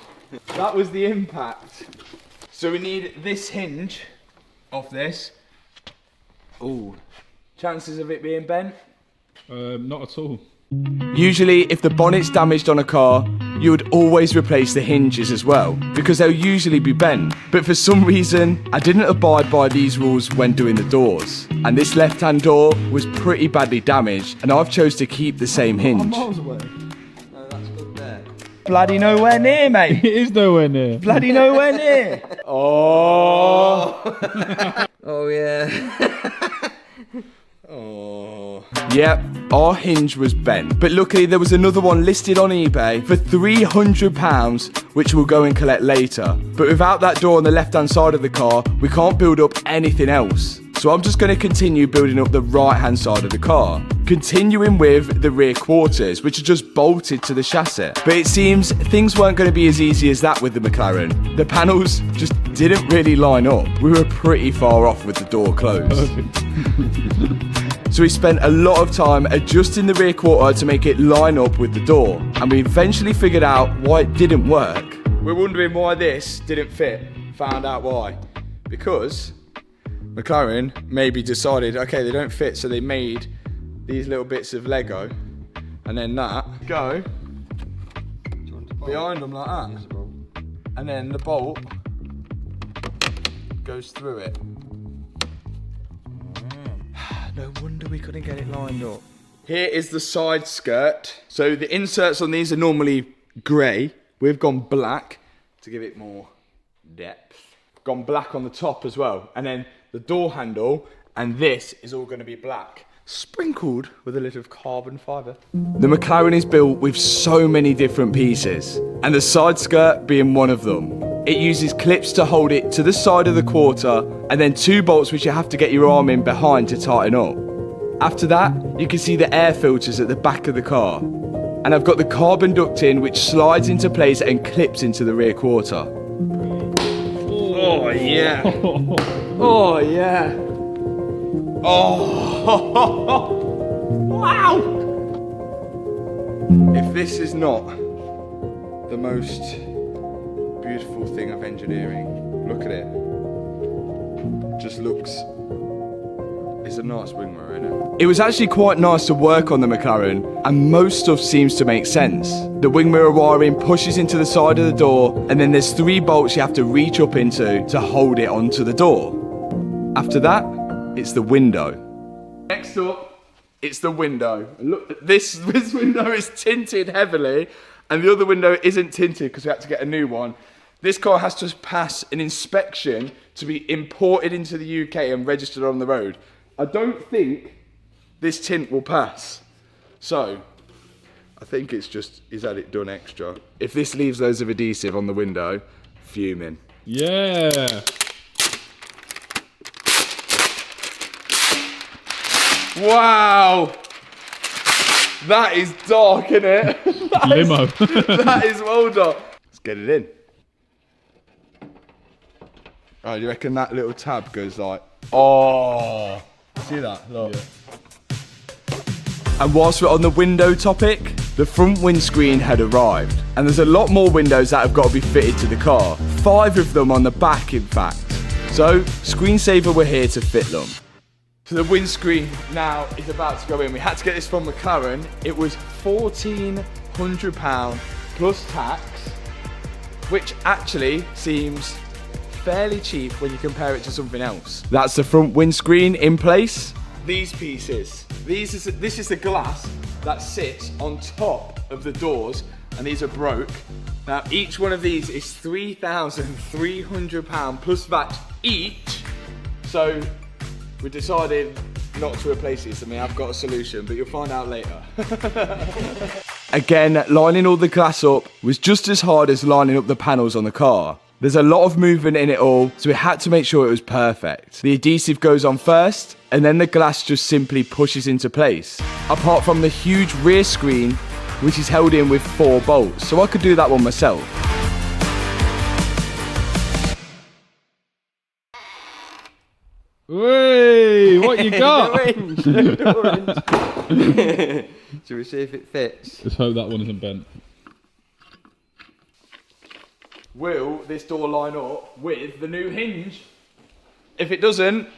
That was the impact. So we need this hinge off this. Ooh. Chances of it being bent? Not at all. Usually, if the bonnet's damaged on a car, you would always replace the hinges as well, because they'll usually be bent. But for some reason, I didn't abide by these rules when doing the doors. And this left-hand door was pretty badly damaged, and I've chose to keep the same hinge. No, that's good there. Bloody nowhere near, mate. It is nowhere near. Bloody nowhere near. Oh. Oh, yeah. Oh. Yep, our hinge was bent. But luckily there was another one listed on eBay for £300, which we'll go and collect later. But without that door on the left-hand side of the car, we can't build up anything else. So I'm just going to continue building up the right-hand side of the car, continuing with the rear quarters, which are just bolted to the chassis. But it seems things weren't going to be as easy as that with the McLaren. The panels just didn't really line up. We were pretty far off with the door closed. So we spent a lot of time adjusting the rear quarter to make it line up with the door. And we eventually figured out why it didn't work. We're wondering why this didn't fit. Found out why. Because McLaren maybe decided, okay, they don't fit, so they made these little bits of Lego, and then that go behind them like that, and then the bolt goes through it. No wonder we couldn't get it lined up. Here is the side skirt. So the inserts on these are normally grey. We've gone black to give it more depth. Gone black on the top as well, and then the door handle, and this is all going to be black, sprinkled with a little carbon fibre. The McLaren is built with so many different pieces, and the side skirt being one of them. It uses clips to hold it to the side of the quarter, and then 2 bolts which you have to get your arm in behind to tighten up. After that, you can see the air filters at the back of the car. And I've got the carbon ducting which slides into place and clips into the rear quarter. Oh yeah. Oh yeah. Oh. Wow. If this is not the most beautiful thing of engineering, look at it. It just looks, it's a nice wing mirror, isn't it? It was actually quite nice to work on the McLaren, and most stuff seems to make sense. The wing mirror wiring pushes into the side of the door, and then there's 3 bolts you have to reach up into to hold it onto the door. After that, it's the window. Next up, it's the window. And look, this window is tinted heavily, and the other window isn't tinted because we had to get a new one. This car has to pass an inspection to be imported into the UK and registered on the road. I don't think this tint will pass. So, I think it's just, he's had it done extra. If this leaves loads of adhesive on the window, fuming. Yeah. Wow. That is dark, isn't it? Limo. That is well done. Let's get it in. Oh, you reckon that little tab goes like, oh. See that? Look. Yeah. And whilst we're on the window topic, the front windscreen had arrived. And there's a lot more windows that have got to be fitted to the car. 5 of them on the back, in fact. So, Screensaver were here to fit them. So the windscreen now is about to go in. We had to get this from McLaren. It was £1,400 plus tax, which actually seems fairly cheap when you compare it to something else. That's the front windscreen in place. These pieces, this is the glass that sits on top of the doors, and these are broke. Now each one of these is £3,300 plus VAT each. So we decided not to replace these. I mean, I've got a solution, but you'll find out later. Again, lining all the glass up was just as hard as lining up the panels on the car. There's a lot of movement in it all, so we had to make sure it was perfect. The adhesive goes on first, and then the glass just simply pushes into place. Apart from the huge rear screen, which is held in with 4 bolts. So I could do that one myself. Hey, what you got? Shall we see if it fits? Let's hope that one isn't bent. Will this door line up with the new hinge? If it doesn't,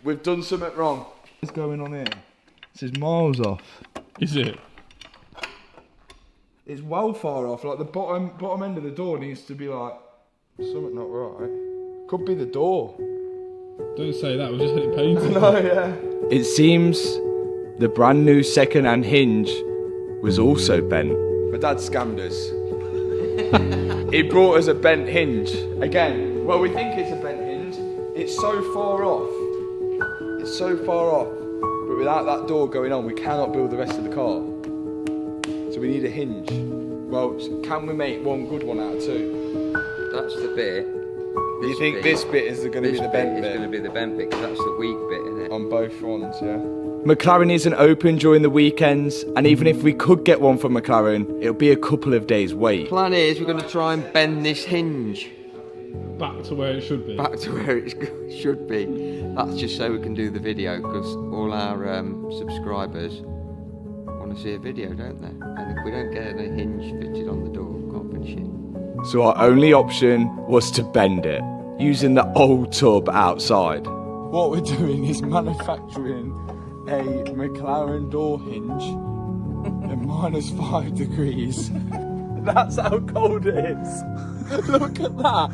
we've done something wrong. What's going on here? This is miles off. Is it? It's well far off. Like the bottom end of the door needs to be like something not right. Could be the door. Don't say that. We've just had it painted. No, yeah. It seems the brand new second-hand hinge was also bent. My dad scammed us. He brought us a bent hinge. Again, well, we think it's a bent hinge. It's so far off. It's so far off. But without that door going on, we cannot build the rest of the car. So we need a hinge. Well, can we make one good one out of 2? That's the bit. You think this bit is going to be the bent bit? It's going to be the bent bit because that's the weak bit, isn't it? On both ones, yeah. McLaren isn't open during the weekends, and even if we could get one from McLaren, it'll be a couple of days wait. Plan is we're going to try and bend this hinge back to where it should be. Back to where it should be. That's just so we can do the video because all our subscribers want to see a video, don't they? And if we don't get a hinge fitted on the door, we can't finish it. So our only option was to bend it, using the old tub outside. What we're doing is manufacturing a McLaren door hinge at -5 degrees. That's how cold it is. Look at that.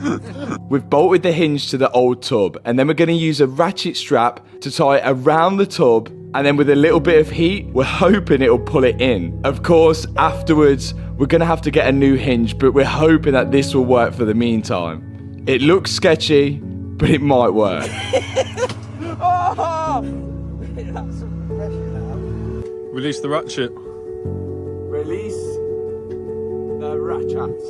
We've bolted the hinge to the old tub, and then we're going to use a ratchet strap to tie it around the tub, and then with a little bit of heat, we're hoping it'll pull it in. Of course, afterwards, we're going to have to get a new hinge, but we're hoping that this will work for the meantime. It looks sketchy, but it might work. Oh! That's some pressure now. Release the ratchet. Release the ratchet.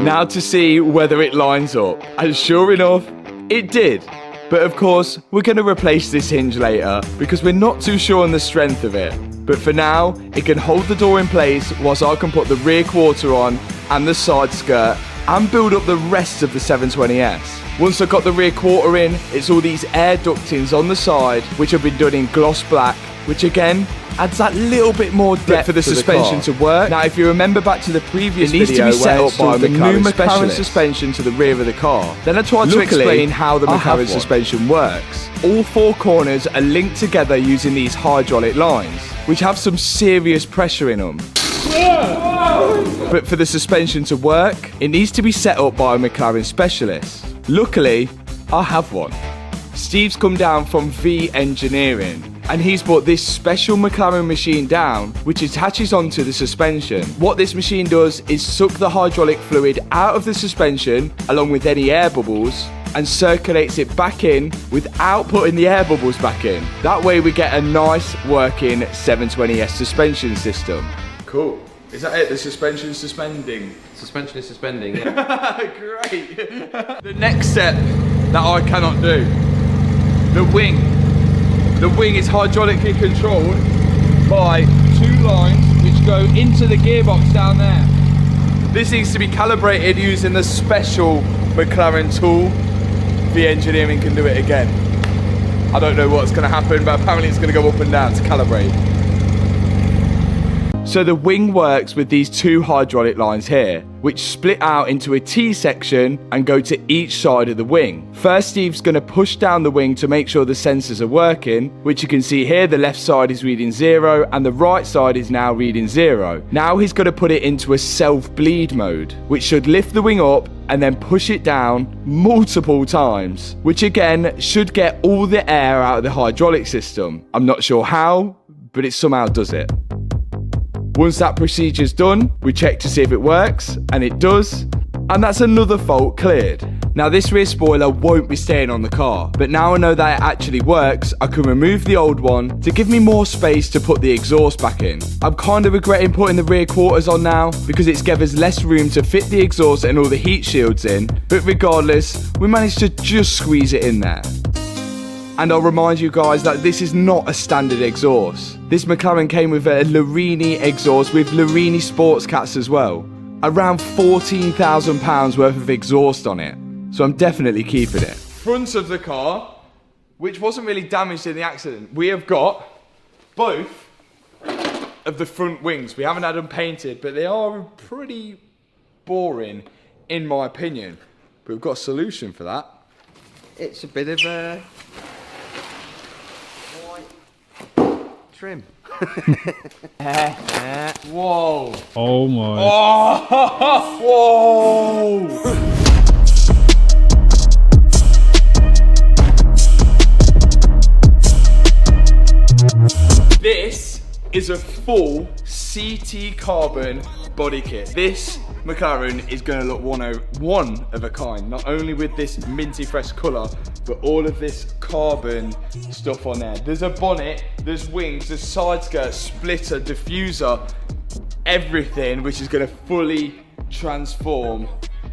Now to see whether it lines up, and sure enough, it did. But of course, we're going to replace this hinge later because we're not too sure on the strength of it. But for now, it can hold the door in place whilst I can put the rear quarter on and the side skirt and build up the rest of the 720S. Once I've got the rear quarter in, it's all these air ductings on the side, which have been done in gloss black, which again adds that little bit more depth for the suspension to work. Now, if you remember back to the previous video, it needs to be set up by the new McLaren suspension to the rear of the car. Then I tried to explain how the McLaren suspension works. All 4 corners are linked together using these hydraulic lines, which have some serious pressure in them. But for the suspension to work, it needs to be set up by a McLaren specialist. Luckily, I have one. Steve's come down from V Engineering, and he's brought this special McLaren machine down, which attaches onto the suspension. What this machine does is suck the hydraulic fluid out of the suspension, along with any air bubbles, and circulates it back in without putting the air bubbles back in. That way we get a nice working 720S suspension system. Cool. Is that it? The suspension suspending? Suspension is suspending, yeah. Great. The next step that I cannot do. The wing. The wing is hydraulically controlled by 2 lines which go into the gearbox down there. This needs to be calibrated using the special McLaren tool. The engineering can do it again. I don't know what's going to happen, but apparently it's going to go up and down to calibrate. So the wing works with these 2 hydraulic lines here, which split out into a T-section and go to each side of the wing. First, Steve's going to push down the wing to make sure the sensors are working, which you can see here, the left side is reading 0 and the right side is now reading 0. Now he's going to put it into a self-bleed mode, which should lift the wing up and then push it down multiple times, which again should get all the air out of the hydraulic system. I'm not sure how, but it somehow does it. Once that procedure's done, we check to see if it works, and it does, and that's another fault cleared. Now this rear spoiler won't be staying on the car, but now I know that it actually works, I can remove the old one to give me more space to put the exhaust back in. I'm kind of regretting putting the rear quarters on now because it's gave us less room to fit the exhaust and all the heat shields in, but regardless, we managed to just squeeze it in there. And I'll remind you guys that this is not a standard exhaust. This McLaren came with a Larini exhaust with Larini sports cats as well. Around £14,000 worth of exhaust on it. So I'm definitely keeping it. Front of the car, which wasn't really damaged in the accident. We have got both of the front wings. We haven't had them painted, but they are pretty boring in my opinion. But we've got a solution for that. It's a bit of a white trim. Whoa. Oh my. Oh, whoa. This is a full CT carbon body kit. This McLaren is going to look one of a kind, not only with this minty fresh colour, but all of this carbon stuff on there. There's a bonnet, there's wings, there's side skirt, splitter, diffuser, everything which is going to fully transform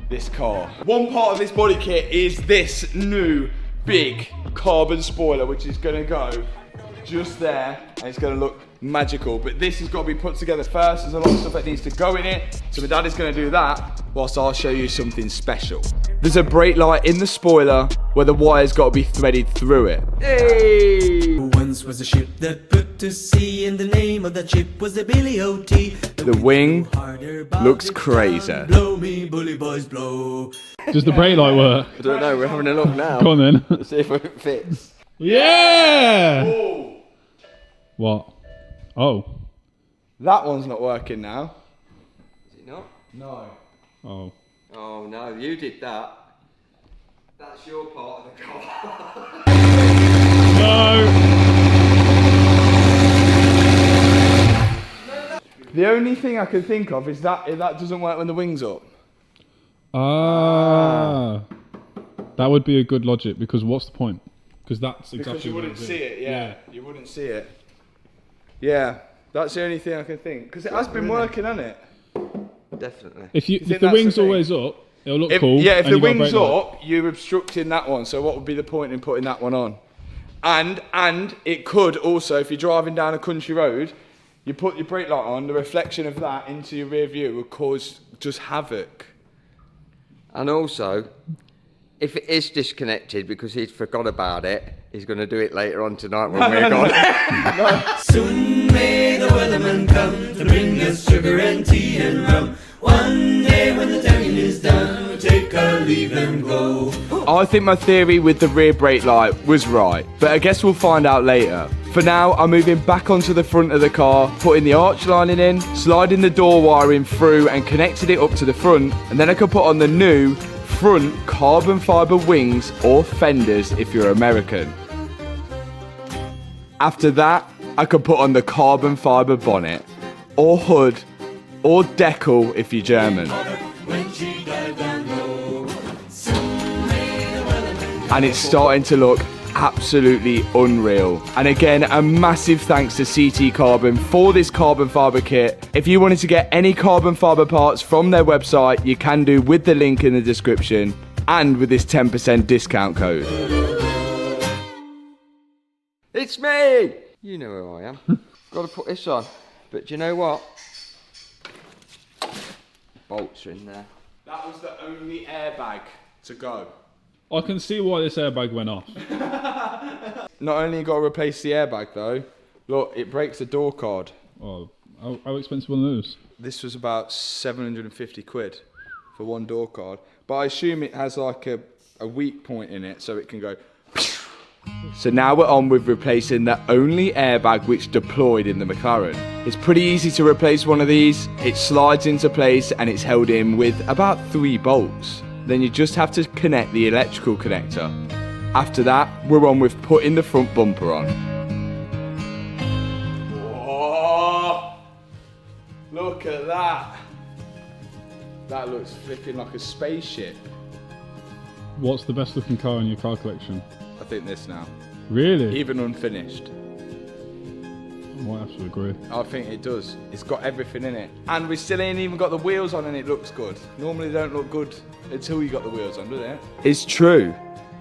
this car. One part of this body kit is this new big carbon spoiler which is going to go just there and it's going to look magical, but this has got to be put together first. There's a lot of stuff that needs to go in it, so my dad is going to do that whilst I'll show you something special. There's a brake light in the spoiler where the wire's got to be threaded through it. Hey! Once was a ship that put to sea, and the name of that ship was the Billy O.T. The wing looks crazy. Blow me, bully boys, blow. Does the brake light work? I don't know, we're having a look now. Go on then. Let's see if it fits. Yeah! Oh. What? Oh. That one's not working now. Is it not? No. Oh. Oh no, you did that. That's your part of the car. No! The only thing I can think of is that that doesn't work when the wing's up. Ah. That would be a good logic, because what's the point? Because that's exactly Because you what wouldn't it is. see it, yeah. You wouldn't see it. Yeah, that's the only thing I can think. Because it has been working, hasn't it? Definitely. If think the that's wing's the thing? always up, it'll look cool. Yeah, if and the you got a wing's brake light. up, you're obstructing that one. So what would be the point in putting that one on? And it could also, if you're driving down a country road, you put your brake light on, the reflection of that into your rear view will cause just havoc. And also, if it is disconnected because he's forgot about it, he's going to do it later on tonight when we're gone. Soon may the weatherman come to bring us sugar and tea and rum. One day when the tonguing is done, we'll take our leave and go. I think my theory with the rear brake light was right, but I guess we'll find out later. For now, I'm moving back onto the front of the car, putting the arch lining in, sliding the door wiring through and connecting it up to the front, and then I can put on the new front carbon fibre wings or fenders if you're American. After that, I could put on the carbon fibre bonnet, or hood, or decal if you're German. And it's starting to look absolutely unreal. And again, a massive thanks to CT Carbon for this carbon fibre kit. If you wanted to get any carbon fibre parts from their website, you can do with the link in the description and with this 10% discount code. It's me! You know who I am. Got to put this on. But do you know what? Bolts are in there. That was the only airbag to go. I can see why this airbag went off. Not only you got to replace the airbag though, look, it breaks the door card. Oh, how expensive are those? This was about 750 quid for one door card. But I assume it has like a weak point in it so it can go. So now we're on with replacing the only airbag which deployed in the McLaren. It's pretty easy to replace one of these. It slides into place and it's held in with about 3 bolts. Then you just have to connect the electrical connector. After that, we're on with putting the front bumper on. Oh, look at that. That looks flipping like a spaceship. What's the best looking car in your car collection? I think this now. Really? Even unfinished. I might have to agree. I think it does. It's got everything in it. And we still ain't even got the wheels on and it looks good. Normally they don't look good until you got the wheels on, do they? It's true.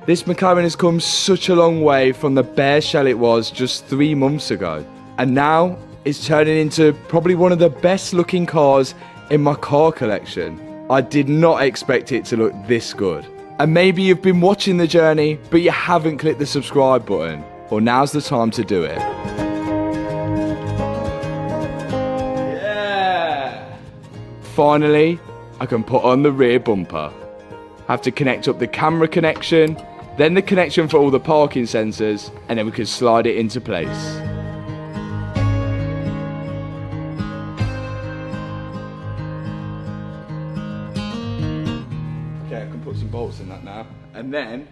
This McLaren has come such a long way from the bare shell it was just 3 months ago. And now it's turning into probably one of the best looking cars in my car collection. I did not expect it to look this good. And maybe you've been watching the journey, but you haven't clicked the subscribe button. Well, now's the time to do it. Yeah! Finally, I can put on the rear bumper. Have to connect up the camera connection, then the connection for all the parking sensors, and then we can slide it into place. Okay, I can put some bolts in that now. And then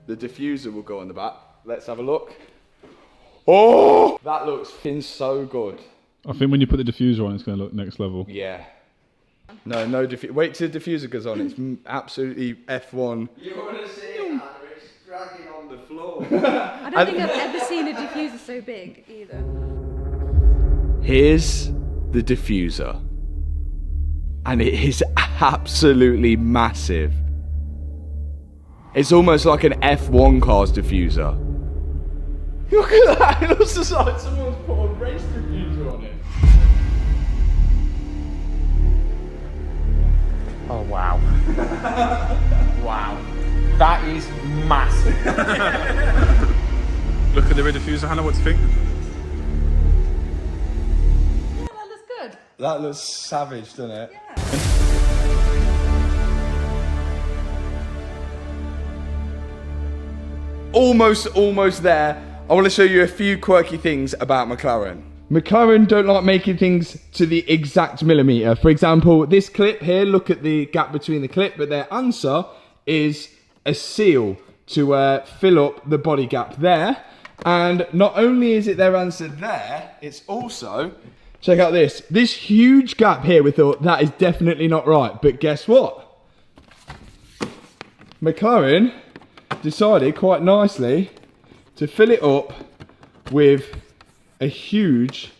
the diffuser will go on the back. Let's have a look. Oh! That looks so good. I think when you put the diffuser on, it's going to look next level. Yeah. No diffuser. Wait till the diffuser goes on. It's absolutely F1. You want to see it, Anna? It's dragging on the floor. I don't think I've ever seen a diffuser so big either. Here's the diffuser. And it is absolutely massive. It's almost like an F1 car's diffuser. Look at that! It looks like someone's put a race diffuser on it. Oh wow. Wow. That is massive. Look at the rear diffuser, Hannah, what do you think? Yeah, that looks good. That looks savage, doesn't it? Yeah. Almost there. I want to show you a few quirky things about McLaren. McLaren don't like making things to the exact millimetre. For example, this clip here, look at the gap between the clip, but their answer is a seal to fill up the body gap there. And not only is it their answer there, it's also, check out this huge gap here. We thought that is definitely not right, but guess what? McLaren decided quite nicely to fill it up with a huge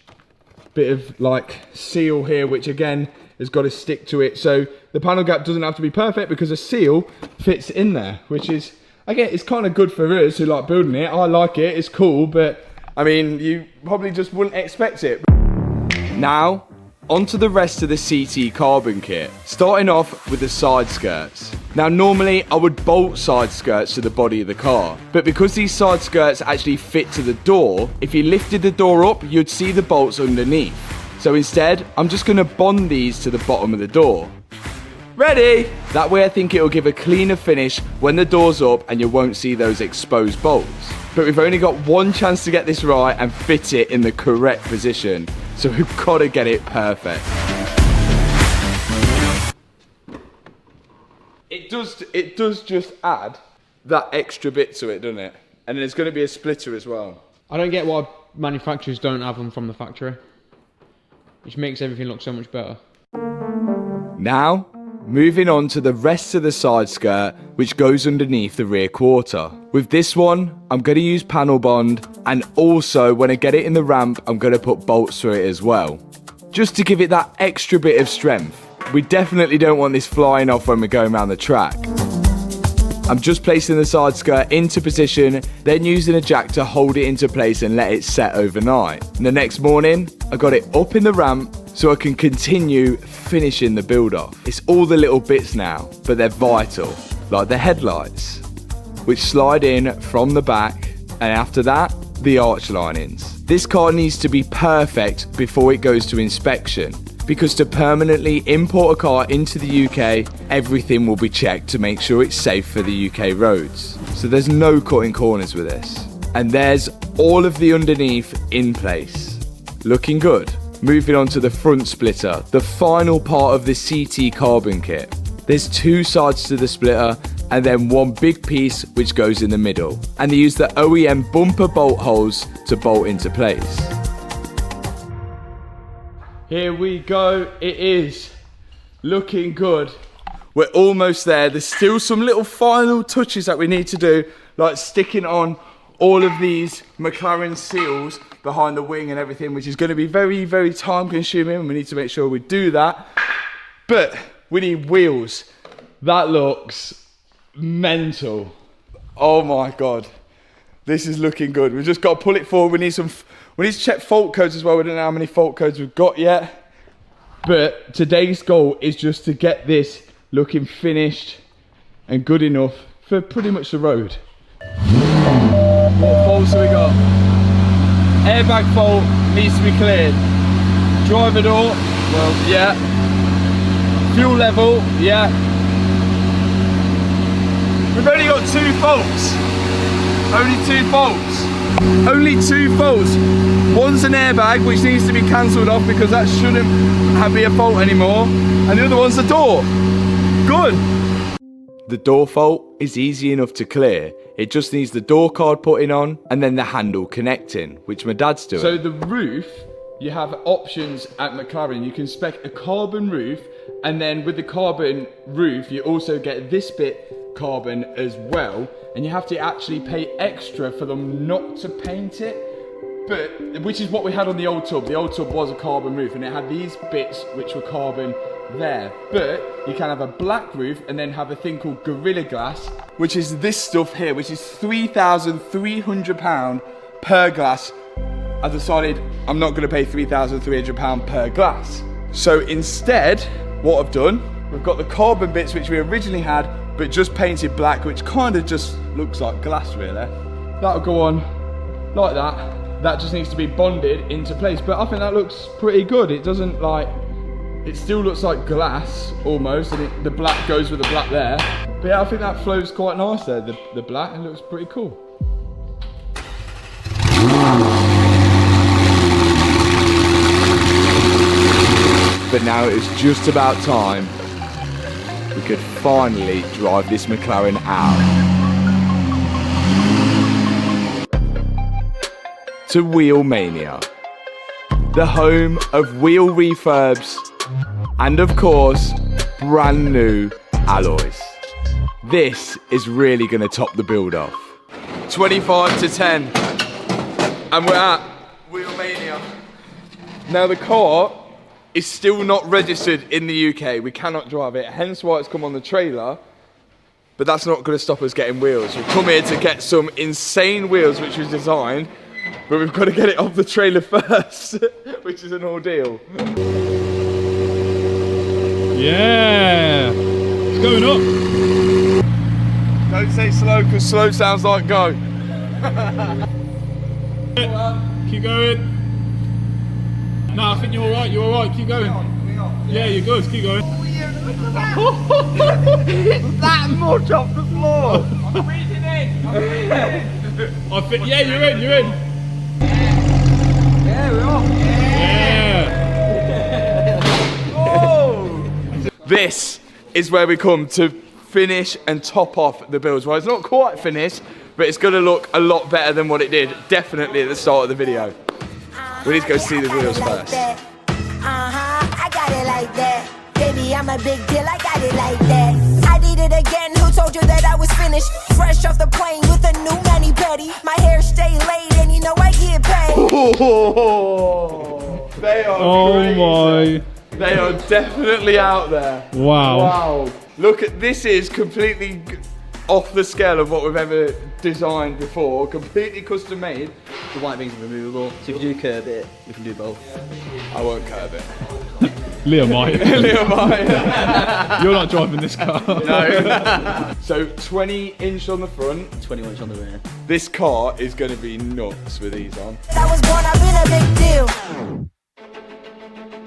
bit of like seal here, which again has got to stick to it. So the panel gap doesn't have to be perfect because a seal fits in there, which is, again, it's kind of good for us who like building it. I like it, it's cool, but I mean, you probably just wouldn't expect it. Now, onto the rest of the CT carbon kit, starting off with the side skirts. Now normally I would bolt side skirts to the body of the car, but because these side skirts actually fit to the door, if you lifted the door up, you'd see the bolts underneath. So instead, I'm just gonna bond these to the bottom of the door. Ready? That way I think it'll give a cleaner finish when the door's up and you won't see those exposed bolts. But we've only got one chance to get this right and fit it in the correct position. So we've got to get it perfect. It does just add that extra bit to it, doesn't it? And there's going to be a splitter as well. I don't get why manufacturers don't have them from the factory. Which makes everything look so much better. Now, moving on to the rest of the side skirt, which goes underneath the rear quarter. With this one, I'm going to use panel bond, and also when I get it in the ramp, I'm going to put bolts through it as well, just to give it that extra bit of strength. We definitely don't want this flying off when we're going around the track. I'm just placing the side skirt into position, then using a jack to hold it into place and let it set overnight. And the next morning, I got it up in the ramp so I can continue finishing the build off. It's all the little bits now, but they're vital, like the headlights, which slide in from the back, and after that, the arch linings. This car needs to be perfect before it goes to inspection, because to permanently import a car into the UK, everything will be checked to make sure it's safe for the UK roads. So there's no cutting corners with this. And there's all of the underneath in place. Looking good. Moving on to the front splitter, the final part of the CT carbon kit. There's two sides to the splitter and then one big piece which goes in the middle. And they use the OEM bumper bolt holes to bolt into place. Here we go, it is looking good. We're almost there. There's still some little final touches that we need to do, like sticking on all of these McLaren seals behind the wing and everything, which is going to be very, very time consuming, and we need to make sure we do that. But we need wheels. That looks mental. Oh my God. This is looking good. We've just got to pull it forward. We need to check fault codes as well. We don't know how many fault codes we've got yet. But today's goal is just to get this looking finished and good enough for pretty much the road. What faults have we got? Airbag fault needs to be cleared. Driver door, well, yeah. Fuel level, yeah. We've only got 2 faults. Only 2 faults. Only 2 faults. One's an airbag, which needs to be cancelled off because that shouldn't be a fault anymore. And the other one's the door. Good. The door fault is easy enough to clear. It just needs the door card putting on and then the handle connecting, which my dad's doing. So the roof, you have options at McLaren. You can spec a carbon roof, and then with the carbon roof, you also get this bit carbon as well, and you have to actually pay extra for them not to paint it, but which is what we had on the old tub. The old tub was a carbon roof, and it had these bits which were carbon there, but you can have a black roof and then have a thing called Gorilla Glass, which is this stuff here, which is £3,300 per glass. I decided I'm not going to pay £3,300 per glass, so instead what I've done, we've got the carbon bits which we originally had but just painted black, which kind of just looks like glass really. That'll go on like that. That just needs to be bonded into place, but I think that looks pretty good. It doesn't like, it still looks like glass almost, and the black goes with the black there. But yeah, I think that flows quite nice there, the black, and looks pretty cool. But now it's just about time we could finally drive this McLaren out. To Wheel Mania, the home of wheel refurbs and of course brand new alloys. This is really going to top the build off. 25 to 10 and we're at Wheel Mania. Now the car is still not registered in the UK. We cannot drive it, hence why it's come on the trailer. But that's not going to stop us getting wheels. We've come here to get some insane wheels which we've designed, but we've got to get it off the trailer first, which is an ordeal. Yeah, it's going up. Don't say slow, because slow sounds like go. Keep going. No, I think you're alright, keep going. Yeah, you're good, keep going. That much off the floor! I'm breathing in! I think, yeah, you're in. Yeah, we're off! Yeah! Whoa! This is where we come to finish and top off the builds. Well, it's not quite finished, but it's going to look a lot better than what it did, definitely at the start of the video. We need to go see the wheels first. I got it like that. Baby, I'm a big deal, I got it like that. I did it again, who told you that I was finished? Fresh off the plane with a new mani-pedi. My hair stay laid and you know I get paid. Oh, they are crazy. They are definitely out there. Wow. Look at, this is completely off the scale of what we've ever designed before, completely custom made. The white thing's removable, so if you do curve it, we can do both. I won't curve it. Leo might. Leo might. You're not driving this car. No. So 20 inch on the front, 21 inch on the rear. This car is going to be nuts with these on. I was born, I've been a big deal.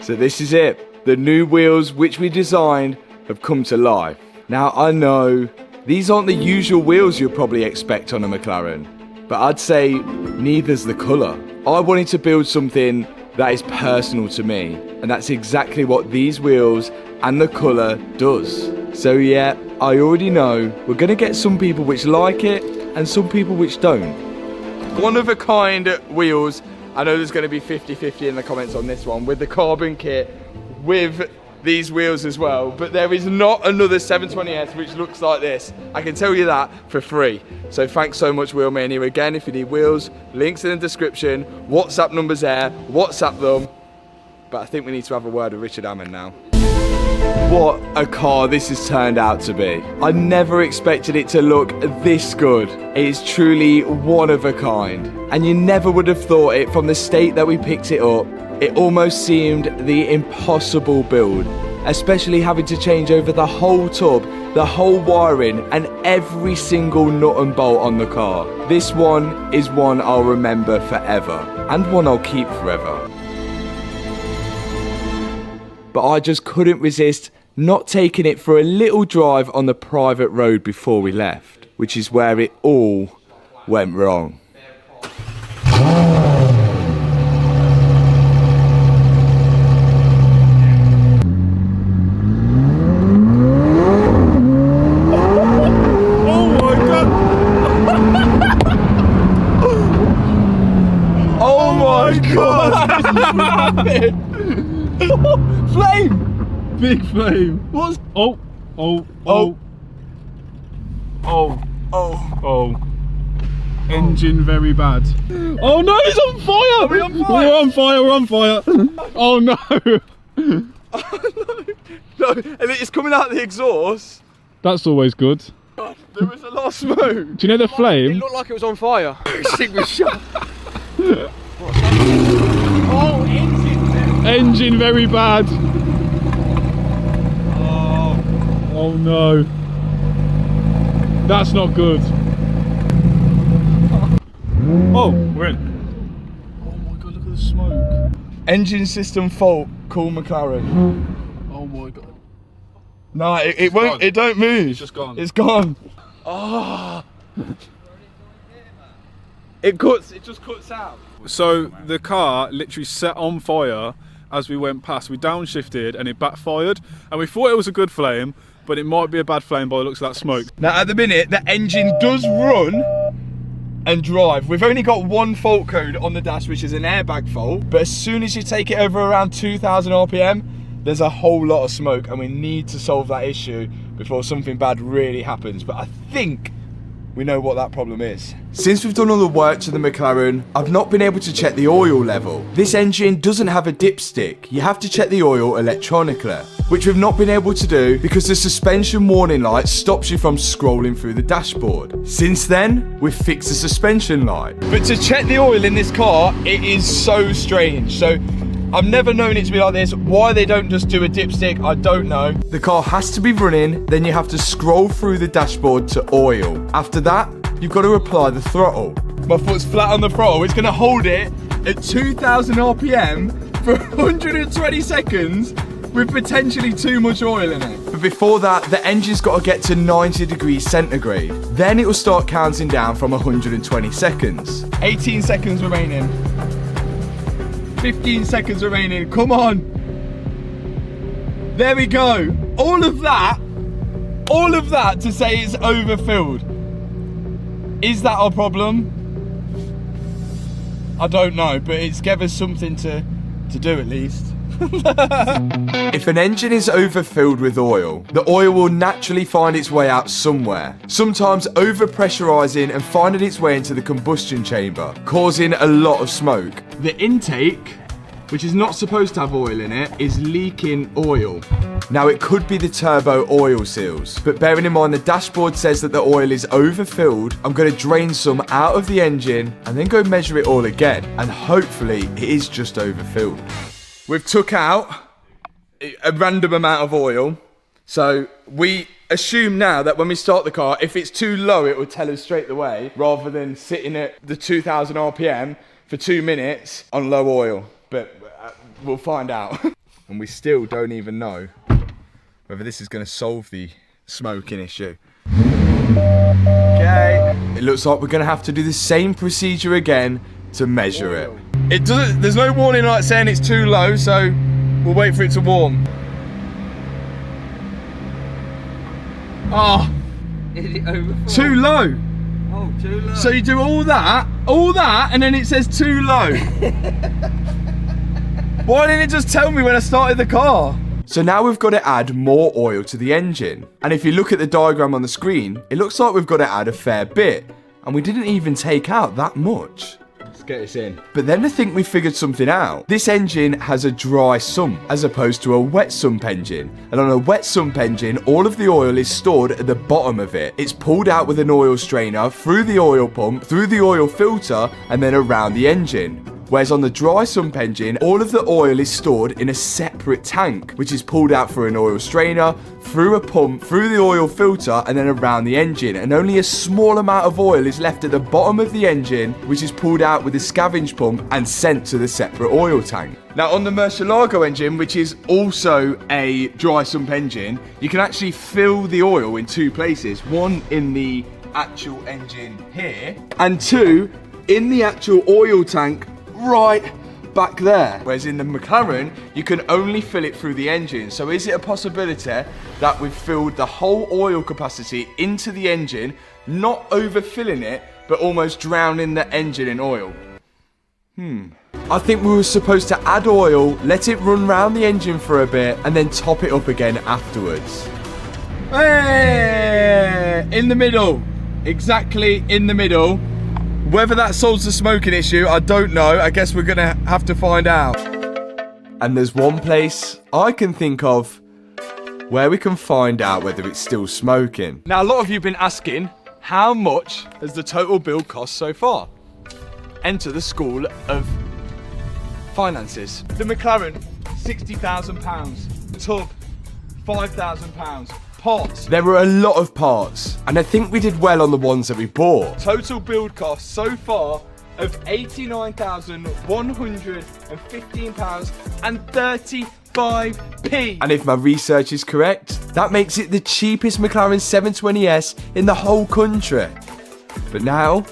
So this is it. The new wheels which we designed have come to life. Now I know these aren't the usual wheels you'll probably expect on a McLaren, but I'd say neither's the colour. I wanted to build something that is personal to me, and that's exactly what these wheels and the colour does. So yeah, I already know we're going to get some people which like it and some people which don't. One of a kind wheels. I know there's going to be 50-50 in the comments on this one, with the carbon kit, with these wheels as well, but there is not another 720S which looks like this. I can tell you that for free. So thanks so much, Wheelmania. Again, if you need wheels, links in the description, WhatsApp numbers there, WhatsApp them. But I think we need to have a word with Richard Hammond now. What a car this has turned out to be. I never expected it to look this good. It is truly one of a kind. And you never would have thought it from the state that we picked it up. It almost seemed the impossible build, especially having to change over the whole tub, the whole wiring and every single nut and bolt on the car. This one is one I'll remember forever and one I'll keep forever. But I just couldn't resist not taking it for a little drive on the private road before we left, which is where it all went wrong. Oh my god! Flame! Big flame. What's... Oh. Engine very bad. Oh no, it's on fire! We're on fire! We're on fire, we're on fire. Oh no. No, and it's coming out the exhaust. That's always good. God, there was a lot of smoke. Do you know the flame? It looked like it was on fire. It was shut. Oh, engine! Engine very bad. Oh no. That's not good. Oh, we're in. Oh my god, look at the smoke. Engine system fault, call McLaren. Oh my god. No, it won't, gone. it don't move. It's just gone. It's gone. Oh. It just cuts out. So the car literally set on fire as we went past. We downshifted and it backfired, and we thought it was a good flame, but it might be a bad flame by the looks of that smoke. Now at the minute, the engine does run and drive. We've only got one fault code on the dash, which is an airbag fault, but as soon as you take it over around 2,000 RPM, there's a whole lot of smoke, and we need to solve that issue before something bad really happens. But I think we know what that problem is. Since we've done all the work to the McLaren, I've not been able to check the oil level. This engine doesn't have a dipstick. You have to check the oil electronically, which we've not been able to do because the suspension warning light stops you from scrolling through the dashboard. Since then, we've fixed the suspension light. But to check the oil in this car, it is so strange. So I've never known it to be like this. Why they don't just do a dipstick, I don't know. The car has to be running, then you have to scroll through the dashboard to oil. After that, you've got to apply the throttle. My foot's flat on the throttle. It's gonna hold it at 2,000 RPM for 120 seconds with potentially too much oil in it. But before that, the engine's got to get to 90 degrees centigrade. Then it will start counting down from 120 seconds. 18 seconds remaining. 15 seconds remaining, come on. There we go. All of that to say it's overfilled. Is that our problem? I don't know, but it's given us something to do at least. If an engine is overfilled with oil, the oil will naturally find its way out somewhere, sometimes over-pressurising and finding its way into the combustion chamber, causing a lot of smoke. The intake, which is not supposed to have oil in it, is leaking oil. Now it could be the turbo oil seals, but bearing in mind the dashboard says that the oil is overfilled, I'm going to drain some out of the engine and then go measure it all again, and hopefully it is just overfilled. We've took out a random amount of oil, so we assume now that when we start the car, if it's too low it will tell us straight away, rather than sitting at the 2,000 RPM for 2 minutes on low oil. But we'll find out. And we still don't even know whether this is going to solve the smoking issue. Okay. It looks like we're going to have to do the same procedure again to measure it. It doesn't. There's no warning light saying it's too low, so we'll wait for it to warm. Oh, Is it overfilled? too low. Oh, too low. So you do all that, and then it says too low. Why didn't it just tell me when I started the car? So now we've got to add more oil to the engine. And if you look at the diagram on the screen, it looks like we've got to add a fair bit. And we didn't even take out that much. Let's get this in. But then I think we figured something out. This engine has a dry sump as opposed to a wet sump engine. And on a wet sump engine, all of the oil is stored at the bottom of it. It's pulled out with an oil strainer, through the oil pump, through the oil filter, and then around the engine. Whereas on the dry sump engine, all of the oil is stored in a separate tank, which is pulled out through an oil strainer, through a pump, through the oil filter, and then around the engine. And only a small amount of oil is left at the bottom of the engine, which is pulled out with a scavenge pump and sent to the separate oil tank. Now on the Murcielago engine, which is also a dry sump engine, you can actually fill the oil in two places. One in the actual engine here, and two in the actual oil tank right back there. Whereas in the McLaren, you can only fill it through the engine. So is it a possibility that we've filled the whole oil capacity into the engine, not overfilling it, but almost drowning the engine in oil? I think we were supposed to add oil, let it run round the engine for a bit, and then top it up again afterwards. Hey! In the middle. Exactly in the middle. Whether that solves the smoking issue, I don't know. I guess we're gonna have to find out. And there's one place I can think of where we can find out whether it's still smoking. Now, a lot of you have been asking, how much has the total build cost so far? Enter the school of finances. The McLaren, £60,000. Tub, £5,000. Parts. There were a lot of parts, and I think we did well on the ones that we bought. Total build cost so far of £89,115.35p. And if my research is correct, that makes it the cheapest McLaren 720S in the whole country. But now,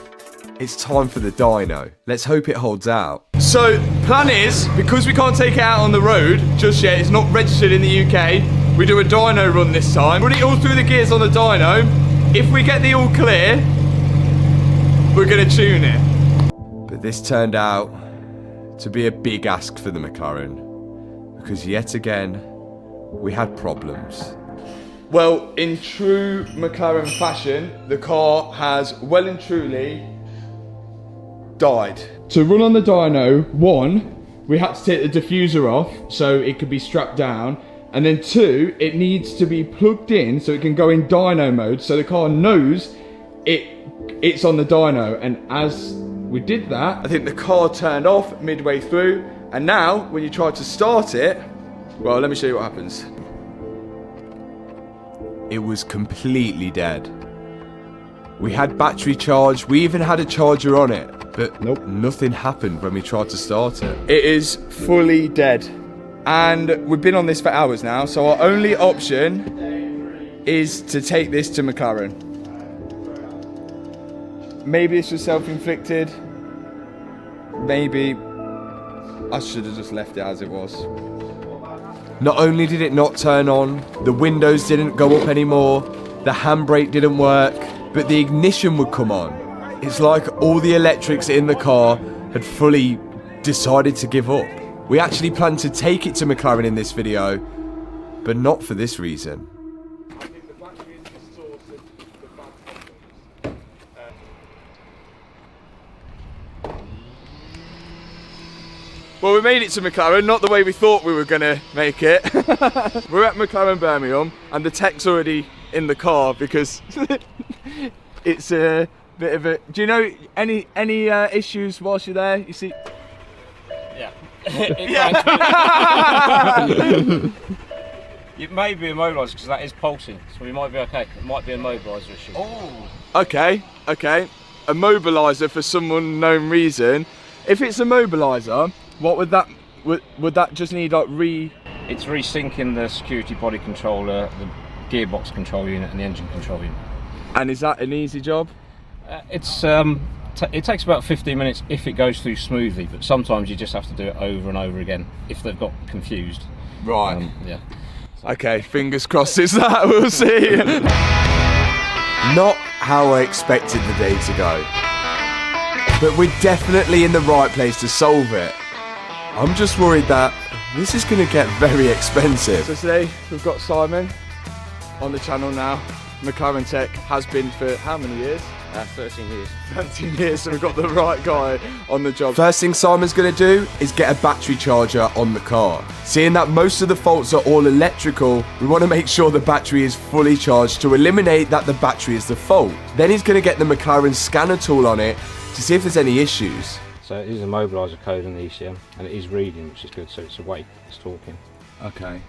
it's time for the dyno. Let's hope it holds out. So, plan is, because we can't take it out on the road just yet, it's not registered in the UK, we do a dyno run this time. Run it all through the gears on the dyno. If we get the all clear, we're gonna tune it. But this turned out to be a big ask for the McLaren, because yet again, we had problems. Well, in true McLaren fashion, the car has well and truly died. To run on the dyno, one, we had to take the diffuser off so it could be strapped down. And then two, it needs to be plugged in so it can go in dyno mode so the car knows it's on the dyno. And as we did that, I think the car turned off midway through. And now, when you try to start it, well, let me show you what happens. It was completely dead. We had battery charge, we even had a charger on it, but nope, nothing happened when we tried to start it. It is fully dead. And we've been on this for hours now, so our only option is to take this to McLaren. Maybe this was self-inflicted. Maybe I should have just left it as it was. Not only did it not turn on, the windows didn't go up anymore, the handbrake didn't work, but the ignition would come on. It's like all the electrics in the car had fully decided to give up. We actually planned to take it to McLaren in this video, but not for this reason. Well, we made it to McLaren, not the way we thought we were going to make it. We're at McLaren Birmingham, and the tech's already in the car because it's a bit of a... Do you know any issues whilst you're there? You see... Yeah. It may be immobilised because that is pulsing, so we might be okay. It might be a mobiliser issue. Oh. Okay. A mobiliser for some unknown reason. If it's a mobiliser, what would that would that just need like It's resyncing the security body controller, the gearbox control unit, and the engine control unit. And is that an easy job? It takes about 15 minutes if it goes through smoothly, but sometimes you just have to do it over and over again if they've got confused. Right. Yeah. Okay, fingers crossed it's that, we'll see. Not how I expected the day to go. But we're definitely in the right place to solve it. I'm just worried that this is going to get very expensive. So today we've got Simon on the channel now. McLaren Tech has been for how many years? 13 years. 13 years, so we've got the right guy on the job. First thing Simon's going to do is get a battery charger on the car. Seeing that most of the faults are all electrical, we want to make sure the battery is fully charged to eliminate that the battery is the fault. Then he's going to get the McLaren scanner tool on it to see if there's any issues. So it is a mobiliser code on the ECM, and it is reading, which is good, so it's awake, it's talking. Okay.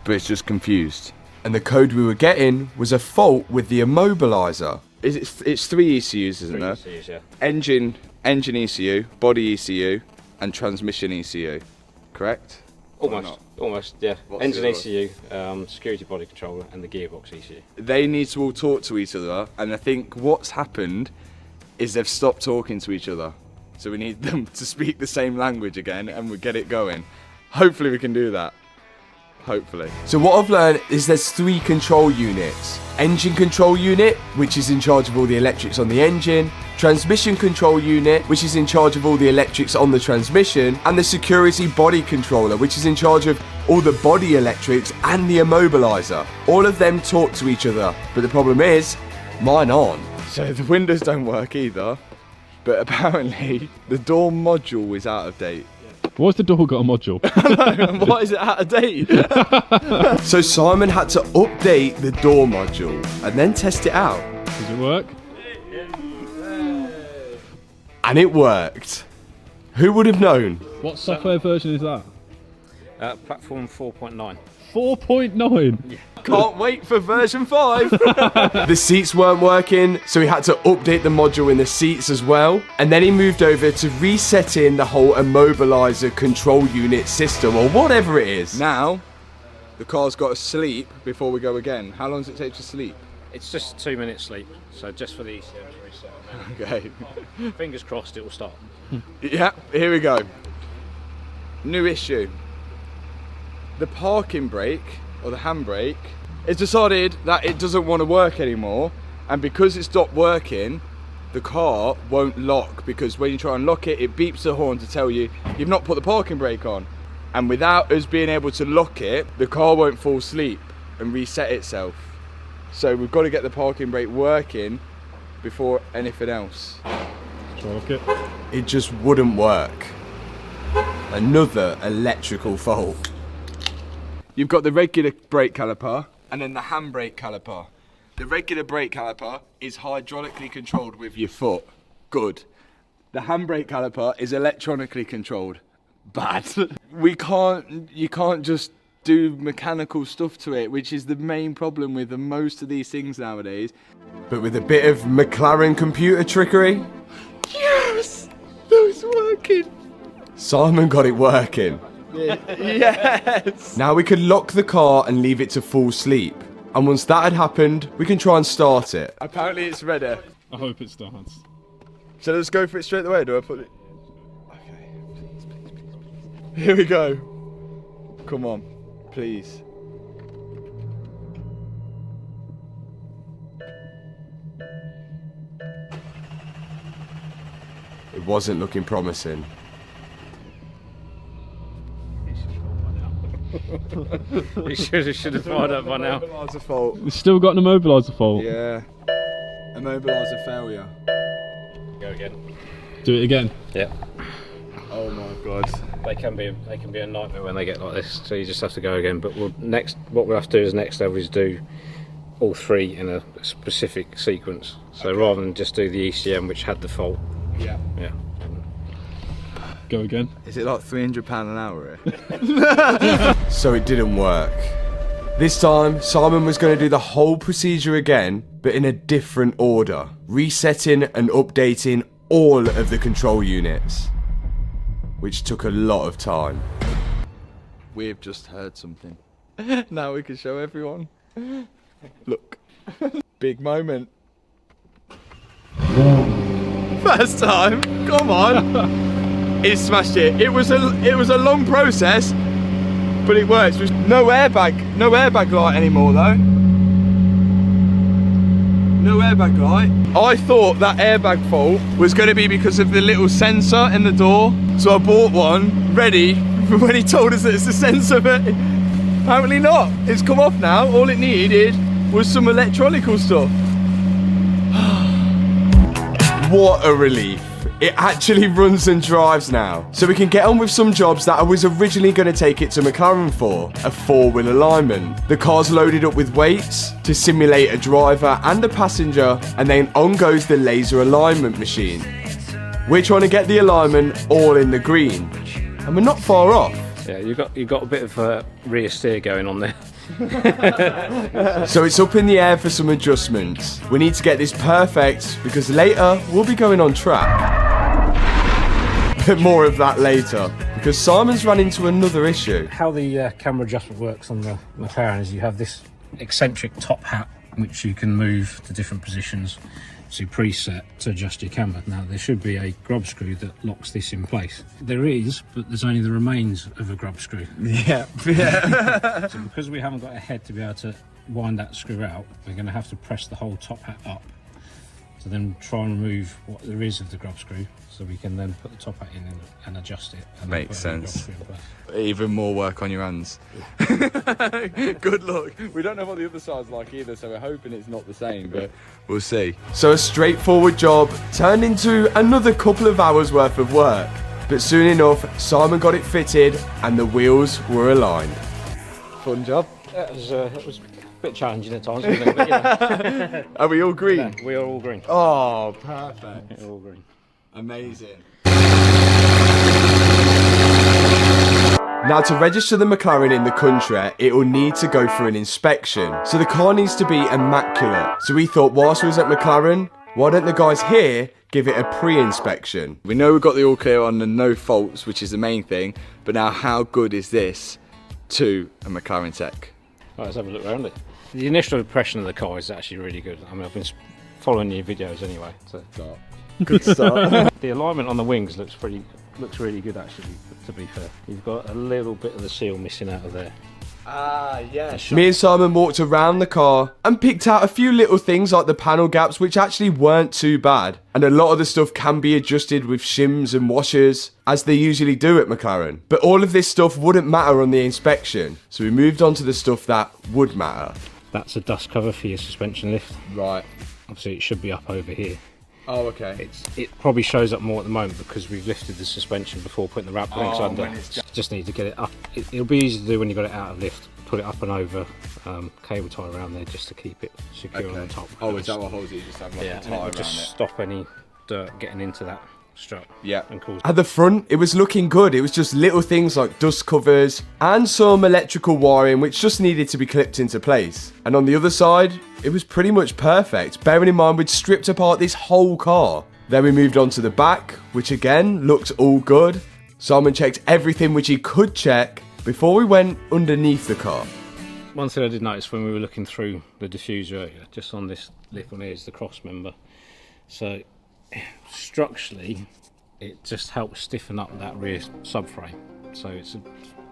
But it's just confused. And the code we were getting was a fault with the immobiliser. It's 3 ECUs, isn't there? 3 ECUs, yeah. Engine ECU, body ECU, and transmission ECU, correct? Almost, yeah. What's Engine the ECU, security body controller, and the gearbox ECU. They need to all talk to each other, and I think what's happened is they've stopped talking to each other. So we need them to speak the same language again, and we get it going. Hopefully we can do that. Hopefully. So what I've learned is there's 3 control units. Engine control unit, which is in charge of all the electrics on the engine. Transmission control unit, which is in charge of all the electrics on the transmission. And the security body controller, which is in charge of all the body electrics and the immobiliser. All of them talk to each other, but the problem is, mine aren't. So the windows don't work either, but apparently the door module is out of date. Why's the door got a module? Why is it out of date? So Simon had to update the door module and then test it out. Does it work? And it worked. Who would have known? What software version is that? Platform 4.9. 4.9? Yeah. Can't wait for version 5. The seats weren't working, so he had to update the module in the seats as well. And then he moved over to resetting the whole immobiliser control unit system, or whatever it is. Now, the car's got to sleep before we go again. How long does it take to sleep? It's just 2 minutes sleep, so just for the ECM to reset. Okay. Fingers crossed it will start. Yeah, here we go. New issue. The parking brake, or the handbrake, it's decided that it doesn't want to work anymore, and because it stopped working, the car won't lock, because when you try and lock it, it beeps the horn to tell you you've not put the parking brake on. And without us being able to lock it, the car won't fall asleep and reset itself. So we've got to get the parking brake working before anything else. Shall I lock it? It just wouldn't work. Another electrical fault. You've got the regular brake caliper and then the handbrake caliper. The regular brake caliper is hydraulically controlled with your foot. Good. The handbrake caliper is electronically controlled. Bad. You can't just do mechanical stuff to it, which is the main problem with most of these things nowadays. But with a bit of McLaren computer trickery, yes, that was working. Simon got it working. Yes! Now we can lock the car and leave it to full sleep. And once that had happened, we can try and start it. Apparently it's ready. I hope it starts. Shall I just go for it straight away? Do I put it? Okay. Please. Here we go. Come on. Please. It wasn't looking promising. You should have fired up by now. Immobiliser fault. It's still got an immobiliser fault. Yeah. Immobiliser failure. Go again. Do it again. Yeah. Oh my god. They can be a nightmare when they get like this. So you just have to go again. But what we'll have to do is next level is do all 3 in a specific sequence. So rather than just do the ECM which had the fault. Yeah. Yeah. Go again. Is it like £300 an hour here? So it didn't work. This time, Simon was going to do the whole procedure again, but in a different order. Resetting and updating all of the control units. Which took a lot of time. We've just heard something. Now we can show everyone. Look. Big moment. First time. Come on. It smashed it. It was a long process, but it works. There's no airbag light anymore though. No airbag light. I thought that airbag fault was going to be because of the little sensor in the door, So I bought one ready when he told us that it's the sensor, but apparently not. It's come off now. All it needed was some electronical stuff. What a relief. It actually runs and drives now. So we can get on with some jobs that I was originally going to take it to McLaren for, a 4-wheel alignment. The car's loaded up with weights to simulate a driver and a passenger, and then on goes the laser alignment machine. We're trying to get the alignment all in the green, and we're not far off. Yeah, you've got a bit of rear steer going on there. So it's up in the air for some adjustments. We need to get this perfect because later we'll be going on track. But more of that later, because Simon's run into another issue. How the camera adjustment works on the McLaren is you have this eccentric top hat which you can move to different positions to preset to adjust your camera. Now there should be a grub screw that locks this in place. There is, but there's only the remains of a grub screw. Yeah. So because we haven't got a head to be able to wind that screw out, we're going to have to press the whole top hat up to then try and remove what there is of the grub screw, so we can then put the top hat in and adjust it. And Makes sense. Even more work on your hands. Good luck. We don't know what the other side's like either, so we're hoping it's not the same, but we'll see. So a straightforward job turned into another couple of hours worth of work. But soon enough, Simon got it fitted and the wheels were aligned. Fun job. It was a bit challenging at times, wasn't it? But, yeah. Are we all green? Yeah, we are all green. Oh, perfect. We're all green. Amazing. Now, to register the McLaren in the country, it will need to go for an inspection. So the car needs to be immaculate. So we thought, whilst we was at McLaren, why don't the guys here give it a pre-inspection? We know we've got the all clear on the no faults, which is the main thing. But now, how good is this to a McLaren tech? Right, let's have a look around it. The initial impression of the car is actually really good. I mean, I've been following your videos anyway. So. Good start. The alignment on the wings looks really good actually, to be fair. You've got a little bit of the seal missing out of there. Ah, yes. Me and Simon walked around the car and picked out a few little things like the panel gaps, which actually weren't too bad. And a lot of the stuff can be adjusted with shims and washers, as they usually do at McLaren. But all of this stuff wouldn't matter on the inspection. So we moved on to the stuff that would matter. That's a dust cover for your suspension lift. Right. Obviously it should be up over here. Oh, okay. It probably shows up more at the moment because we've lifted the suspension before putting the wrap links under. Just need to get it up. It'll be easy to do when you've got it out of lift. Put it up and over, cable tie around there just to keep it secure on the top. Oh, is that what holds it? You just have like a tie around it? Just stop any dirt getting into that strap. Yeah. And cause at the front, it was looking good. It was just little things like dust covers and some electrical wiring which just needed to be clipped into place. And on the other side, it was pretty much perfect, bearing in mind we'd stripped apart this whole car. Then we moved on to the back, which again looked all good. Simon checked everything which he could check before we went underneath the car. One thing I did notice when we were looking through the diffuser earlier, just on this lip on here is the cross member. So structurally, it just helps stiffen up that rear subframe. So it's a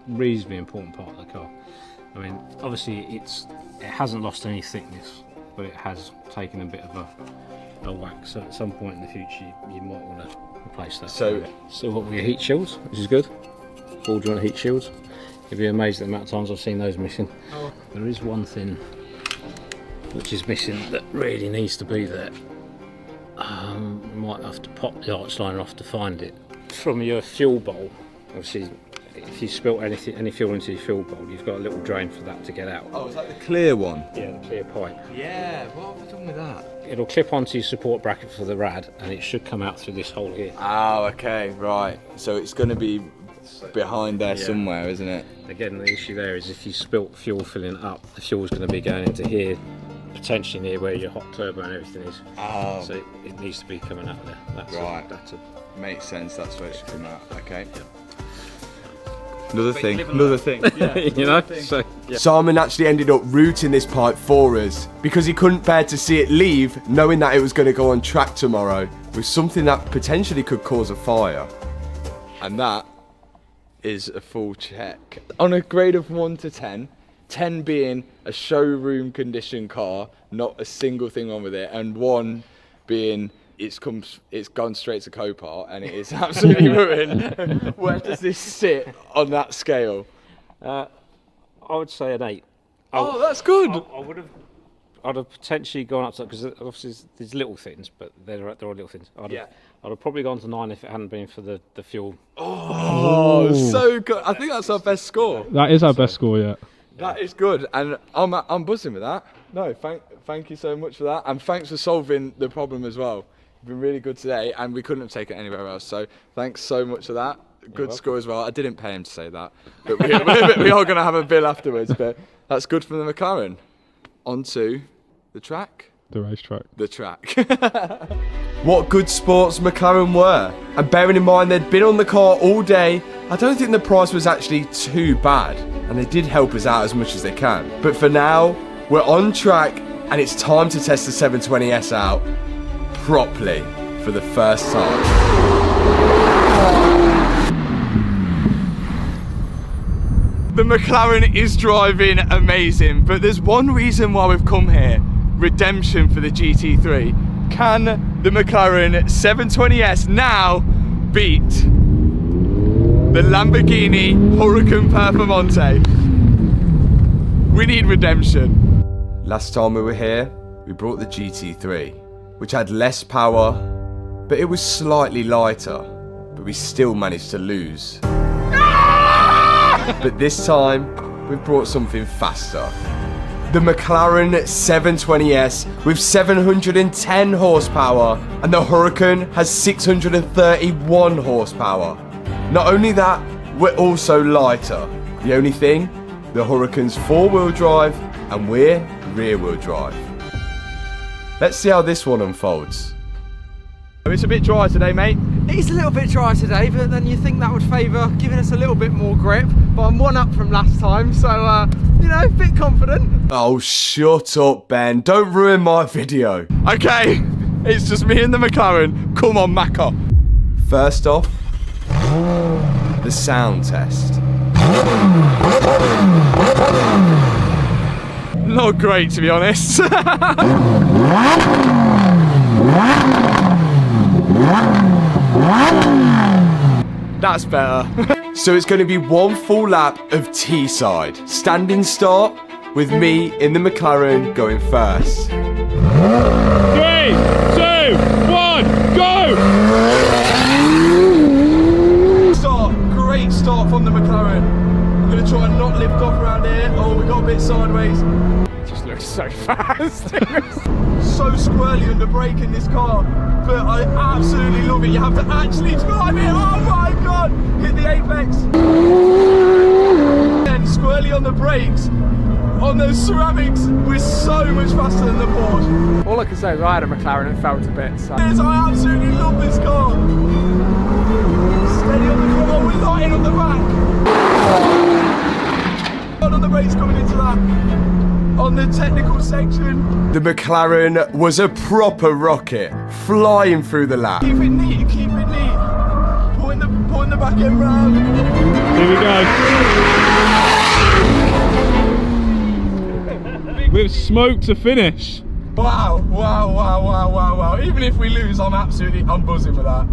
reasonably important part of the car. I mean, obviously it hasn't lost any thickness, but it has taken a bit of a whack. So at some point in the future, you might want to replace that. So what were your heat shields, which is good. Ball joint heat shields. You'll be amazed at the amount of times I've seen those missing. Oh. There is one thing which is missing that really needs to be there. You might have to pop the arch liner off to find it. From your fuel bowl, obviously, if you spilt any fuel into your fuel bowl, you've got a little drain for that to get out. Oh, is that the clear one? Yeah, the clear pipe. Yeah, what have we done with that? It'll clip onto your support bracket for the rad, and it should come out through this hole here. Oh, okay, right. So it's going to be behind there somewhere, isn't it? Again, the issue there is if you spilt fuel filling up, the fuel's going to be going into here, potentially near where your hot turbo and everything is. Oh. So it needs to be coming out of there. That's right. Makes sense, that's where it should come out. Okay. Yeah. Another thing. Yeah. You know? So, yeah. Simon actually ended up routing this pipe for us because he couldn't bear to see it leave, knowing that it was going to go on track tomorrow with something that potentially could cause a fire. And that is a full check. On a grade of 1 to 10, 10 being a showroom condition car, not a single thing wrong with it, and 1 being it's gone straight to Copart, and it is absolutely ruined. Where does this sit on that scale? I would say an 8. Oh, that's good. I'd have potentially gone up to, because obviously there's little things, but there are little things. I'd have probably gone to 9 if it hadn't been for the fuel. Oh, so good. I think that's our best score. That is our best score yet. That is good, and I'm buzzing with that. No, thank you so much for that, and thanks for solving the problem as well. You've been really good today, and we couldn't have taken it anywhere else. So thanks so much for that. Good score as well. I didn't pay him to say that, but we are going to have a bill afterwards. But that's good from the McLaren. On to the track. The racetrack. The track. What good sports McLaren were. And bearing in mind they'd been on the car all day, I don't think the price was actually too bad. And they did help us out as much as they can. But for now, we're on track and it's time to test the 720S out properly for the first time. The McLaren is driving amazing, but there's one reason why we've come here. Redemption for the GT3. Can the McLaren 720S now beat the Lamborghini Huracan Performante? We need redemption. Last time we were here, we brought the GT3, which had less power, but it was slightly lighter, but we still managed to lose. But this time, we've brought something faster. The McLaren 720S with 710 horsepower, and the Huracan has 631 horsepower. Not only that, we're also lighter. The only thing, the Huracan's 4-wheel drive, and we're rear-wheel drive. Let's see how this one unfolds. It's a bit dry today, mate. It is a little bit dry today, but then you think that would favour giving us a little bit more grip. But I'm 1 up from last time, so, you know, a bit confident. Oh, shut up, Ben. Don't ruin my video. Okay, it's just me and the McLaren. Come on, Macca. First off, the sound test. Not great, to be honest. That's better. So it's going to be one full lap of T-side. Standing start with me in the McLaren going first. 3, 2, 1, go! Start. Great start from the McLaren. I'm going to try and not lift off around here. Oh, we got a bit sideways. Just looks so fast. So squirrely under brake in this car, but I absolutely love it. You have to actually drive it. Oh my god! Hit the apex. And squirrely on the brakes. On those ceramics, we're so much faster than the Porsche. All I can say is I had a McLaren and felt a bit. So. Yes, I absolutely love this car. Steady on the front. Oh, we're lighting on the back. On the brakes coming into that. On the technical section. The McLaren was a proper rocket, flying through the lap. Keep it neat, keep it neat. Pulling the back end round. Here we go. With smoke to finish. Wow, wow, wow, wow, wow, wow. Even if we lose, I'm buzzing with that.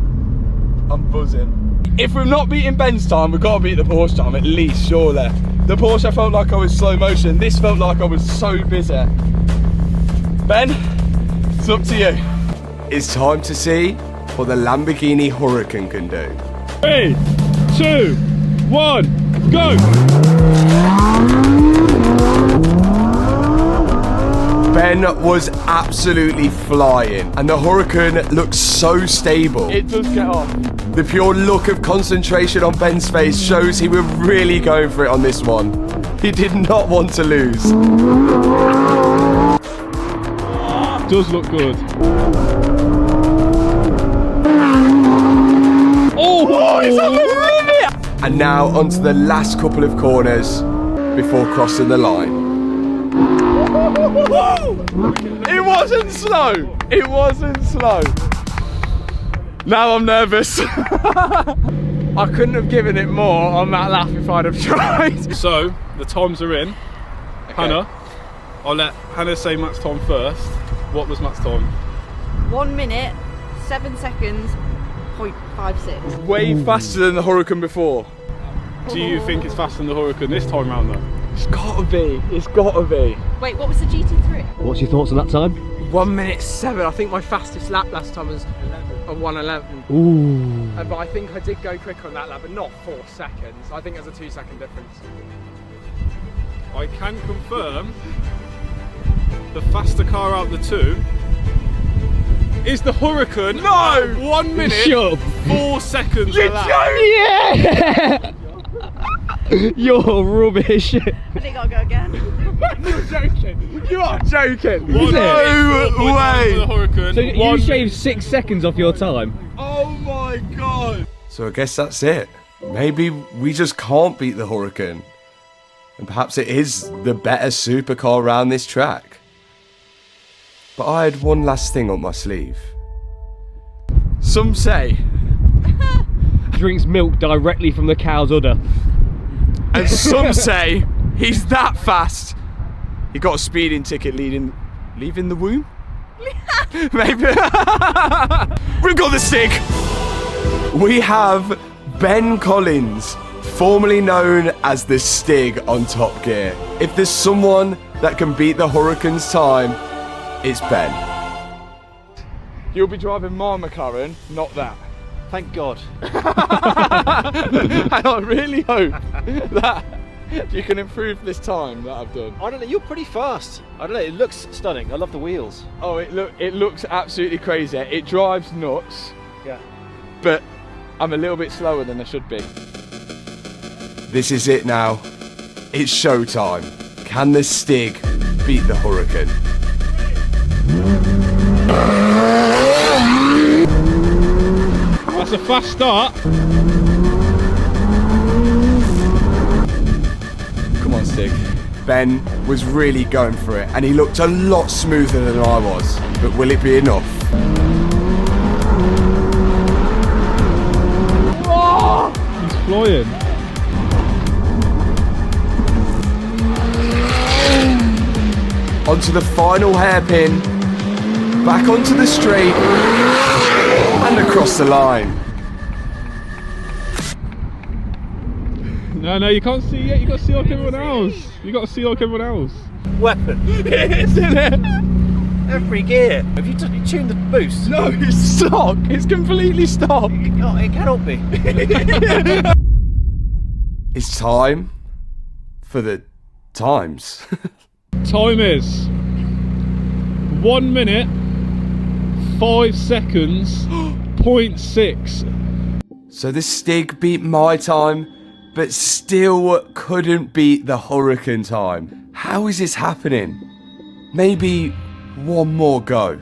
I'm buzzing. If we're not beating Ben's time, we've got to beat the Porsche time at least, surely. The Porsche, I felt like I was slow motion. This felt like I was so busy. Ben, it's up to you. It's time to see what the Lamborghini Huracan can do. 3, 2, 1, go! Ben was absolutely flying, and the Huracan looks so stable. It does get off. The pure look of concentration on Ben's face shows he was really going for it on this one. He did not want to lose. Does look good. Oh, he's on the limit! And now onto the last couple of corners before crossing the line. It wasn't slow. It wasn't slow. Now I'm nervous. I couldn't have given it more on that lap if I'd have tried. So, the times are in. Okay. Hannah, I'll let Hannah say Matt's time first. What was Matt's time? 1 minute, 7 seconds, 0.56. Way faster than the Hurricane before. Do you think it's faster than the Hurricane this time round though? It's gotta be. It's gotta be. Wait, what was the GT3? What's your thoughts on that time? 1 minute 7. I think my fastest lap last time was a 1:11. Ooh. But I think I did go quicker on that lap, but not 4 seconds. I think there's a 2-second difference. I can confirm the faster car out of the two is the Hurricane. No! 1 minute, Shut up. 4 seconds You're a lap. Yeah! You're rubbish. I think I'll go again. You're joking. You are joking. One minute, 4.9 for the way. Hurricane. So you shaved 6 seconds off your time. Oh my god. So I guess that's it. Maybe we just can't beat the Hurricane. And perhaps it is the better supercar around this track. But I had one last thing on my sleeve. Some say, Drinks milk directly from the cow's udder. and some say, he's that fast. He got a speeding ticket leaving the womb? Maybe. We've got the stick. We have Ben Collins, formerly known as the Stig on Top Gear. If there's someone that can beat the Hurricane's time, it's Ben. You'll be driving my McLaren, not that. Thank God. And I really hope that you can improve this time that I've done. I don't know, you're pretty fast. I don't know, it looks stunning. I love the wheels. Oh, it looks absolutely crazy. It drives nuts. Yeah. But I'm a little bit slower than I should be. This is it now. It's showtime. Can the Stig beat the Hurricane? That's a fast start. Come on, Stig. Ben was really going for it, and he looked a lot smoother than I was. But will it be enough? He's flying. Onto the final hairpin, back onto the straight, and across the line. No, you can't see yet. You got to see like everyone else. You got to see like everyone else. Weapon. Isn't it? Every gear. Have you tuned the boost? No, it's stock. It's completely stock. It cannot be. It's time for the times. Time is 1 minute, 5 seconds, 0.6. So the Stig beat my time, but still couldn't beat the Hurricane time. How is this happening? Maybe one more go.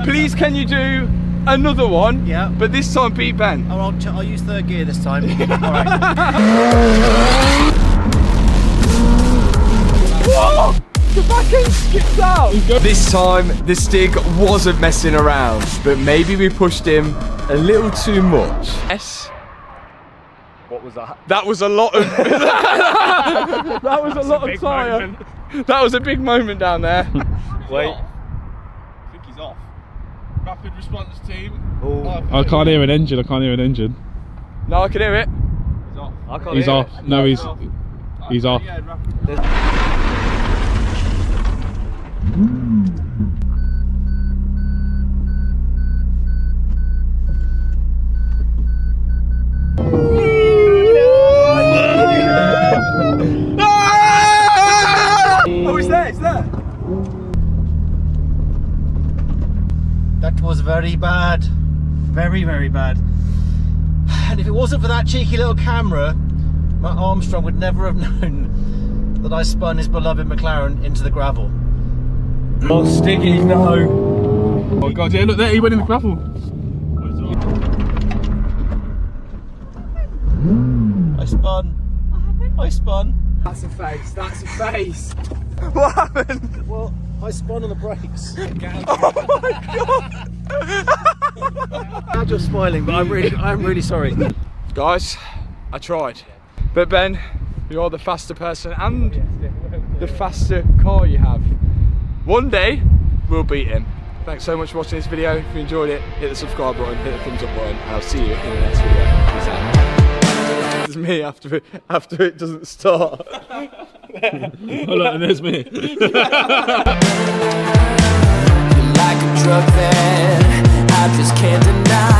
Please, can you do another one? Yeah. But this time beat Ben. Oh, I'll use third gear this time. Alright. Whoa! The back end skipped out! This time, the Stig wasn't messing around, but maybe we pushed him a little too much. Yes. What was that? That was a lot of... that was a lot of tyre. That was a big moment down there. Wait. I think he's off. Rapid response team. Oh. I can't hear an engine. I can't hear an engine. No, I can hear it. He's off. I can't He's hear off. it. No, he's off. Oh, it's there, it's there. That was very bad. Very, very bad. And if it wasn't for that cheeky little camera, my Armstrong would never have known that I spun his beloved McLaren into the gravel. Oh, Stiggy, no. Oh god, yeah, look there, he went in the gravel. I spun. That's a face. That's a face. What happened? Well, I spun on the brakes. Oh my god! Now you're smiling, but I'm really sorry. Guys, I tried. But Ben, you're the faster person and the faster car you have. One day, we'll beat him. Thanks so much for watching this video. If you enjoyed it, hit the subscribe button, hit the thumbs up button, and I'll see you in the next video. Peace out. This is me after it doesn't start. Hold on, and there's me. Like a drug that I just can't deny.